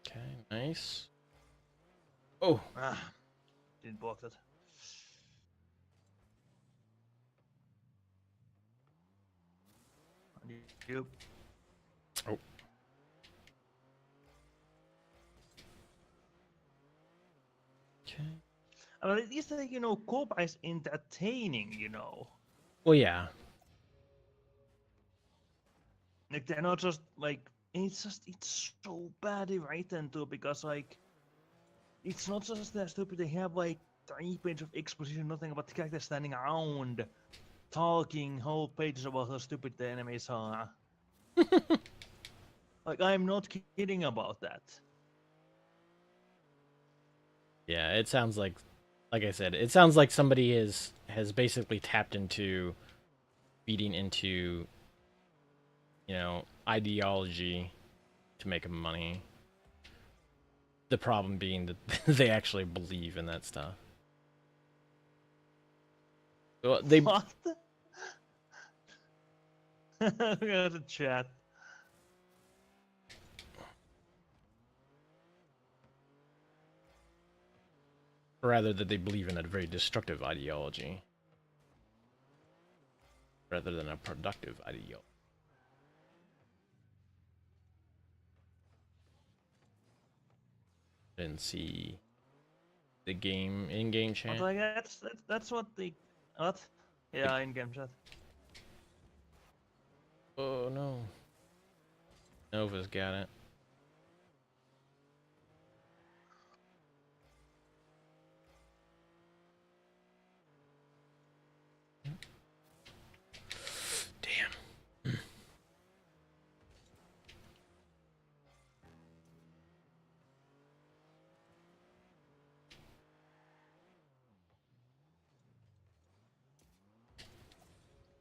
Okay, nice. Oh. Ah, didn't block that. Yep. Oh. Okay. But at least, like, Cobra is entertaining. Well, yeah. Like, they're not just, like, it's so badly written, too, because, like, it's not just that stupid. They have, like, 3 pages of exposition, nothing about the characters standing around, talking whole pages about how stupid the enemies are. Like, I'm not kidding about that. Yeah, it sounds like I said, it sounds like somebody has basically tapped into feeding into, ideology to make money. The problem being that they actually believe in that stuff. So What? The chat. Rather that they believe in a very destructive ideology. Rather than a productive ideology. Didn't see the in-game chat. But like that's what the what? Yeah, in-game chat. Oh no. Nova's got it. Damn.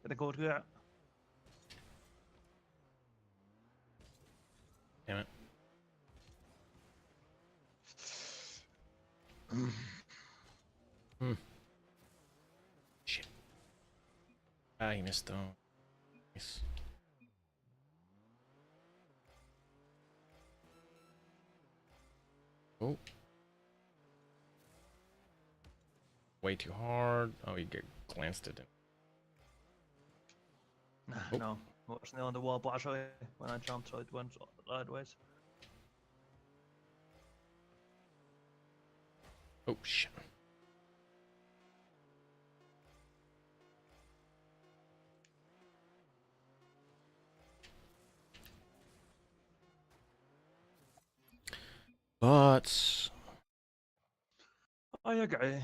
Det går tyvärr. Damn it. Shit. Ah, he missed though. Nice. Oh. Way too hard. Oh, he glanced at him. Oh. No, wasn't on the wall partially when I jumped, so it went sideways. Oh, shit. But... Oh, okay.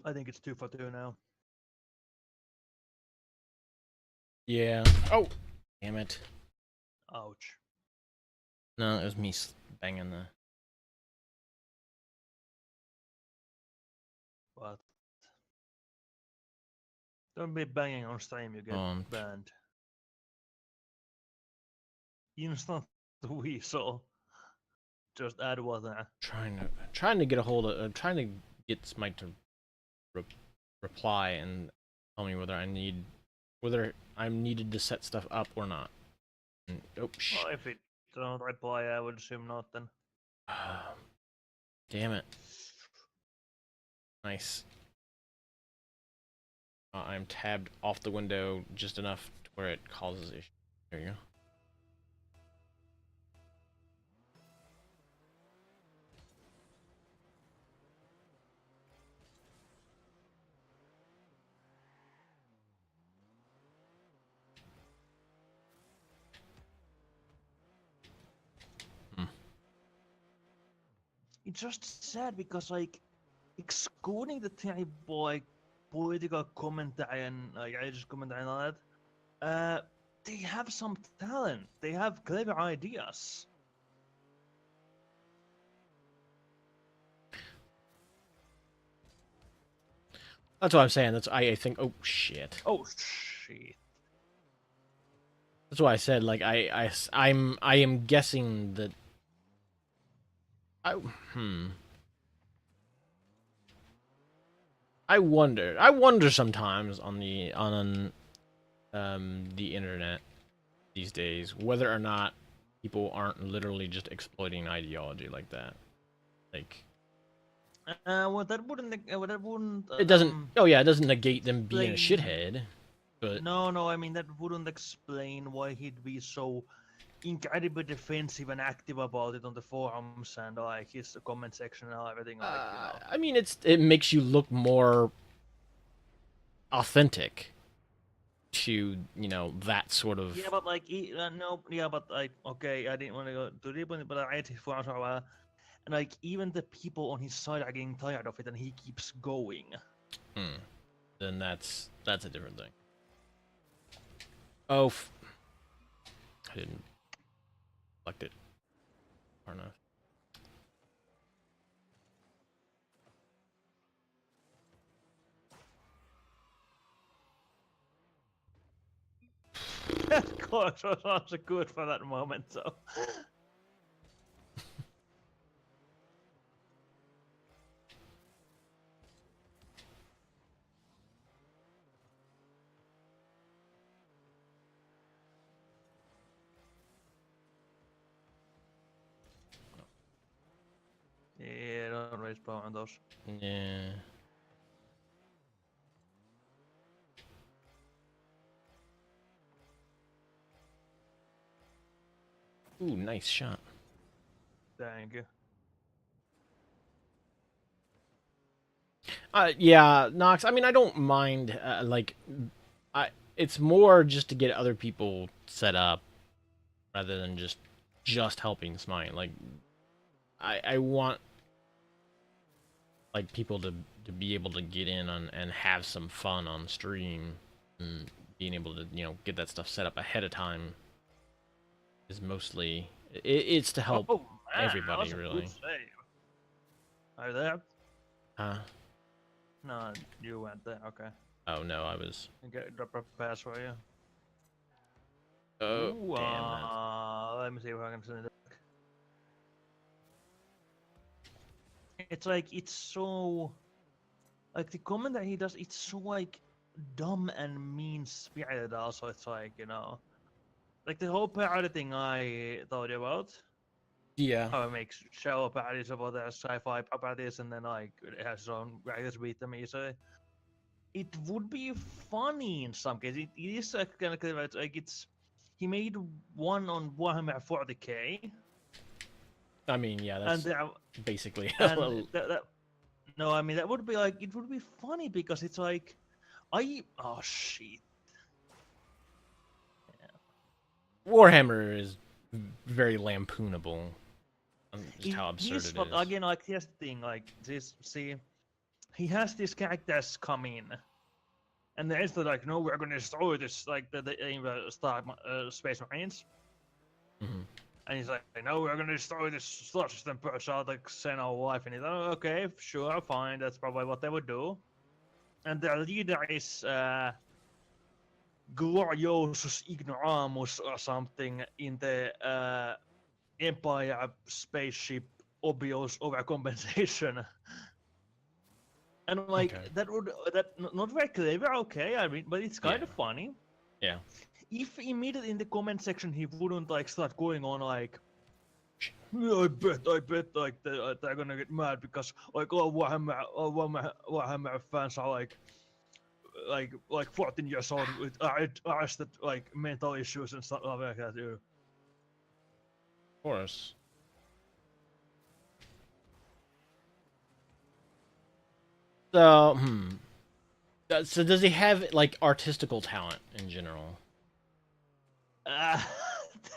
I think it's 2 for 2 now. Yeah. Oh! Damn it. Ouch. No, it was me banging the... What? Don't be banging on stream, you get banned. Instant weasel. Just add water. Trying to get a hold of... trying to get Smite to reply and tell me whether I'm needed to set stuff up or not. And, oh, shit. Well, if it don't reply, I would assume not then. Damn it. Nice. I'm tabbed off the window just enough to where it causes issues. There you go. It's just sad because like excluding the type like political commentary and like I just commentary and all that, they have some talent. They have clever ideas. That's what I'm saying. That's I think. Oh shit. Oh shit. That's why I said like I am guessing that. I wonder sometimes on the internet these days whether or not people aren't literally just exploiting ideology like that. Like Well, that wouldn't. That wouldn't. it doesn't. Oh yeah, it doesn't negate them being a explain- shithead. But No. I mean that wouldn't explain why he'd be so incredibly defensive and active about it on the forums and like his comment section and everything. Like, I mean, it makes you look more authentic to that sort of. Yeah, but like no, yeah, but like okay, I didn't want to go too deep on it, but I read his forums for a while, and like even the people on his side are getting tired of it, and he keeps going. Then that's a different thing. Oh, I didn't select it far enough. Of course, was also good for that moment, so. slow on those. Yeah. Ooh, nice shot. Thank you. Yeah, Nox. I mean, I don't mind. It's more just to get other people set up rather than just helping Smite. Like, I want like people to be able to get in on and have some fun on stream, and being able to get that stuff set up ahead of time is mostly it's to help Oh man, that everybody was a really. good save. Are you there? Huh? No, you went there. Okay. Oh no, I was. Drop a pass for you. Oh Ooh, damn that. let me see if I can send it. It's like it's so like the comment that he does. It's so like dumb and mean spirited. Also, it's like like the whole parody thing I thought about. Yeah. How it makes show parodies about the sci-fi parodies, and then like it has its own writers beat them easily. It would be funny in some cases. It is like kind of like it's. He made one on Warhammer 40k, I mean, yeah, and that's basically. and that no, I mean that would be like it would be funny because it's like oh shit. Warhammer is very lampoonable. Just how absurd He's it but is. again like here's the thing like this see he has these characters come in and there's the like no we're gonna destroy this like the Star Space Marines Mm-hmm. and he's like no we're gonna destroy this star system push out like send our wife and he's like oh, okay sure fine that's probably what they would do and their leader is Gloriosus Ignoramus or something in the Empire spaceship obvious overcompensation. And like Okay. that not very clever, okay, I mean, but it's kind Yeah. of funny. Yeah. If immediately in the comment section he wouldn't like start going on like, "Yeah, I bet, like they're gonna get mad because like Warhammer fans are like 14 years old with arrested like mental issues and stuff like that. Too. Of course. So, so does he have like artistical talent in general? Uh,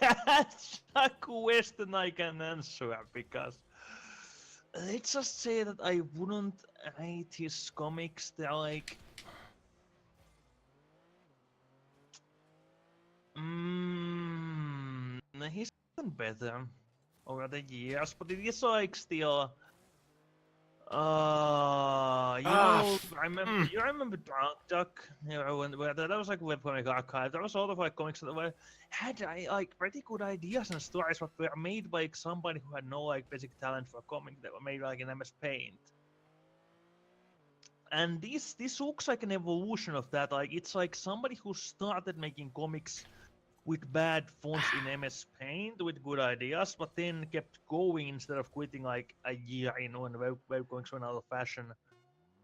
that's a question I can answer because let's just say that I wouldn't rate his comics. They're like, he's gotten better over the years, but it is like still. Ah, You remember Drunk Duck? You know, when that was like webcomic archive. That was sort of like comics that were had like pretty good ideas and stories, but were made by like, somebody who had no like basic talent for comics. That were made like in MS Paint. And this looks like an evolution of that. Like it's like somebody who started making comics with bad fonts in MS Paint with good ideas, but then kept going instead of quitting like a year in when web comics went out of fashion.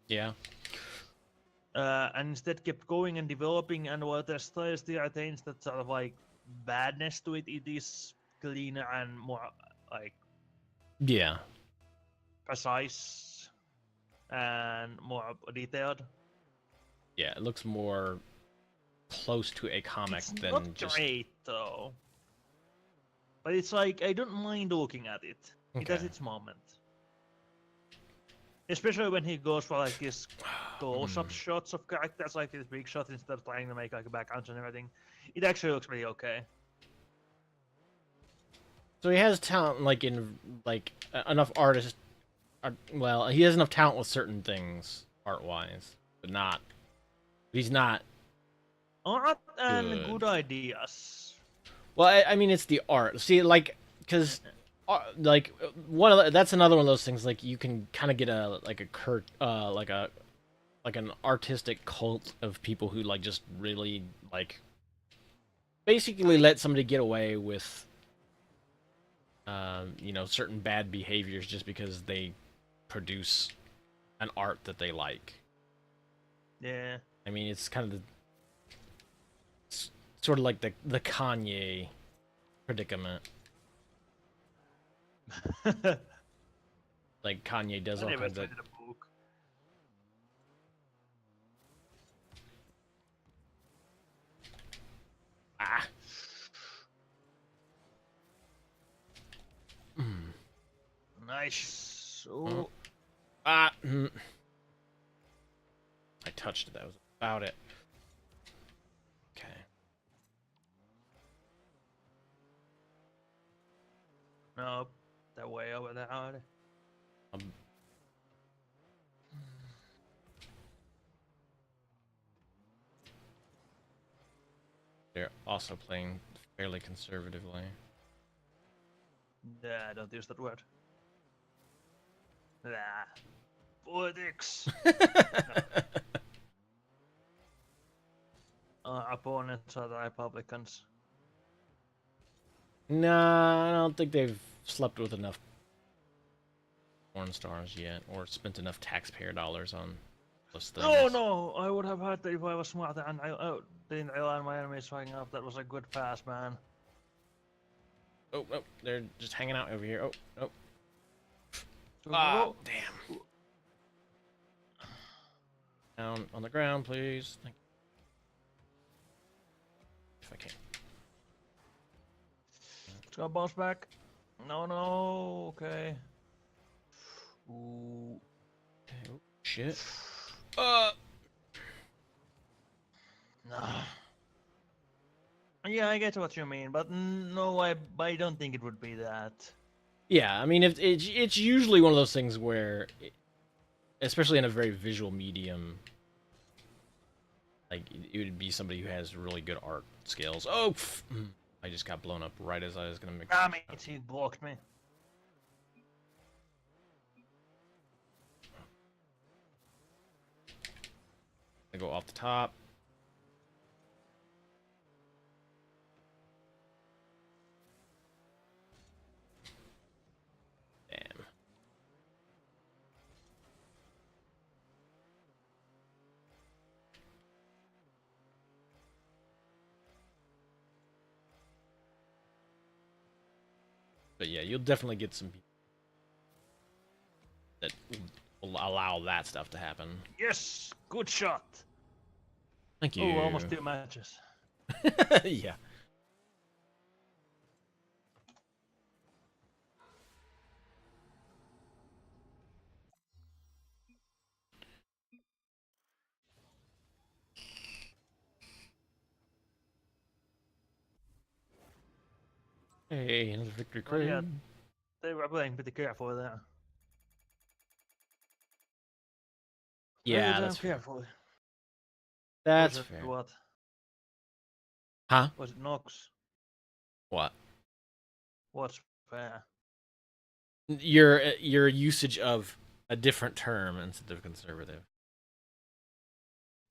yeah. And instead kept going and developing, and while their style still retains that sort of like badness to it, it is cleaner and more like Yeah. precise and more detailed. Yeah. It looks more close to a comic It's than not just. great though, but it's like I don't mind looking at it. It has Okay. its moment. Especially when he goes for like these close-up shots of characters, like these big shots instead of trying to make like backgrounds and everything. It actually looks pretty okay. So he has talent, like in like enough artists. Well, he has enough talent with certain things, art-wise, but not. He's not Art and good. good ideas. Well, I mean, it's the art. See, like, because, like, that's another one of those things. Like, you can kind of get like an artistic cult of people who like just really like basically let somebody get away with certain bad behaviors just because they produce an art that they like. Yeah. I mean, it's kind of sort of like the Kanye predicament. Like Kanye does I all never kinds of. read a book. Ah. Nice. Oh. Oh. Ah. I touched it. That was about it. Okay. No, they're way over there already. They're also playing fairly conservatively. Yeah, don't use that word. Ah, politics. Opponents are the Republicans. Nah, I don't think they've slept with enough porn stars yet, or spent enough taxpayer dollars on those things. No, no, I would have had that if I was smarter and I didn't rely on my enemies showing up. That was a good pass, man. Oh, no, they're just hanging out over here. Oh, oh. Oh. Damn. Down on the ground, please. Thank you. If I can. It's gonna bounce back. No, no, okay. Ooh. Okay, oh, shit. Nah. Yeah, I get what you mean, but no, I don't think it would be that. Yeah, I mean, if it's usually one of those things where, especially in a very visual medium, like it would be somebody who has really good art skills. Oh, I just got blown up right as I was gonna make. Damn it, he blocked me. I go off the top. Damn. But yeah, you'll definitely get some people that will allow that stuff to happen. Yes, good shot. Thank you. Oh, almost 2 matches. Yeah. Hey, another victory But yeah, crane. they were playing pretty careful there. Yeah, Very damn that's fair. careful. That's Was it fair. what? Huh? Was it Nox? What? What's fair? Your usage of a different term instead of conservative.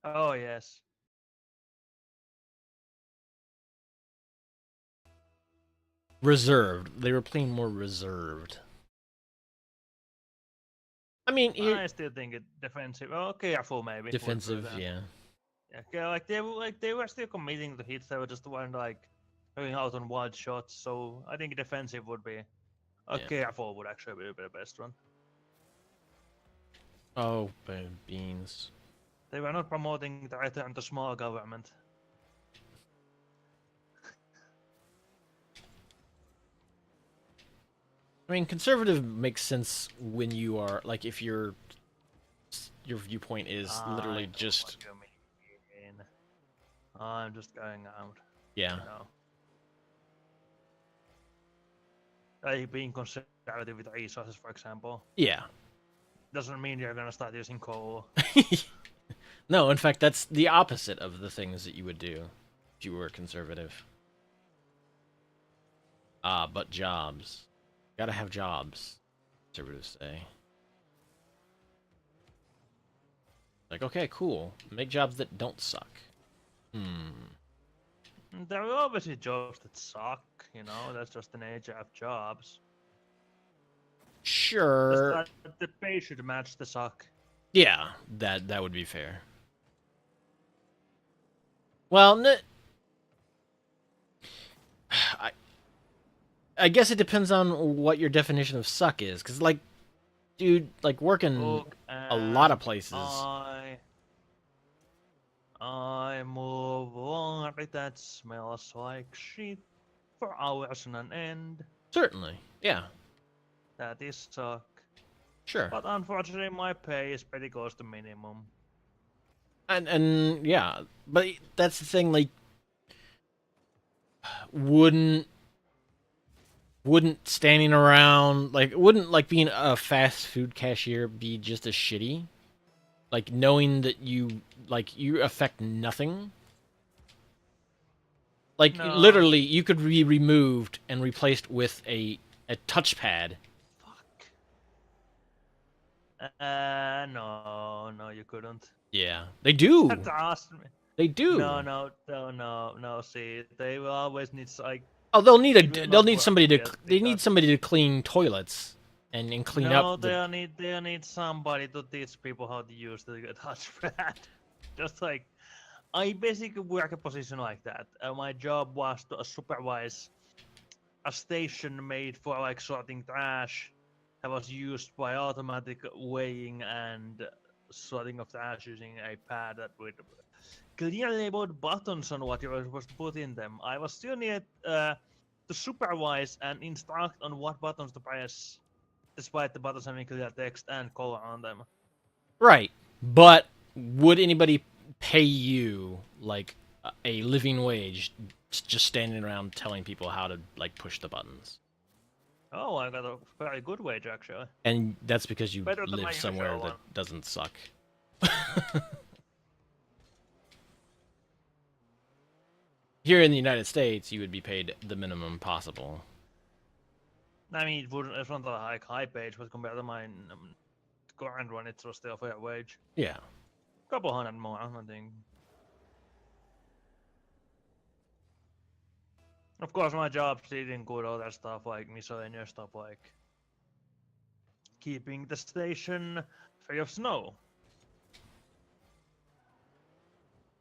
Oh, yes. Reserved. They were playing more reserved. I mean, I still think it defensive. Oh, careful, maybe. defensive, yeah. Yeah, okay, like they were still committing the hits. They were just weren't like going out on wild shots. So I think defensive would be. Yeah. Careful would actually be the best one. Oh, beans. They were not promoting the return to small government. I mean, conservative makes sense when you are like if your viewpoint is literally just. I'm just going out. Yeah. You know. Like being conservative with resources, for example, Yeah. doesn't mean you're gonna start using coal. No, in fact, that's the opposite of the things that you would do if you were conservative. But jobs. Gotta have jobs, conservatives say. Like, okay, cool. Make jobs that don't suck. There are obviously jobs that suck, you know, that's just the nature of jobs. Just Sure. that the pay should match the suck. Yeah, that would be fair. Well, I I guess it depends on what your definition of suck is, because like, dude, like working Look, a lot of and places. I move laundry that smells like shit for hours on end. Certainly, yeah, That is suck. sure, But unfortunately, my pay is pretty close to minimum. and yeah, but that's the thing. Like, wouldn't wouldn't standing around wouldn't like being a fast food cashier be just as shitty? Like knowing that you affect nothing. Like No. literally, you could be removed and replaced with a touchpad. Fuck. No, you couldn't. Yeah, they do. Trust me. They No, do. no, no, no, no. See, they will always need like Oh, it will they'll not need work somebody to yet they need because somebody to clean toilets and clean up no, the. they need somebody to teach people how to use the touchpad. Just like I basically work a position like that. My job was to supervise a station made for like sorting trash that was used by automatic weighing and sorting of trash using a pad that would clearly about buttons on what you were supposed to put in them. I was still needed to supervise and instruct on what buttons to press, despite the buttons having clear text and color on them. Right, but would anybody pay you like a living wage just standing around telling people how to like push the buttons? Oh, I got a very good wage actually. And that's because you Better than my live somewhere usual that one. doesn't suck. Here in the United States, you would be paid the minimum possible. I mean, it's not a high page, but compared to my current one, it's still a fair wage. Yeah. Couple hundred more, I think. Of course, my job still include other stuff like miscellaneous stuff like keeping the station free of snow.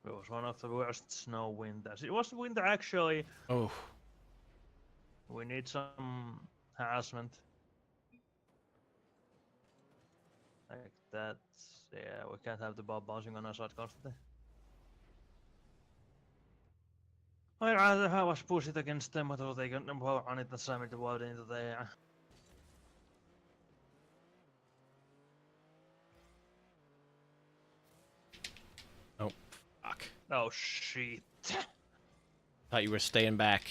It was one of the worst snow winters. It was winter actually. Oh. We need some harassment. Like that. Yeah, we can't have the ball bouncing on our side constantly. I'd rather have us push it against them until they can run it and slam it out into the air. Oh. Fuck. Oh shit. Thought you were staying back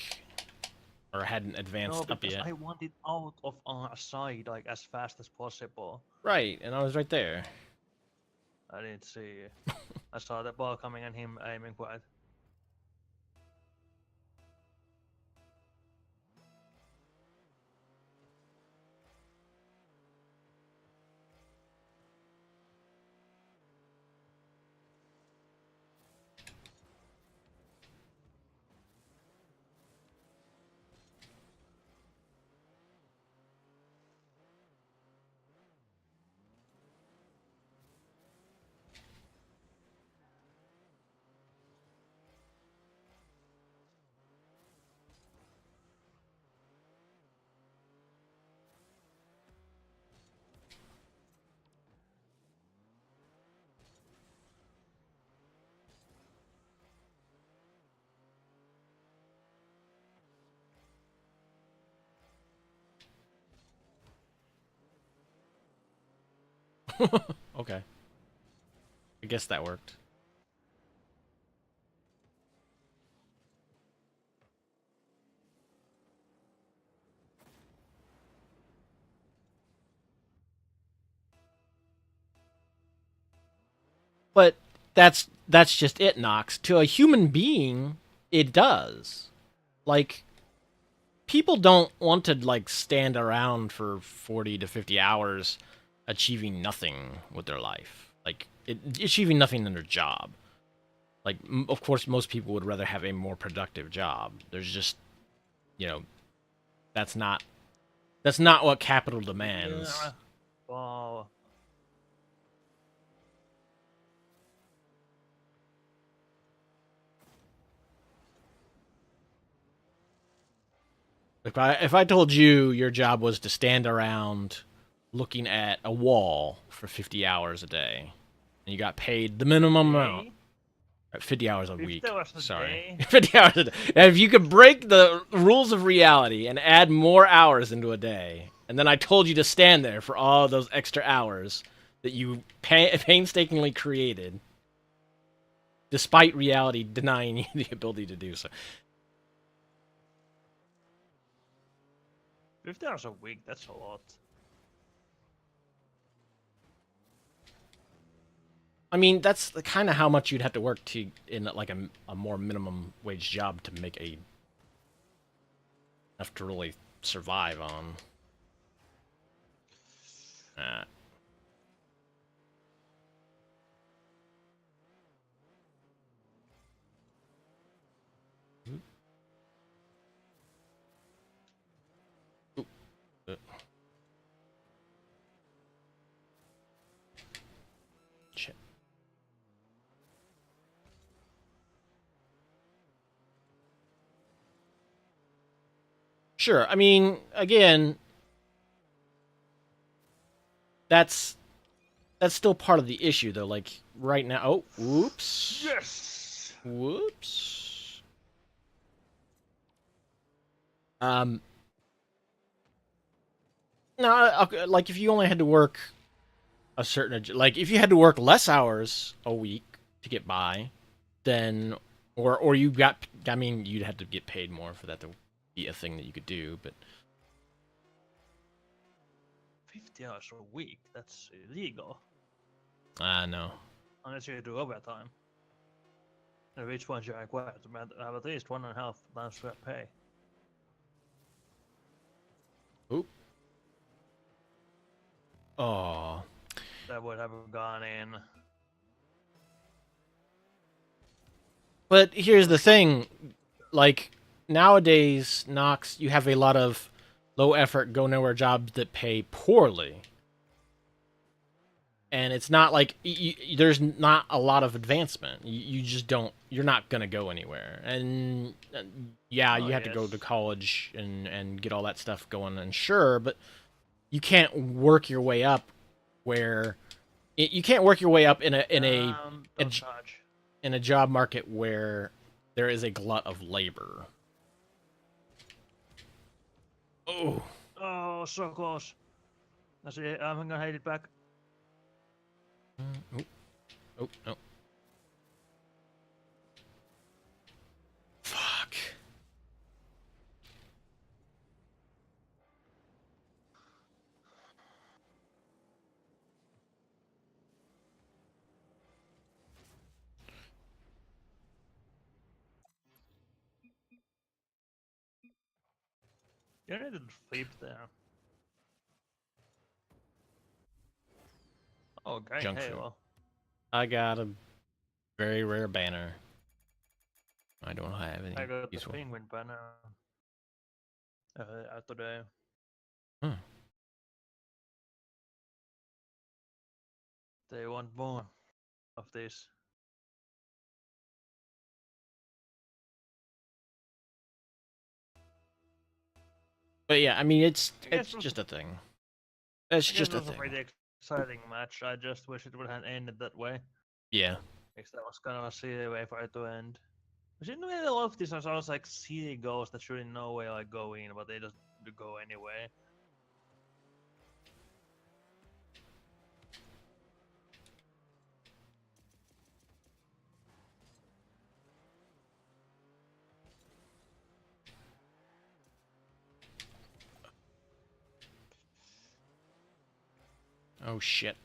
or hadn't No, advanced up because yet. I want it out of our side like as fast as possible. Right, and I was right there. I didn't see. I saw the ball coming and him aiming for it. Okay. I guess that worked. But that's just it, Knox. To a human being, it does. Like people don't want to like stand around for 40 to 50 hours achieving nothing with their life. Like achieving nothing in their job. Like of course most people would rather have a more productive job. There's just, you know, that's not That's not what capital demands. Yeah. Wow. If I told you your job was to stand around looking at a wall for 50 hours a day, and you got paid the minimum amount, Day? 50 hours a 50 week. hours a Sorry, day? 50 hours a day. And if you could break the rules of reality and add more hours into a day, and then I told you to stand there for all those extra hours that you painstakingly created, despite reality denying you the ability to do so. 50 hours a week, that's a lot. I mean, that's kind of how much you'd have to work to in like a more minimum wage job to make enough to really survive on. Uh, shit. Sure. I mean, again, that's still part of the issue, though. Like right now. Oh, whoops. Yes! Whoops. No, like if you only had to work a certain, like if you had to work less hours a week to get by, then, or you got, I mean, you'd have to get paid more for that to be a thing that you could do, but 50 hours a week, that's illegal. no. Unless you do overtime. At which point you're required to have at least 1.5 times fair pay. Oop. Oh. That would have gone in. But here's the thing, like nowadays, Knox, you have a lot of low effort, go nowhere jobs that pay poorly. And it's not like there's not a lot of advancement. You just don't. You're not gonna go anywhere. And yeah, Oh, you have to go to yes. college and get all that stuff going. And sure, but you can't work your way up where you can't work your way up in Don't charge. in a job market where there is a glut of labor. Oh, Oh, so close. I see. I'm gonna hate it back. oh, oh, no. Fuck. You need to flip there. Okay, Junk hey, food. well. I got a very rare banner. I don't have any I got the useful. penguin banner today. Hmm. They want more of this. But yeah, I mean, it's I guess just a thing. It's I guess just it a was a thing. pretty exciting match. I just wish it would have ended that way. Yeah. Because that was kind of a silly way for it to end. But you know, a lot of these are always like silly goals that should in no way like go in, but they just go anyway. Oh shit.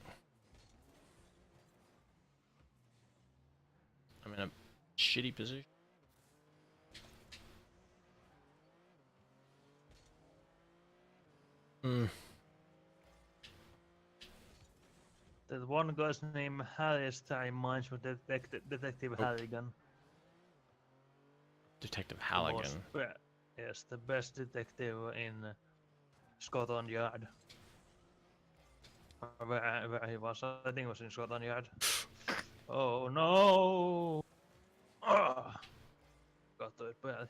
I'm in a shitty position. Hmm. That one guy's name Hallister reminds me of Detective Oh, Halligan. Detective The most, Halligan. yes, the best detective in Scotland Yard. Where he was, I think it was in Scotland Yard. Oh no! Ah, got to it badly.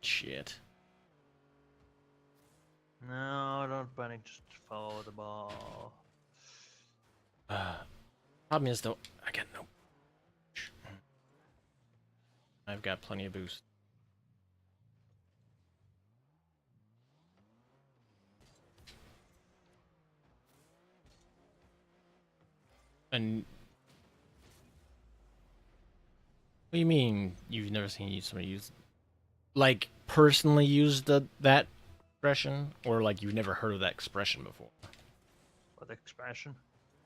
Shit. No, don't panic, just follow the ball. Problem is though, I got no. I've got plenty of boost. And what do you mean you've never seen somebody use, like, personally use that expression, or like you've never heard of that expression before? What expression?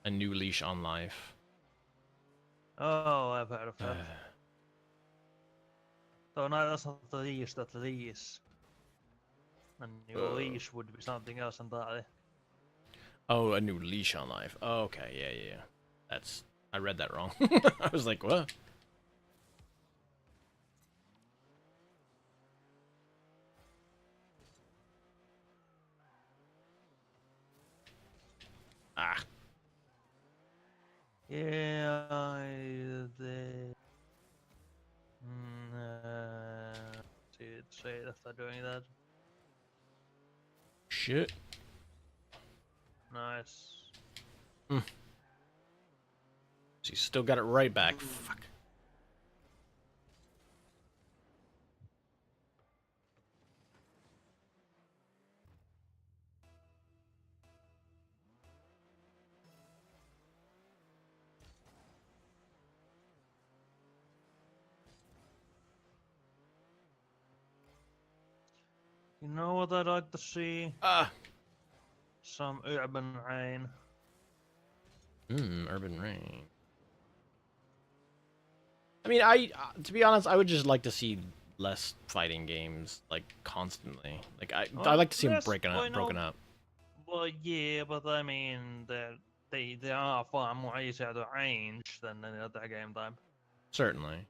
A new leash on life. Oh, I've heard of that. So no, that's not the leash, that's the leash. And your leash would be something else entirely. Oh, a new leash on life. Oh, okay, yeah. That's, I read that wrong. I was like, what? Ah. Yeah, say it after doing that. Shit. Nice. She still got it right back. Fuck. You know what I'd like to see? Ah. Some urban rain. Urban rain. I mean, to be honest, I would just like to see less fighting games, like, constantly. Like, I like to see them broken up. Well, yeah, but I mean, they are far more easier to arrange than any other game type. Certainly.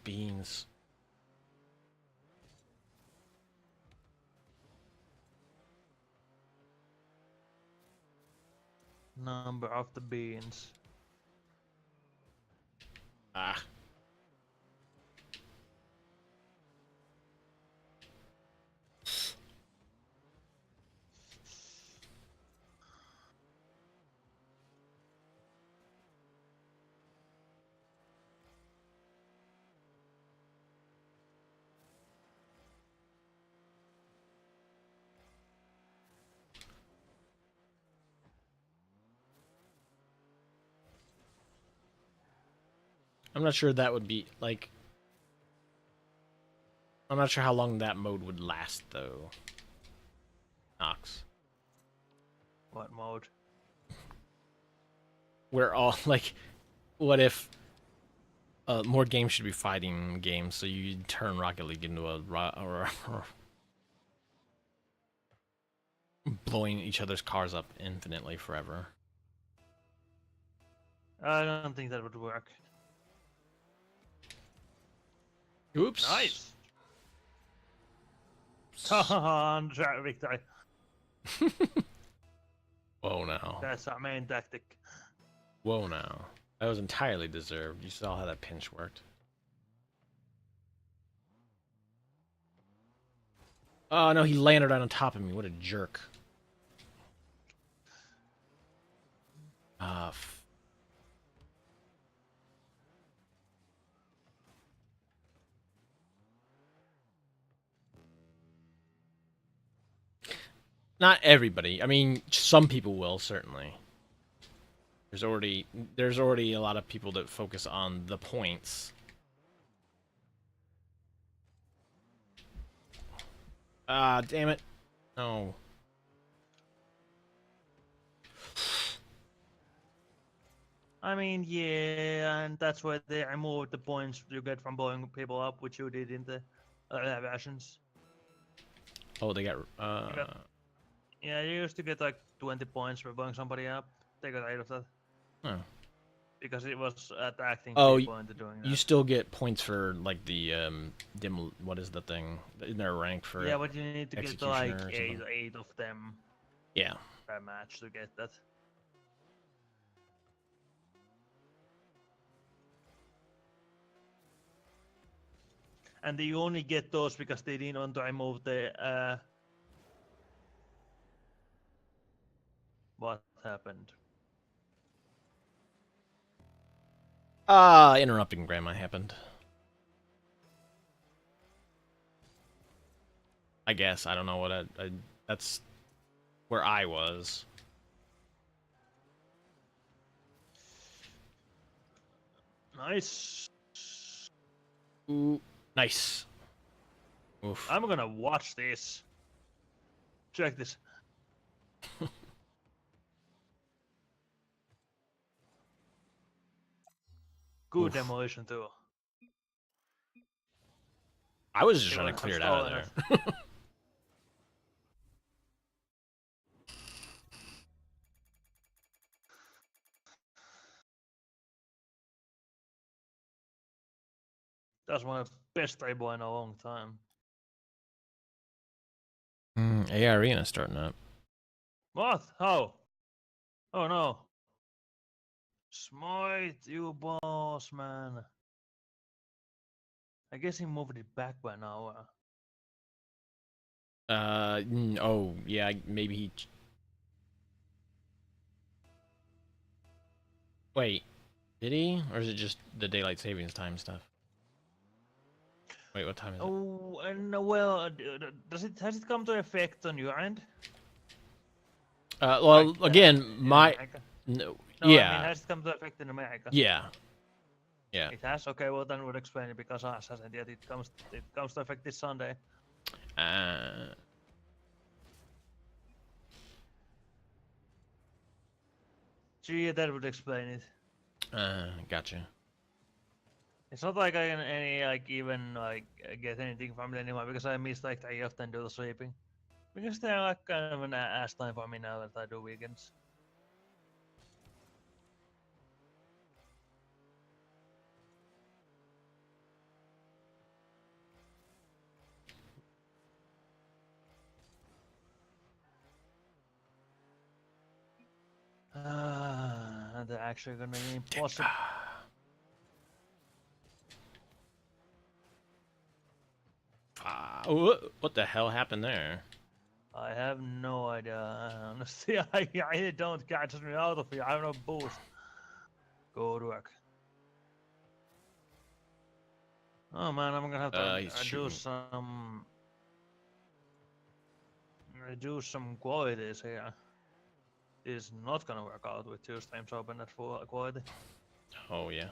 Beans. Number of the beans. Ah. I'm not sure that would be, like... I'm not sure how long that mode would last, though. Nox. What mode? Where all, like... What if... more games should be fighting games, so you turn Rocket League into a... or blowing each other's cars up infinitely forever. I don't think that would work. Oops. Nice. Haha, victory. Whoa, now. That's our main tactic. Whoa, now. That was entirely deserved. You saw how that pinch worked. Oh, no, he landed right on top of me. What a jerk. Ah, Not everybody. I mean, some people will, certainly. There's already a lot of people that focus on the points. Ah, damn it. No. I mean, yeah, and that's where they removed the points you get from blowing people up, which you did in the other versions. Oh, they got... Yeah, you used to get like 20 points for blowing somebody up. They got rid of that. Oh. because it was attacking Oh, people into doing you that. still get points for like the dim. What is the thing? Isn't there a rank for Yeah, it? but you need to get Executioner like or eight, something? eight of them Yeah. per match to get that. And you only get those because they didn't want to remove the what happened? Interrupting grandma happened. I guess I don't know what I that's where I was. Nice. Ooh, nice. Oof. I'm gonna watch this. Check this. Good Oof. demolition too. I was just They trying to wouldn't have clear it out of stolen it. there. That's one of the best table in a long time. AI Arena starting up. What? How? Oh no. Smite, you boss, man. I guess he moved it back by now. Oh yeah, maybe he. Wait, did he? Or is it just the daylight savings time stuff? Wait, what time is it? Oh, and well, does it has it come to effect on your end? Well, Like again, in my America? no, No, I mean, yeah, has it come to effect in America? yeah, yeah. It has. Okay, well then would explain it because us hasn't yet. It comes to effect this Sunday. Uh, Gee, that would explain it. gotcha. It's not like I can any like even like get anything from it anymore because I miss like I often do the sleeping. Because they're like kind of an ass time for me now that I do weekends. They're actually gonna be impossible. What the hell happened there? I have no idea. Honestly, I don't catch me out of here. I have no boost. Good work. Oh man, I'm gonna have to He's do shooting. some reduce some qualities here. Is not gonna work out with two streams open at full quality. Oh yeah,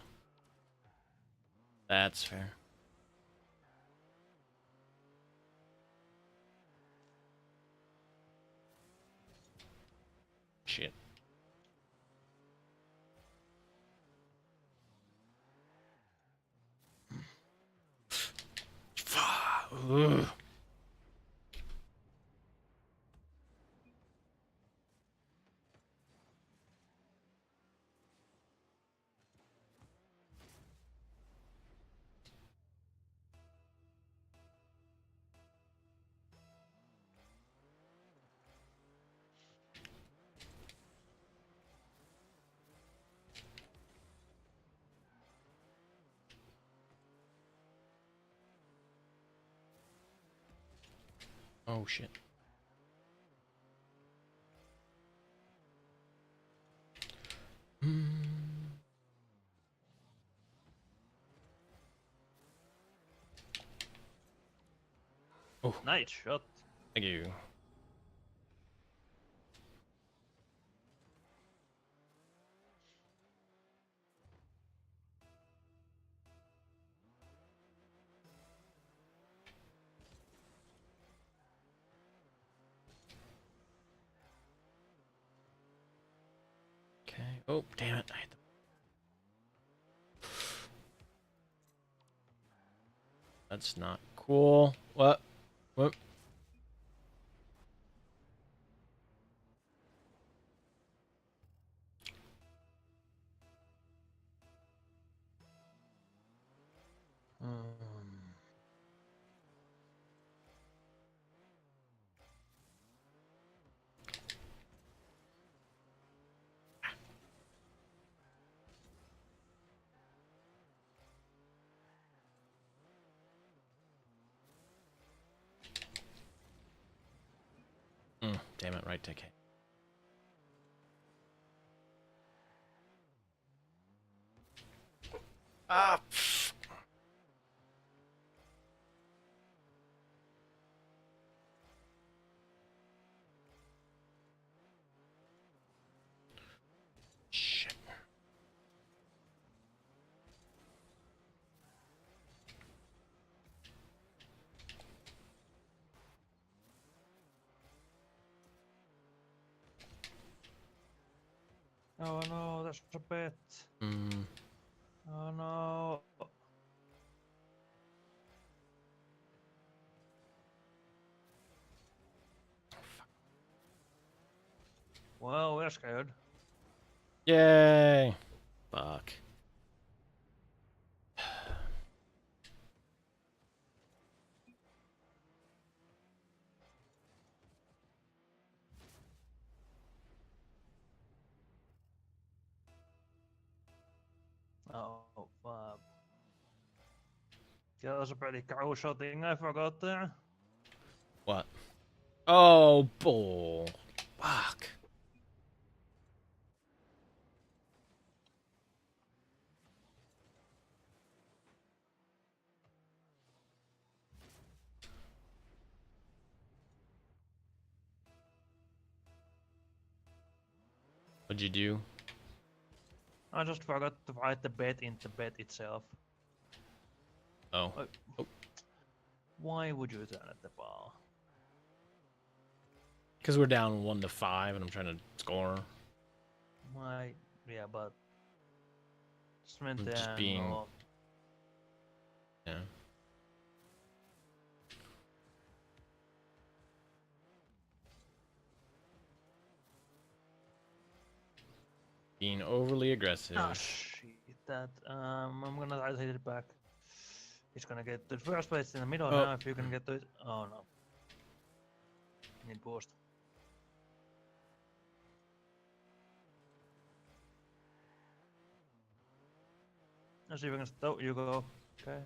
that's fair. Shit. Ugh. Oh shit. Oh, Nice shot. thank you. Okay. Oh, damn it. That's not cool. What? What? Damn it, right ticket. Ah. Shit. Oh no, that's a bet. Oh no. Well, we're scared. Yay. Fuck. Oh, fuck. Yeah, that was a pretty crucial thing I forgot there. What? Oh, bull. Fuck. What'd you do? I just forgot to write the bet in the bet itself. Oh. Why would you turn at the ball? Because we're down 1-5 and I'm trying to score. Why? Yeah, but just meant I'm the just being... angle. Yeah. Being overly aggressive. Ah, shit. That, I'm gonna try to hit it back. He's gonna get the first place in the middle now if you can get to it. Oh no. Need boost. Let's see if we can stop. You go. Okay.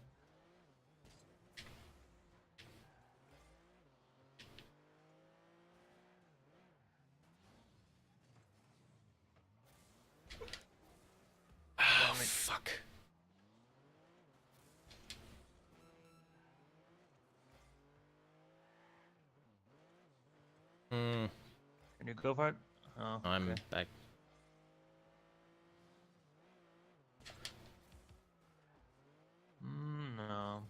Oh, fuck. Can you go for it? Oh, I'm okay. back. No.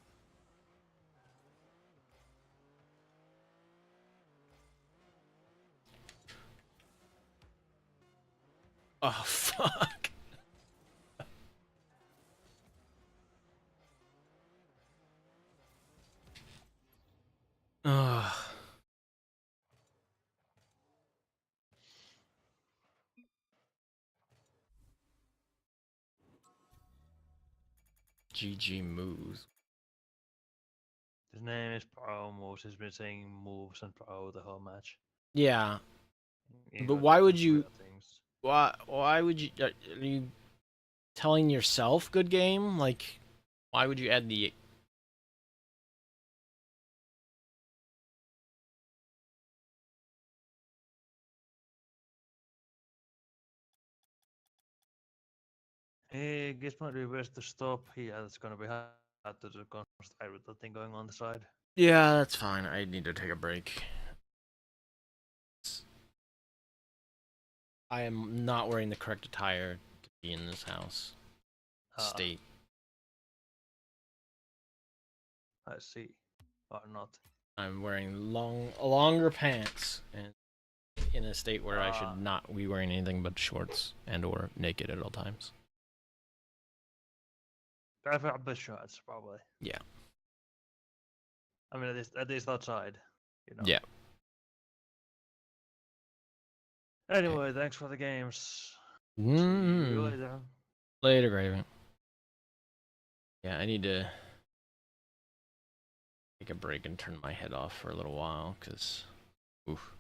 Oh, fuck. Ugh. GG moves. His name is Pro Moves. He's been saying moves and Pro the whole match. Yeah, He but got why would different you? weird things. Why would you? Are you telling yourself good game? Like, why would you add the? He gives my reverse to stop. Yeah, it's gonna be hard to do concentrate with the thing going on the side. Yeah, that's fine. I need to take a break. I am not wearing the correct attire to be in this house. State. I see. Or not. I'm wearing longer pants and in a state where I should not be wearing anything but shorts and or naked at all times. Preferably shorts, probably. Yeah. I mean, at least outside, you know. Yeah. Anyway, thanks for the games. See you later. Later, Graven. Yeah, I need to take a break and turn my head off for a little while, because, oof.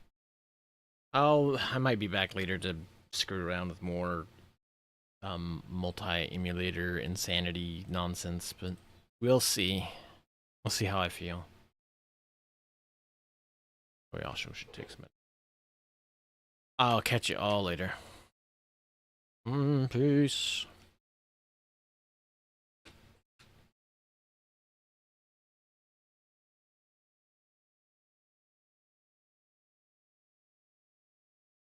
I might be back later to screw around with more multi-emulator insanity nonsense, but we'll see. We'll see how I feel. We also should take some I'll catch you all later. Peace.